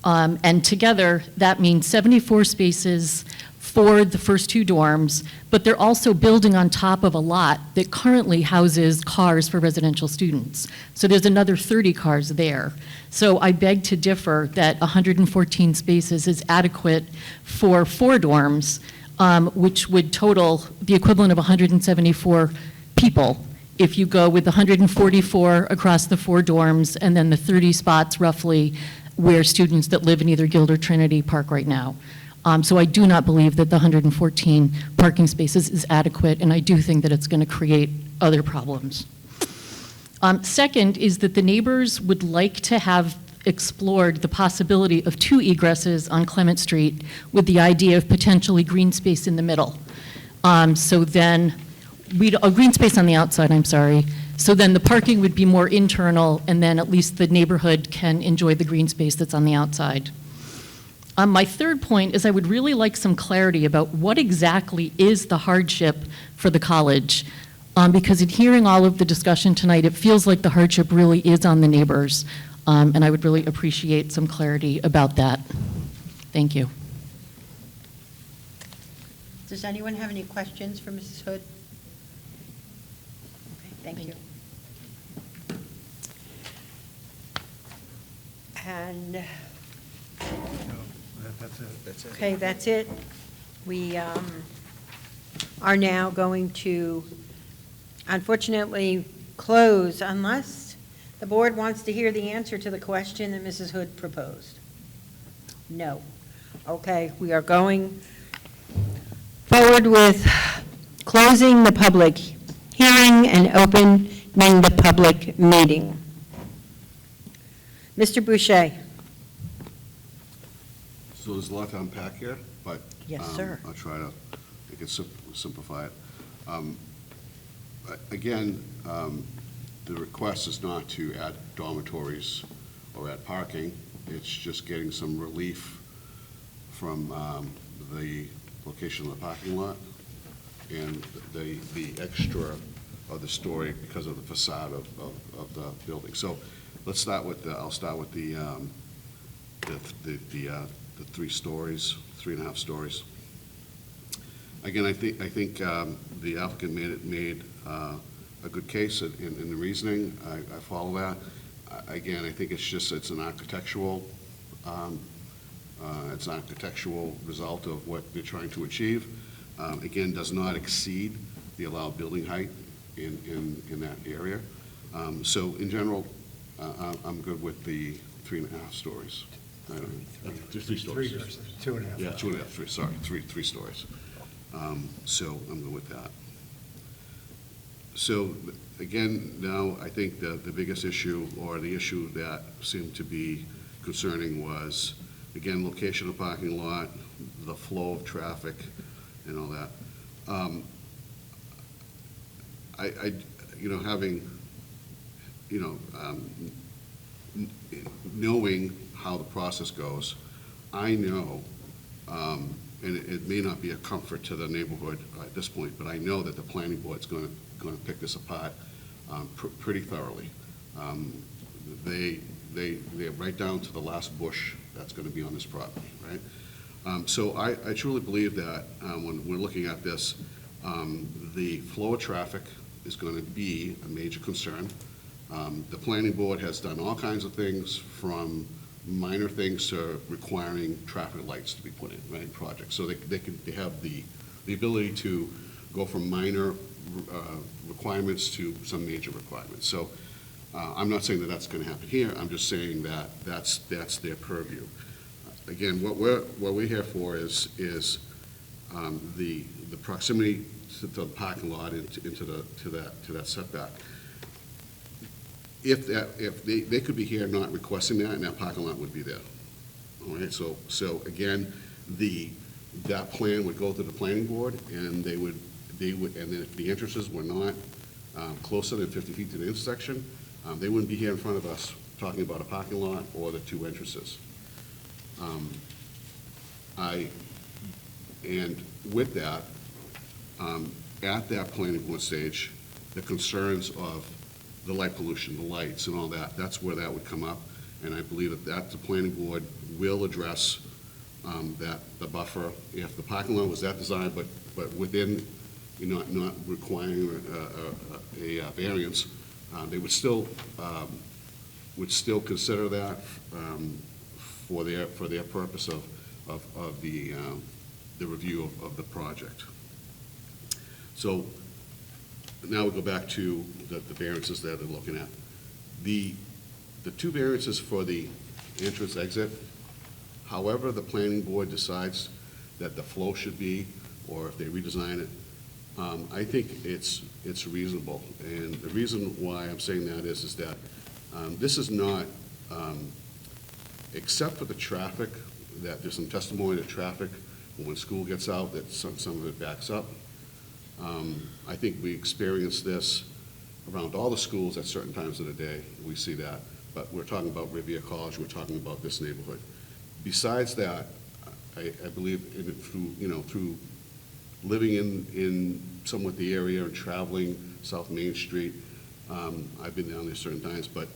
And together, that means 74 spaces for the first 2 dorms, but they're also building on top of a lot that currently houses cars for residential students. So there's another 30 cars there. So I beg to differ that 114 spaces is adequate for 4 dorms, which would total the equivalent of 174 people if you go with 144 across the 4 dorms and then the 30 spots roughly where students that live in either Guild or Trinity park right now. So I do not believe that the 114 parking spaces is adequate, and I do think that it's going to create other problems. Second is that the neighbors would like to have explored the possibility of 2 egresses on Clement Street with the idea of potentially green space in the middle. So then, green space on the outside, I'm sorry. So then the parking would be more internal, and then at least the neighborhood can enjoy the green space that's on the outside. My third point is I would really like some clarity about what exactly is the hardship for the college. Because in hearing all of the discussion tonight, it feels like the hardship really is on the neighbors. And I would really appreciate some clarity about that. Thank you. Does anyone have any questions for Mrs. Hood? Okay, thank you. And, That's it. okay, that's it. We are now going to, unfortunately, close unless the board wants to hear the answer to the question that Mrs. Hood proposed. No. Okay, we are going forward with closing the public hearing and opening the public meeting. Mr. Boucher. So there's a lot to unpack here, but Yes, sir. I'll try to make it simplify it. Again, the request is not to add dormitories or add parking. It's just getting some relief from the location of the parking lot and the extra of the story because of the facade of the building. So let's start with I'll start with the 3 stories, 3.5 stories. Again, I think the applicant made a good case in the reasoning. I follow that. Again, I think it's an architectural result of what they're trying to achieve. Again, does not exceed the allowed building height in that area. So in general, I'm good with the 3.5 stories. Just 3 stories. 2.5. Yeah, 2.5, 3, sorry, 3 stories. So I'm good with that. So again, now I think the biggest issue, or the issue that seemed to be concerning was, again, location of parking lot, the flow of traffic, and all that. Knowing how the process goes, I know, and it may not be a comfort to the neighborhood at this point, but I know that the planning board's going to pick this apart pretty thoroughly. They're right down to the last bush that's going to be on this property, right? So I truly believe that when we're looking at this, the flow of traffic is going to be a major concern. The planning board has done all kinds of things, from minor things to requiring traffic lights to be put in, right, projects. So they have the ability to go from minor requirements to some major requirements. So I'm not saying that that's going to happen here. I'm just saying that that's their purview. Again, what we're here for is the proximity to the parking lot into that setback. if they could be here not requesting that, and that parking lot would be there. All right, so again, that plan would go to the planning board, and they would, and then if the entrances were not closer than 50 feet to the intersection, they wouldn't be here in front of us talking about a parking lot or the two entrances. And with that, at that planning board stage, the concerns of the light pollution, the lights and all that, that's where that would come up. And I believe that the planning board will address the buffer, if the parking lot was that designed, but within, not requiring a variance, they would still consider that for their purpose of the review of the project. So now we go back to the variances that they're looking at. The two variances for the entrance exit, however the planning board decides that the flow should be, or if they redesign it, I think it's reasonable. And the reason why I'm saying that is that this is not, except for the traffic, that there's some testimony that traffic, when school gets out, that some of it backs up. I think we experience this around all the schools at certain times of the day. We see that. But we're talking about Riviera College, we're talking about this neighborhood. Besides that, I believe through living in somewhat the area and traveling South Main Street, I've been down there certain times, but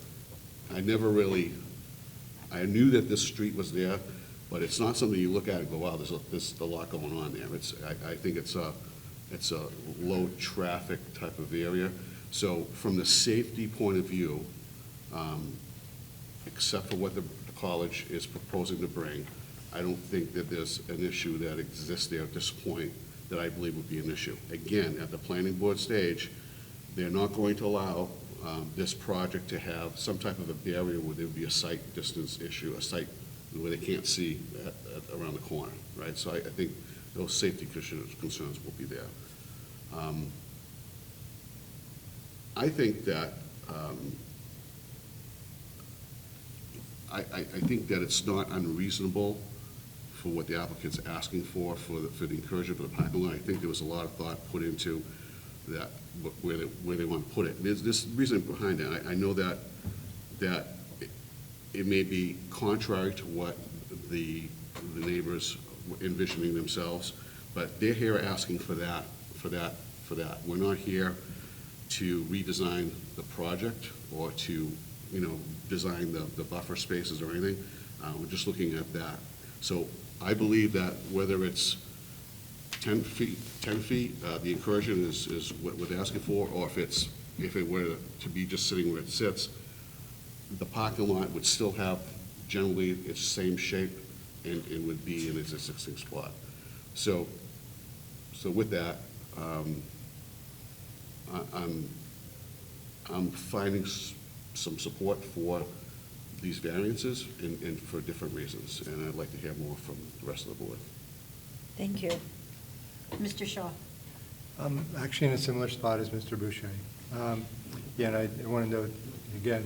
I never really, I knew that this street was there, but it's not something you look at and go, wow, there's a lot going on there. I think it's a low traffic type of area. So from the safety point of view, except for what the college is proposing to bring, I don't think that there's an issue that exists there at this point that I believe would be an issue. Again, at the planning board stage, they're not going to allow this project to have some type of a barrier where there would be a sight distance issue, a sight where they can't see around the corner, right? So I think those safety concerns will be there. I think that I think that it's not unreasonable for what the applicant's asking for the encouragement of the parking lot. I think there was a lot of thought put into that, where they want to put it. There's this reason behind it. I know that it may be contrary to what the neighbors were envisioning themselves, but they're here asking for that. We're not here to redesign the project or to, design the buffer spaces or anything. We're just looking at that. So I believe that whether it's 10 feet, the incursion is what they're asking for, or if it were to be just sitting where it sits, the parking lot would still have generally its same shape and it would be in its existing spot. So with that, I'm finding some support for these variances and for different reasons, and I'd like to hear more from the rest of the board. Thank you. Mr. Shaw. I'm actually in a similar spot as Mr. Boucher. Yeah, and I want to note, again,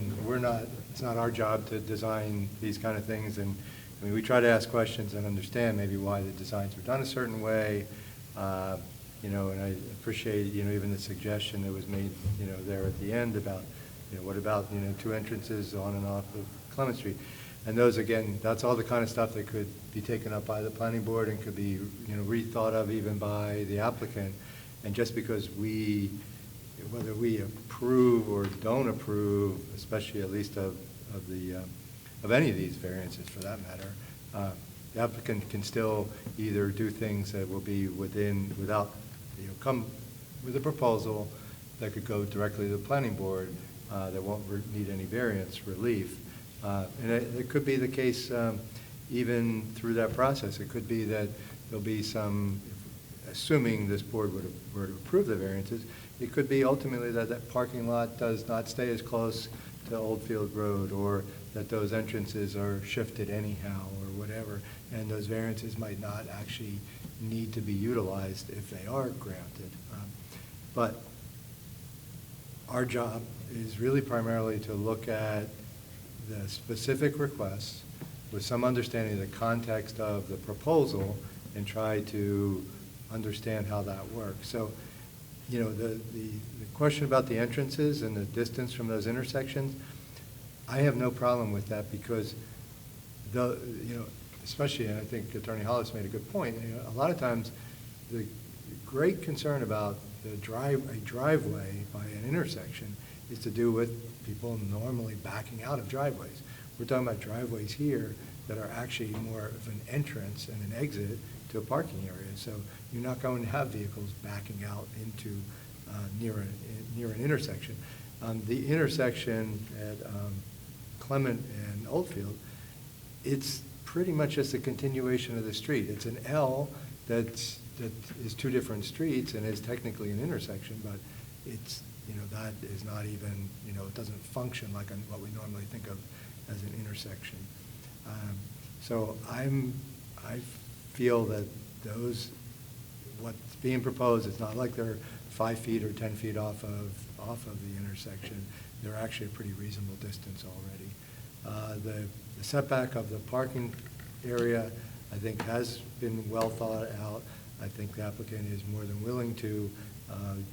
it's not our job to design these kind of things, and I mean, we try to ask questions and understand maybe why the designs were done a certain way, and I appreciate, even the suggestion that was made, there at the end about, what about, two entrances on and off of Clement Street. And those, again, that's all the kind of stuff that could be taken up by the planning board and could be, rethought of even by the applicant. And just because whether we approve or don't approve, especially at least of any of these variances for that matter, the applicant can still either do things that will be without, come with a proposal that could go directly to the planning board that won't need any variance relief. And it could be the case even through that process. It could be that there'll be some, assuming this board were to approve the variances, it could be ultimately that that parking lot does not stay as close to Oldfield Road, or that those entrances are shifted anyhow or whatever, and those variances might not actually need to be utilized if they are granted. But our job is really primarily to look at the specific requests with some understanding of the context of the proposal and try to understand how that works. So, you know, the question about the entrances and the distance from those intersections, I have no problem with that because especially, and I think Attorney Hollis made a good point, a lot of times the great concern about a driveway by an intersection is to do with people normally backing out of driveways. We're talking about driveways here that are actually more of an entrance and an exit to a parking area. So you're not going to have vehicles backing out into near an intersection. The intersection at Clement and Oldfield, it's pretty much just a continuation of the street. It's an L that is two different streets and is technically an intersection, but it's, that is not even, it doesn't function like what we normally think of as an intersection. So I feel that what's being proposed, it's not like they're 5 feet or 10 feet off of the intersection. They're actually a pretty reasonable distance already. The setback of the parking area, I think, has been well thought out. I think the applicant is more than willing to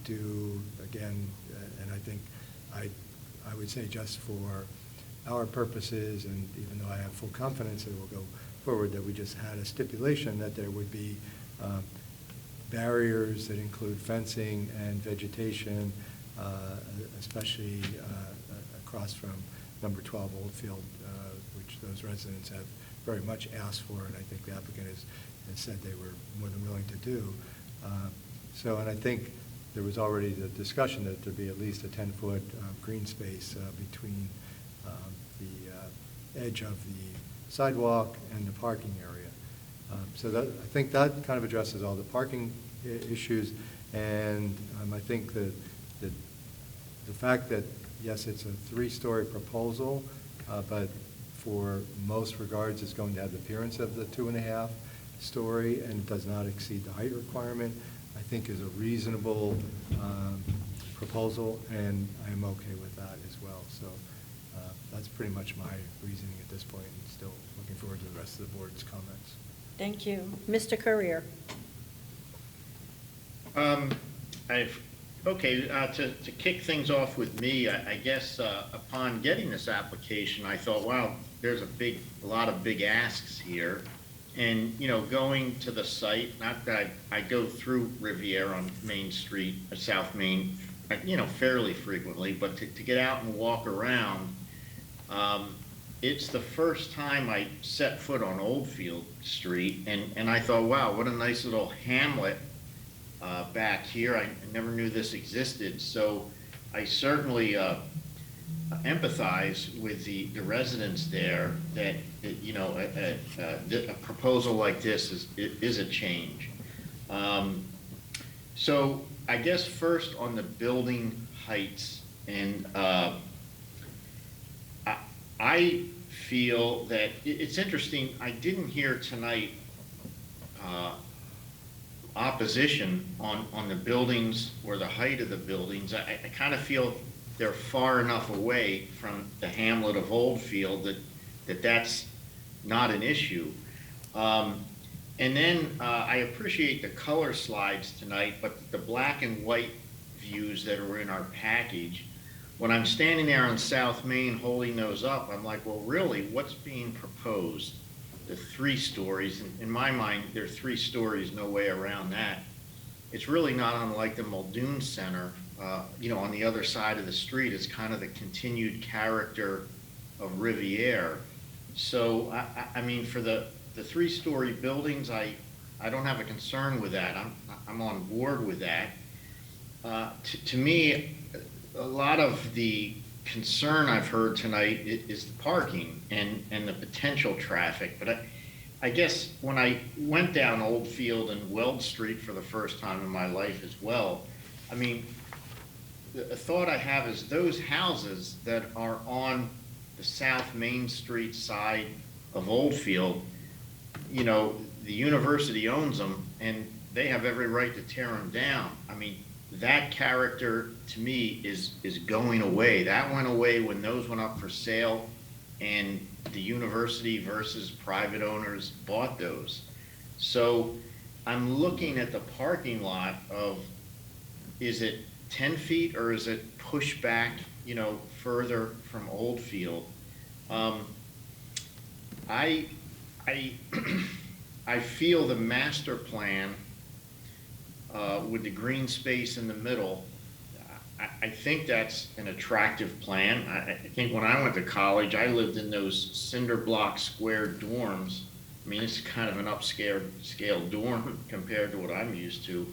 do, again, and I think I would say just for our purposes, and even though I have full confidence that it will go forward, that we just had a stipulation that there would be barriers that include fencing and vegetation, especially across from number 12 Oldfield, which those residents have very much asked for, and I think the applicant has said they were more than willing to do. And I think there was already the discussion that there'd be at least a 10-foot green space between the edge of the sidewalk and the parking area. I think that kind of addresses all the parking issues, and I think that the fact that, yes, it's a 3-story proposal, but for most regards, it's going to have the appearance of the 2.5-story and does not exceed the height requirement, I think is a reasonable proposal, and I'm okay with that as well. So that's pretty much my reasoning at this point, and still looking forward to the rest of the board's comments. Thank you. Mr. Courier. To kick things off with me, I guess upon getting this application, I thought, wow, there's a lot of big asks here. And, going to the site, not that I go through Riviera on Main Street, South Main, fairly frequently, but to get out and walk around, it's the first time I set foot on Oldfield Street, and I thought, wow, what a nice little hamlet back here. I never knew this existed, so I certainly empathize with the residents there that a proposal like this is a change. So I guess first on the building heights, and I feel that it's interesting. I didn't hear tonight opposition on the buildings or the height of the buildings. I kind of feel they're far enough away from the hamlet of Oldfield that's not an issue. And then I appreciate the color slides tonight, but the black and white views that are in our package, when I'm standing there on South Main holding those up, I'm like, well, really, what's being proposed? The 3 stories, in my mind, there are 3 stories, no way around that. It's really not unlike the Muldoon Center, on the other side of the street. It's kind of the continued character of Riviera. So, I mean, for the 3-story buildings, I don't have a concern with that. I'm on board with that. To me, a lot of the concern I've heard tonight is the parking and the potential traffic. But I guess when I went down Oldfield and Weld Street for the first time in my life as well, I mean, the thought I have is those houses that are on the South Main Street side of Oldfield, the university owns them, and they have every right to tear them down. I mean, that character, to me, is going away. That went away when those went up for sale, and the university versus private owners bought those. So I'm looking at the parking lot of, is it 10 feet or is it pushed back, further from Oldfield? I feel the master plan with the green space in the middle, I think that's an attractive plan. I think when I went to college, I lived in those cinder block square dorms. I mean, it's kind of an upscale dorm compared to what I'm used to.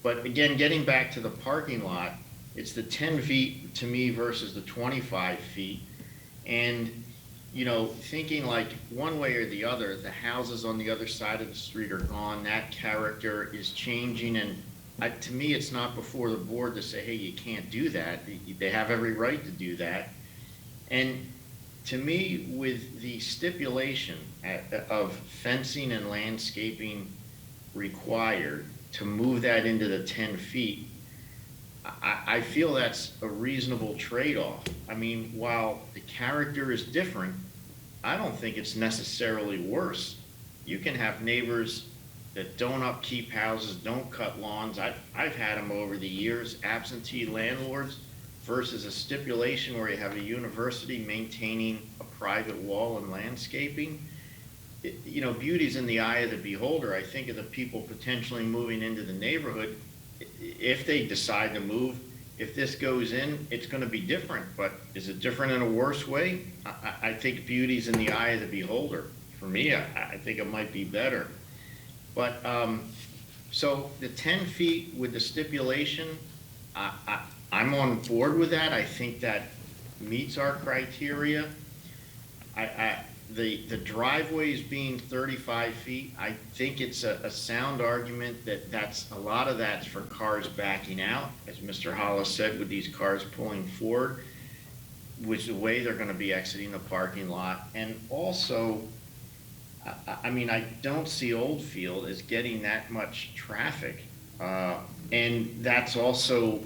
But again, getting back to the parking lot, it's the 10 feet to me versus the 25 feet. And, thinking like one way or the other, the houses on the other side of the street are gone, that character is changing. And to me, it's not before the board to say, hey, you can't do that. They have every right to do that. And to me, with the stipulation of fencing and landscaping required to move that into the 10 feet, I feel that's a reasonable trade-off. I mean, while the character is different, I don't think it's necessarily worse. You can have neighbors that don't upkeep houses, don't cut lawns. I've had them over the years, absentee landlords versus a stipulation where you have a university maintaining a private wall and landscaping. Beauty's in the eye of the beholder. I think of the people potentially moving into the neighborhood. If they decide to move, if this goes in, it's going to be different. But is it different in a worse way? I think beauty's in the eye of the beholder. For me, I think it might be better. But so the 10 feet with the stipulation, I'm on board with that. I think that meets our criteria. The driveways being 35 feet, I think it's a sound argument that's a lot of that's for cars backing out, as Mr. Hollis said, with these cars pulling forward, which is the way they're going to be exiting the parking lot. And also, I mean, I don't see Oldfield as getting that much traffic. And that's also,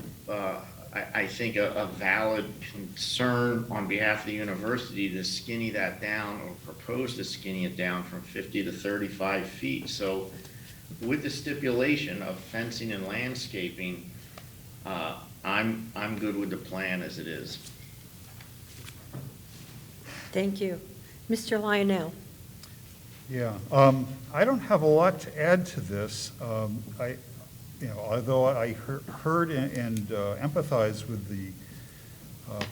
I think, a valid concern on behalf of the university to skinny that down or propose to skinny it down from 50 to 35 feet. So with the stipulation of fencing and landscaping, I'm good with the plan as it is. Thank you. Mr. Lionel. Yeah, I don't have a lot to add to this. Although I heard and empathize with the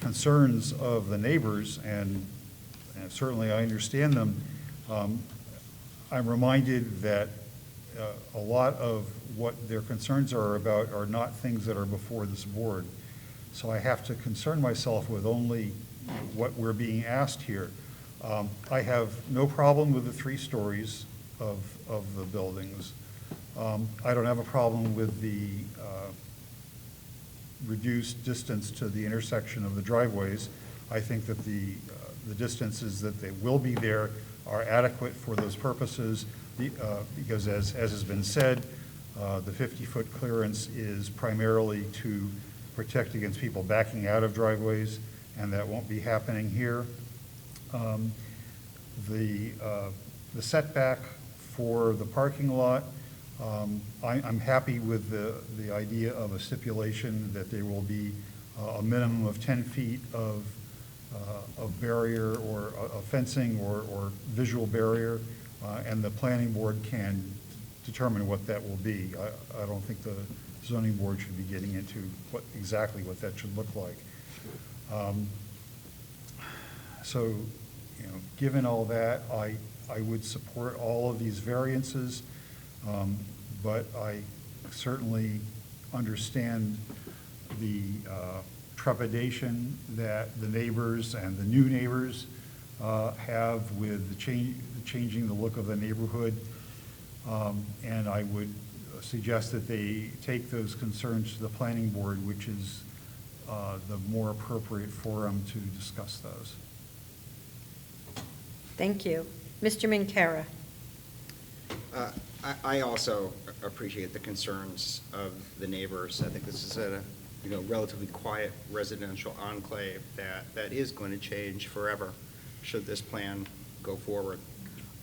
concerns of the neighbors, and certainly I understand them, I'm reminded that a lot of what their concerns are about are not things that are before this board. So I have to concern myself with only what we're being asked here. I have no problem with the 3 stories of the buildings. I don't have a problem with the reduced distance to the intersection of the driveways. I think that the distances that they will be there are adequate for those purposes, because as has been said, the 50-foot clearance is primarily to protect against people backing out of driveways, and that won't be happening here. The setback for the parking lot, I'm happy with the idea of a stipulation that there will be a minimum of 10 feet of barrier or a fencing or visual barrier, and the planning board can determine what that will be. I don't think the zoning board should be getting into exactly what that should look like. So, given all that, I would support all of these variances, but I certainly understand the trepidation that the neighbors and the new neighbors have with changing the look of the neighborhood, and I would suggest that they take those concerns to the planning board, which is the more appropriate forum to discuss those. Thank you. Mr. Minkara. I also appreciate the concerns of the neighbors. I think this is a, relatively quiet residential enclave that is going to change forever should this plan go forward.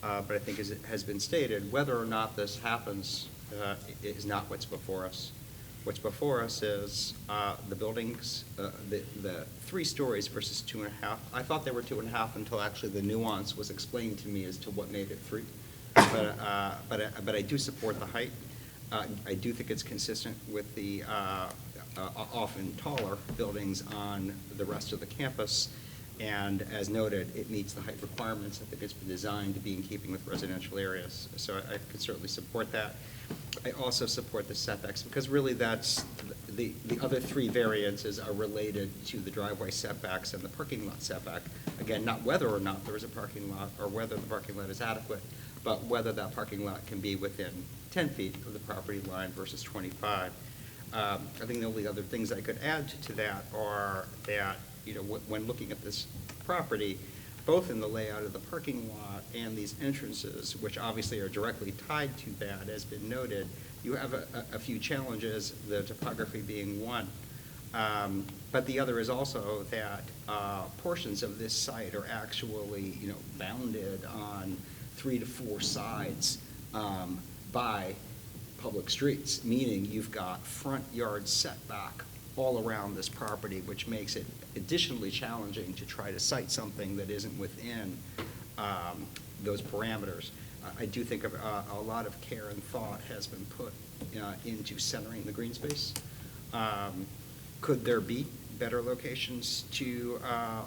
But I think, as it has been stated, whether or not this happens is not what's before us. What's before us is the buildings, the 3 stories versus 2.5. I thought they were 2.5 until actually the nuance was explained to me as to what made it 3. But I do support the height. I do think it's consistent with the often taller buildings on the rest of the campus. And as noted, it meets the height requirements. I think it's been designed to be in keeping with residential areas. So I can certainly support that. I also support the setbacks because really that's the other 3 variances are related to the driveway setbacks and the parking lot setback. Again, not whether or not there is a parking lot or whether the parking lot is adequate, but whether that parking lot can be within 10 feet of the property line versus 25. I think the only other things I could add to that are that, when looking at this property, both in the layout of the parking lot and these entrances, which obviously are directly tied to that, as been noted, you have a few challenges, the topography being one. But the other is also that portions of this site are actually, bounded on 3 to 4 sides by public streets, meaning you've got front yard setback all around this property, which makes it additionally challenging to try to cite something that isn't within those parameters. I do think a lot of care and thought has been put into centering the green space. Could there be better locations to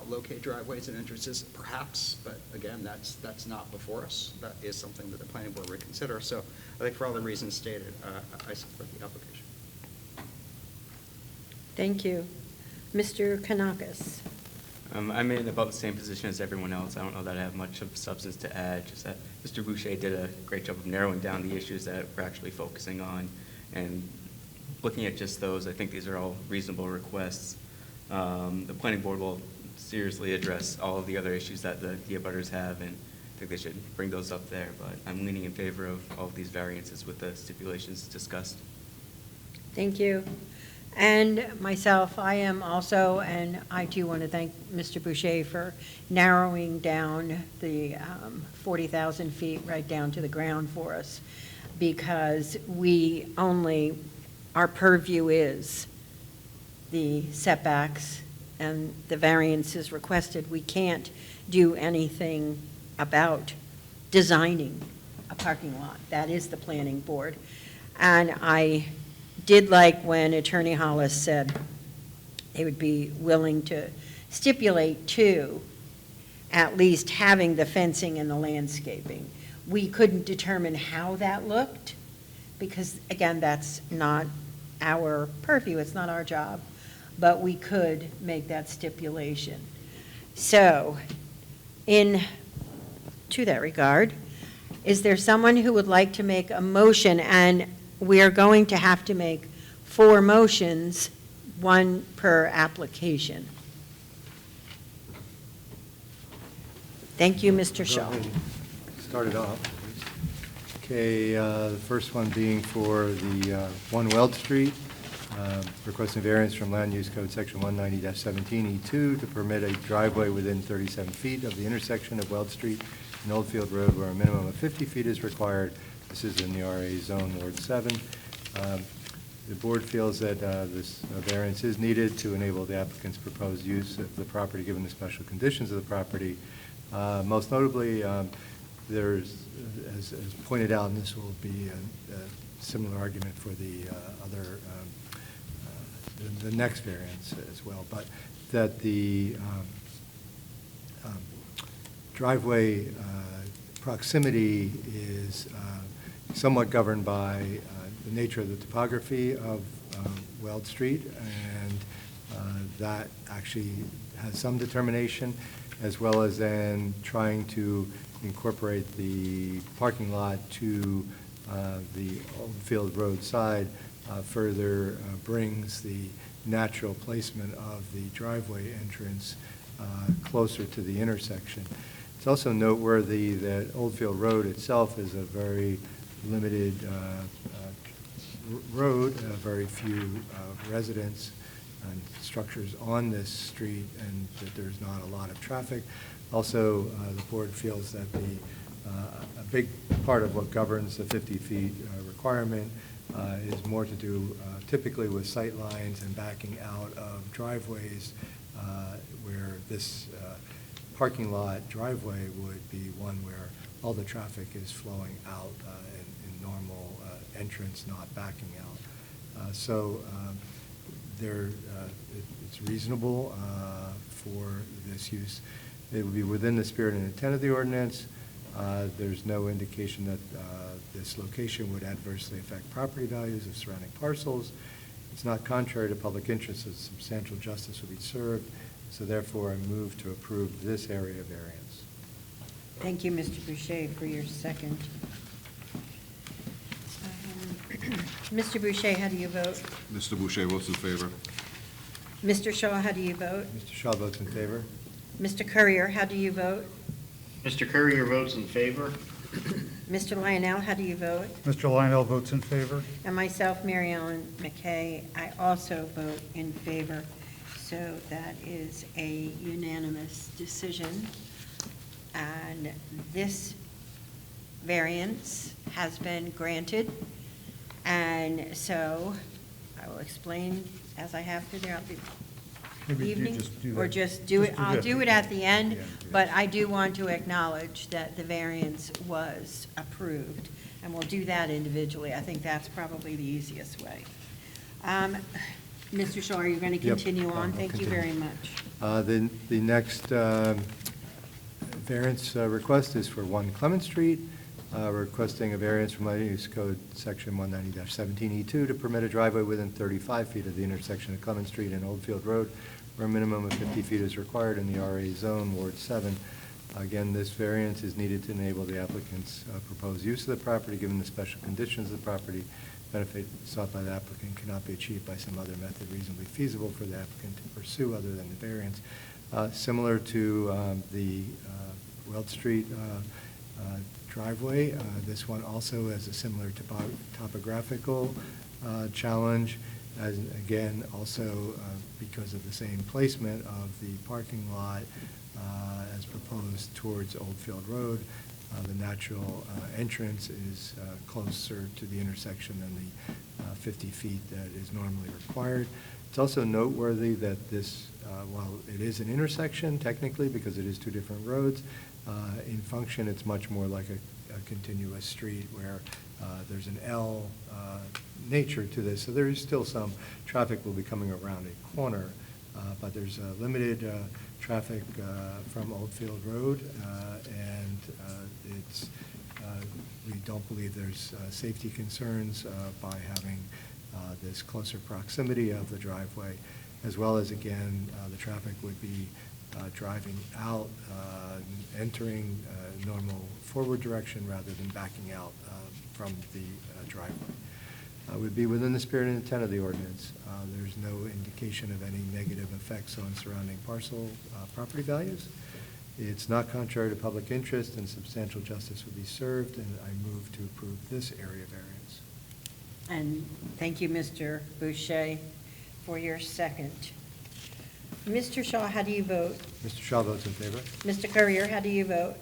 locate driveways and entrances? Perhaps, but again, that's not before us. That is something that the planning board would consider. So I think for all the reasons stated, I support the application. Thank you. Mr. Kanakis. I'm in about the same position as everyone else. I don't know that I have much of substance to add, just that Mr. Boucher did a great job of narrowing down the issues that we're actually focusing on. And looking at just those, I think these are all reasonable requests. The planning board will seriously address all of the other issues that the abutters have, and I think they should bring those up there. But I'm leaning in favor of all of these variances with the stipulations discussed. Thank you. And myself, I am also, and I too want to thank Mr. Boucher for narrowing down the 40,000 feet right down to the ground for us, because our purview is the setbacks and the variances requested. We can't do anything about designing a parking lot. That is the planning board. And I did like when Attorney Hollis said they would be willing to stipulate to at least having the fencing and the landscaping. We couldn't determine how that looked because, again, that's not our purview. It's not our job. But we could make that stipulation. So, to that regard, is there someone who would like to make a motion? And we are going to have to make 4 motions, 1 per application. Thank you, Mr. Shaw. Go ahead. Start it off. Okay, the first one being for the 1 Weld Street, requesting variance from Land Use Code Section 190-17E2 to permit a driveway within 37 feet of the intersection of Weld Street and Oldfield Road where a minimum of 50 feet is required. This is in the RA zone, Ward 7. The board feels that this variance is needed to enable the applicant's proposed use of the property given the special conditions of the property. Most notably, there's, as pointed out, and this will be a similar argument for the other, the next variance as well, but that the driveway proximity is somewhat governed by the nature of the topography of Weld Street, and that actually has some determination, as well as then trying to incorporate the parking lot to the Oldfield Road side further brings the natural placement of the driveway entrance closer to the intersection. It's also noteworthy that Oldfield Road itself is a very limited road, very few residents and structures on this street, and that there's not a lot of traffic. Also, the board feels that a big part of what governs the 50 feet requirement is more to do typically with sight lines and backing out of driveways, where this parking lot driveway would be one where all the traffic is flowing out in normal entrance, not backing out. It's reasonable for this use. It would be within the spirit and intent of the ordinance. There's no indication that this location would adversely affect property values of surrounding parcels. It's not contrary to public interest, so substantial justice will be served. So therefore, I move to approve this area variance. Thank you, Mr. Boucher, for your second. Mr. Boucher, how do you vote? Mr. Boucher votes in favor. Mr. Shaw, how do you vote? Mr. Shaw votes in favor. Mr. Courier, how do you vote? Mr. Courier votes in favor. Mr. Lionel, how do you vote? Mr. Lionel votes in favor. And myself, Mary Ellen McKay, I also vote in favor. So that is a unanimous decision. And this variance has been granted. And so I will explain as I have to throughout the Maybe you evening. just do Or that. just do it, Just do I'll that. do it at the end, Yeah, yeah. but I do want to acknowledge that the variance was approved. And we'll do that individually. I think that's probably the easiest way. Mr. Shaw, are you going to Yep. continue on? I'll Thank you continue. very much. The next variance request is for 1 Clement Street. We're requesting a variance from Land Use Code Section 190-17E2 to permit a driveway within 35 feet of the intersection of Clement Street and Oldfield Road, where a minimum of 50 feet is required in the RA zone, Ward 7. Again, this variance is needed to enable the applicant's proposed use of the property, given the special conditions of the property. Benefit sought by the applicant cannot be achieved by some other method reasonably feasible for the applicant to pursue other than the variance. Similar to the Weld Street driveway, this one also has a similar topographical challenge, as again, also because of the same placement of the parking lot as proposed towards Oldfield Road. The natural entrance is closer to the intersection than the 50 feet that is normally required. It's also noteworthy that this, while it is an intersection technically because it is 2 different roads, in function it's much more like a continuous street where there's an L nature to this. So there is still some traffic will be coming around a corner, but there's limited traffic from Oldfield Road, and we don't believe there's safety concerns by having this closer proximity of the driveway, as well as, again, the traffic would be driving out, entering normal forward direction rather than backing out from the driveway. Would be within the spirit and intent of the ordinance. There's no indication of any negative effects on surrounding parcel property values. It's not contrary to public interest, and substantial justice would be served, and I move to approve this area variance. And thank you, Mr. Boucher, for your second. Mr. Shaw, how do you vote? Mr. Shaw votes in favor. Mr. Courier, how do you vote?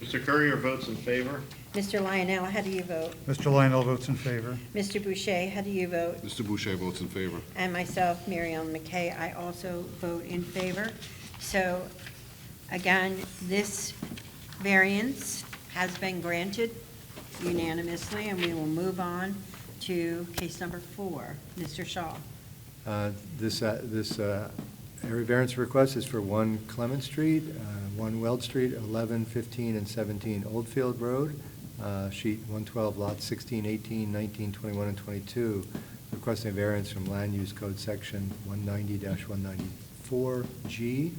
Mr. Courier votes in favor. Mr. Lionel, how do you vote? Mr. Lionel votes in favor. Mr. Boucher, how do you vote? Mr. Boucher votes in favor. And myself, Mary Ellen McKay, I also vote in favor. So, again, this variance has been granted unanimously, and we will move on to case number 4. Mr. Shaw. This area variance request is for 1 Clement Street, 1 Weld Street, 11, 15, and 17 Oldfield Road, sheet 112, lots 16, 18, 19, 21, and 22, requesting a variance from Land Use Code Section 190-194G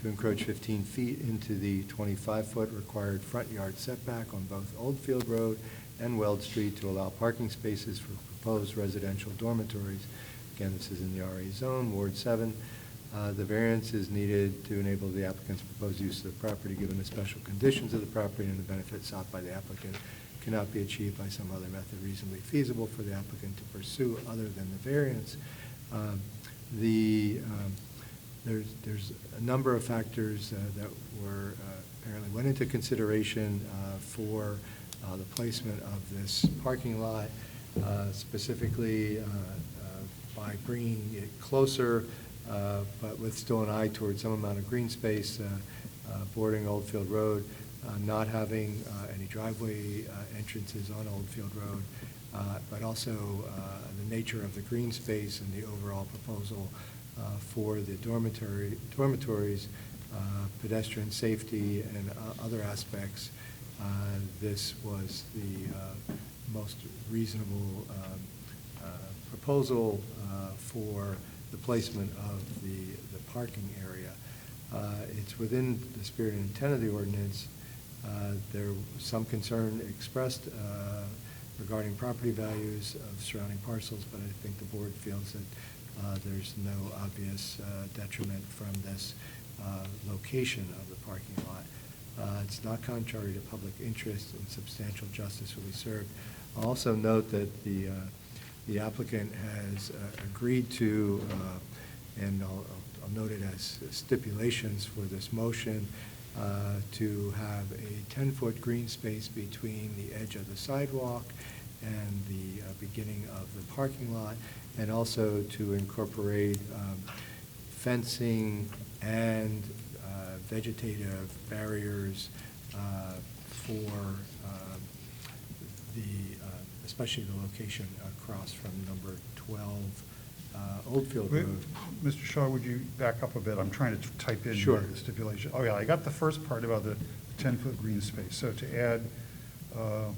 to encroach 15 feet into the 25-foot required front yard setback on both Oldfield Road and Weld Street to allow parking spaces for proposed residential dormitories. Again, this is in the RA zone, Ward 7. The variance is needed to enable the applicant's proposed use of the property given the special conditions of the property and the benefits sought by the applicant cannot be achieved by some other method reasonably feasible for the applicant to pursue other than the variance. There's a number of factors that were apparently went into consideration for the placement of this parking lot, specifically by bringing it closer, but with still an eye towards some amount of green space, bordering Oldfield Road, not having any driveway entrances on Oldfield Road, but also the nature of the green space and the overall proposal for the dormitories, pedestrian safety, and other aspects. This was the most reasonable proposal for the placement of the parking area. It's within the spirit and intent of the ordinance. There was some concern expressed regarding property values of surrounding parcels, but I think the board feels that there's no obvious detriment from this location of the parking lot. It's not contrary to public interest, and substantial justice will be served. I'll also note that the applicant has agreed to, and I'll note it as stipulations for this motion, to have a 10-foot green space between the edge of the sidewalk and the beginning of the parking lot, and also to incorporate fencing and vegetative barriers for especially the location across from number 12 Oldfield Road. Mr. Shaw, would you back up a bit? I'm trying to type in Sure. the stipulation. Oh, yeah, I got the first part about the 10-foot green space. So to add, so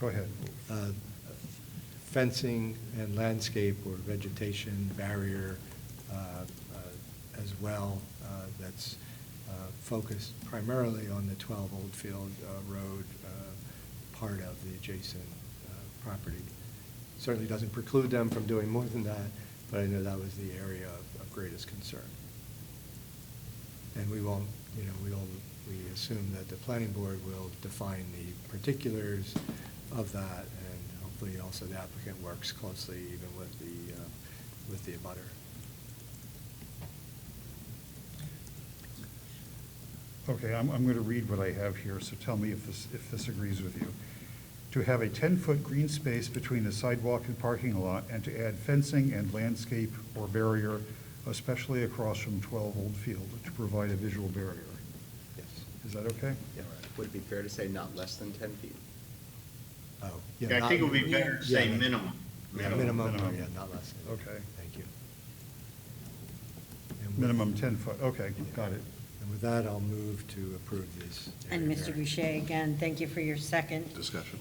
go ahead. Fencing and landscape or vegetation barrier as well, that's focused primarily on the 12 Oldfield Road part of the adjacent property. Certainly doesn't preclude them from doing more than that, but I know that was the area of greatest concern. And we won't, we assume that the planning board will define the particulars of that, and hopefully also the applicant works closely even with the abutter. Okay, I'm going to read what I have here, so tell me if this agrees with you. To have a 10-foot green space between the sidewalk and parking lot, and to add fencing and landscape or barrier, especially across from 12 Oldfield, to provide a visual barrier. Yes. Is that okay? Yeah. Would it be fair to say not less than 10 feet? Oh, Yeah, I think it would be better to say minimum. Minimum, yeah, not less than. Okay. Thank you. Minimum 10 foot, okay, got it. And with that, I'll move to approve this. And Mr. Boucher, again, thank you for your second. Discussion.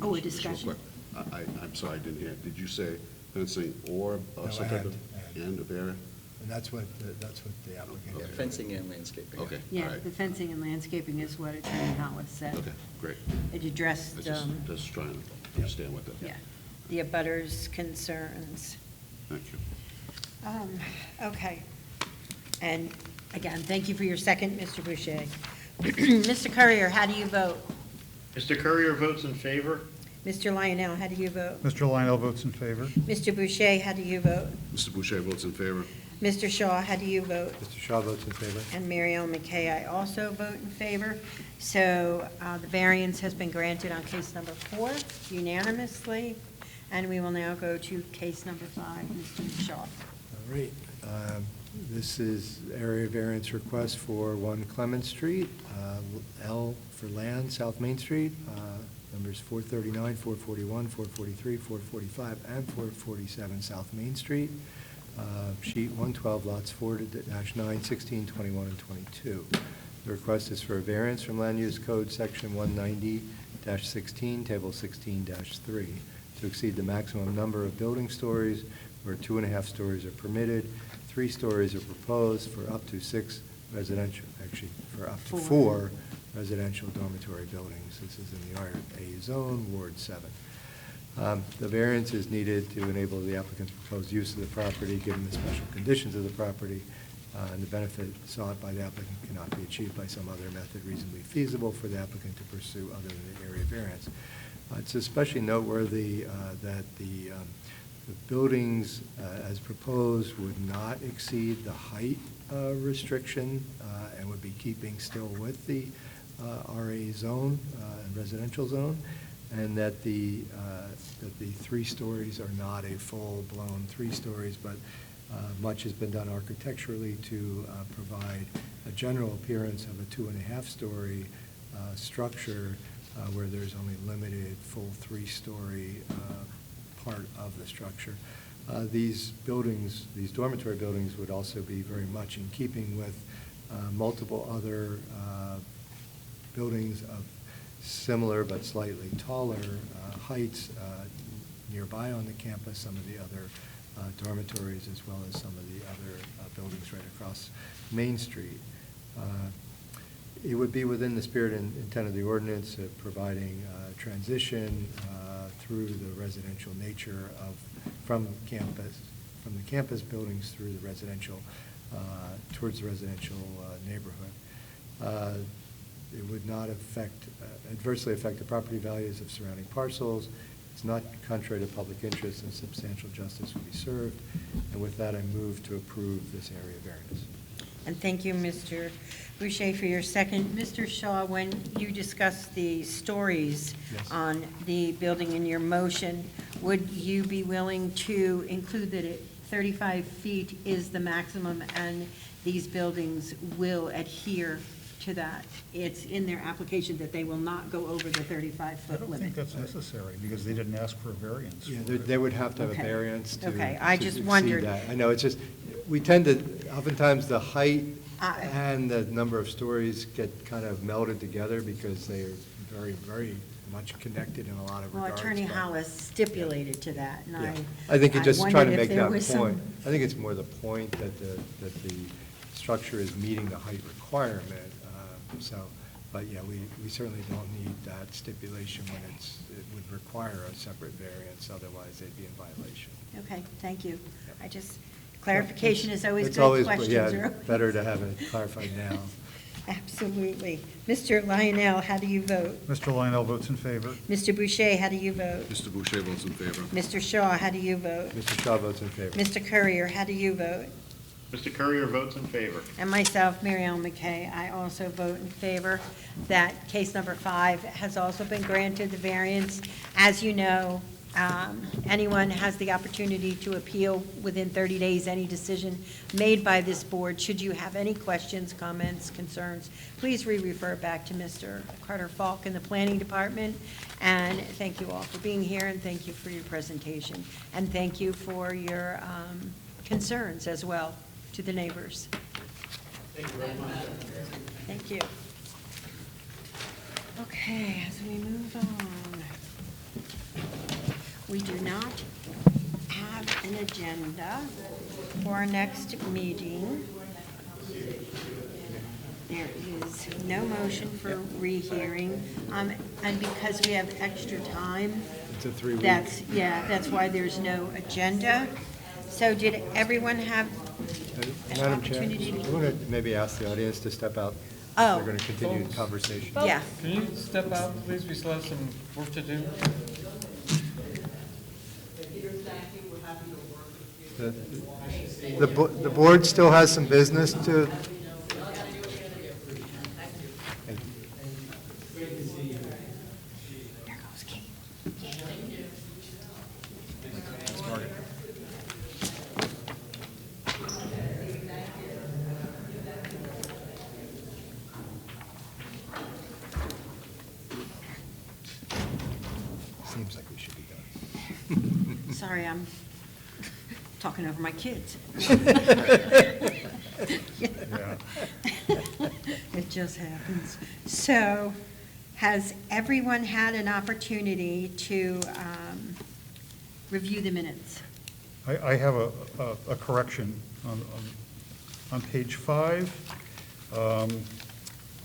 Oh, a Just real discussion. quick. I'm sorry, I didn't hear. Did you say fencing or No, some type of, and. and a barrier? And that's what the applicant. Okay. Fencing and landscaping. Okay, all Yeah, right. the fencing and landscaping is what Attorney Hollis said. Okay, great. It addressed, Just trying to understand what that. yeah, the abutters' concerns. Thank you. Okay. And again, thank you for your second, Mr. Boucher. Mr. Courier, how do you vote? Mr. Courier votes in favor. Mr. Lionel, how do you vote? Mr. Lionel votes in favor. Mr. Boucher, how do you vote? Mr. Boucher votes in favor. Mr. Shaw, how do you vote? Mr. Shaw votes in favor. And Mary Ellen McKay, I also vote in favor. So the variance has been granted on case number 4 unanimously. And we will now go to case number 5, Mr. Shaw. All right. This is area variance request for 1 Clement Street, L for land, South Main Street, numbers 439, 441, 443, 445, and 447 South Main Street. Sheet 112, lots 4-9, 16, 21, and 22. The request is for a variance from Land Use Code Section 190-16, Table 16-3, to exceed the maximum number of building stories where 2.5 stories are permitted, 3 stories are proposed for up to 6 residential, actually for up to 4 residential dormitory buildings. This is in the RA zone, Ward 7. The variance is needed to enable the applicant's proposed use of the property, given the special conditions of the property, and the benefit sought by the applicant cannot be achieved by some other method reasonably feasible for the applicant to pursue other than the area variance. It's especially noteworthy that the buildings, as proposed, would not exceed the height restriction and would be keeping still with the RA zone and residential zone, and that the 3 stories are not a full-blown 3 stories, but much has been done architecturally to provide a general appearance of a 2.5-story structure where there's only limited full 3-story part of the structure. These buildings, these dormitory buildings, would also be very much in keeping with multiple other buildings of similar but slightly taller heights nearby on the campus, some of the other dormitories, as well as some of the other buildings right across Main Street. It would be within the spirit and intent of the ordinance of providing transition through the residential nature from the campus buildings through the residential, towards the residential neighborhood. It would not adversely affect the property values of surrounding parcels. It's not contrary to public interest, and substantial justice would be served. And with that, I move to approve this area variance. And thank you, Mr. Boucher, for your second. Mr. Shaw, when you discussed the stories Yes. on the building in your motion, would you be willing to include that 35 feet is the maximum and these buildings will adhere to that? It's in their application that they will not go over the 35-foot I don't limit. think that's necessary, because they didn't ask for a variance. Yeah, for it. they would have to have Okay. a variance to Okay, I to just exceed wondered. that. I know, it's just, we tend to, oftentimes the height I- and the number of stories get kind of melded together because they are very, very much connected in a lot of Well, regards. Attorney but- Hollis stipulated to that, and Yeah. I I think you're just trying to wondered if make there that was some- point. I think it's more the point that the structure is meeting the height requirement. But yeah, we certainly don't need that stipulation when it would require a separate variance, otherwise they'd be in violation. Okay, thank you. I just, clarification is always It's good. always, Questions yeah, are always- better to have it clarified now. Absolutely. Mr. Lionel, how do you vote? Mr. Lionel votes in favor. Mr. Boucher, how do you vote? Mr. Boucher votes in favor. Mr. Shaw, how do you vote? Mr. Shaw votes in favor. Mr. Courier, how do you vote? Mr. Courier votes in favor. And myself, Mary Ellen McKay, I also vote in favor that case number 5 has also been granted the variance. As you know, anyone has the opportunity to appeal within 30 days any decision made by this board. Should you have any questions, comments, concerns, please refer back to Mr. Carter Falk in the Planning Department. And thank you all for being here, and thank you for your presentation. And thank you for your concerns as well to the neighbors. Thank you very much. Thank you. Okay, as we move on, we do not have an agenda for our next meeting. There is no motion for rehearing, and because we have extra time, It's a 3-week. that's why there's no agenda. So did everyone have an Madam Chair, opportunity? I want to maybe ask the audience to step out. Oh. We're going to continue the conversation. Yeah. Can you step out, please? We still have some work to do. The board still has some business to. There goes Kate. Seems like we should be done. Sorry, I'm talking over my kids. It just happens. So, has everyone had an opportunity to review the minutes? I have a correction on page 5,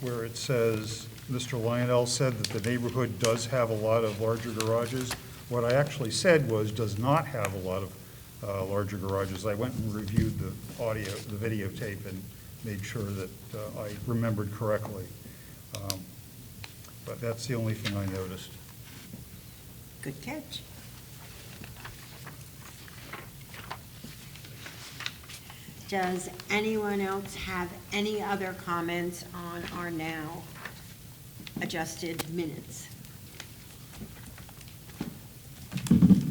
where it says, Mr. Lionel said that the neighborhood does have a lot of larger garages. What I actually said was, does not have a lot of larger garages. I went and reviewed the audio, the videotape, and made sure that I remembered correctly. But that's the only thing I noticed. Good catch. Does anyone else have any other comments on our now adjusted minutes?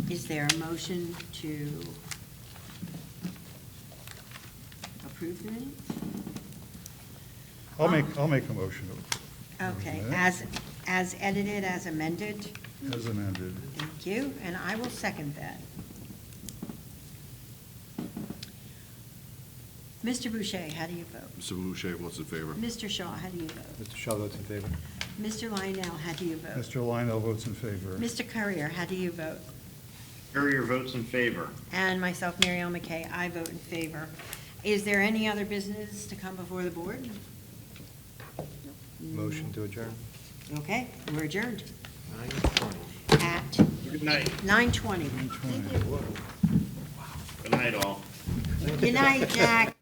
Is there a motion to approve the minutes? I'll make a motion to approve. Okay, Minutes. as edited, as amended? As amended. Thank you, and I will second that. Mr. Boucher, how do you vote? Mr. Boucher votes in favor. Mr. Shaw, how do you vote? Mr. Shaw votes in favor. Mr. Lionel, how do you vote? Mr. Lionel votes in favor. Mr. Courier, how do you vote? Courier votes in favor. And myself, Mary Ellen McKay, I vote in favor. Is there any other business to come before the board? Motion to adjourn. Okay, we're adjourned 9:20. at Good night. 9:20. Good night, all. Good night, Jack.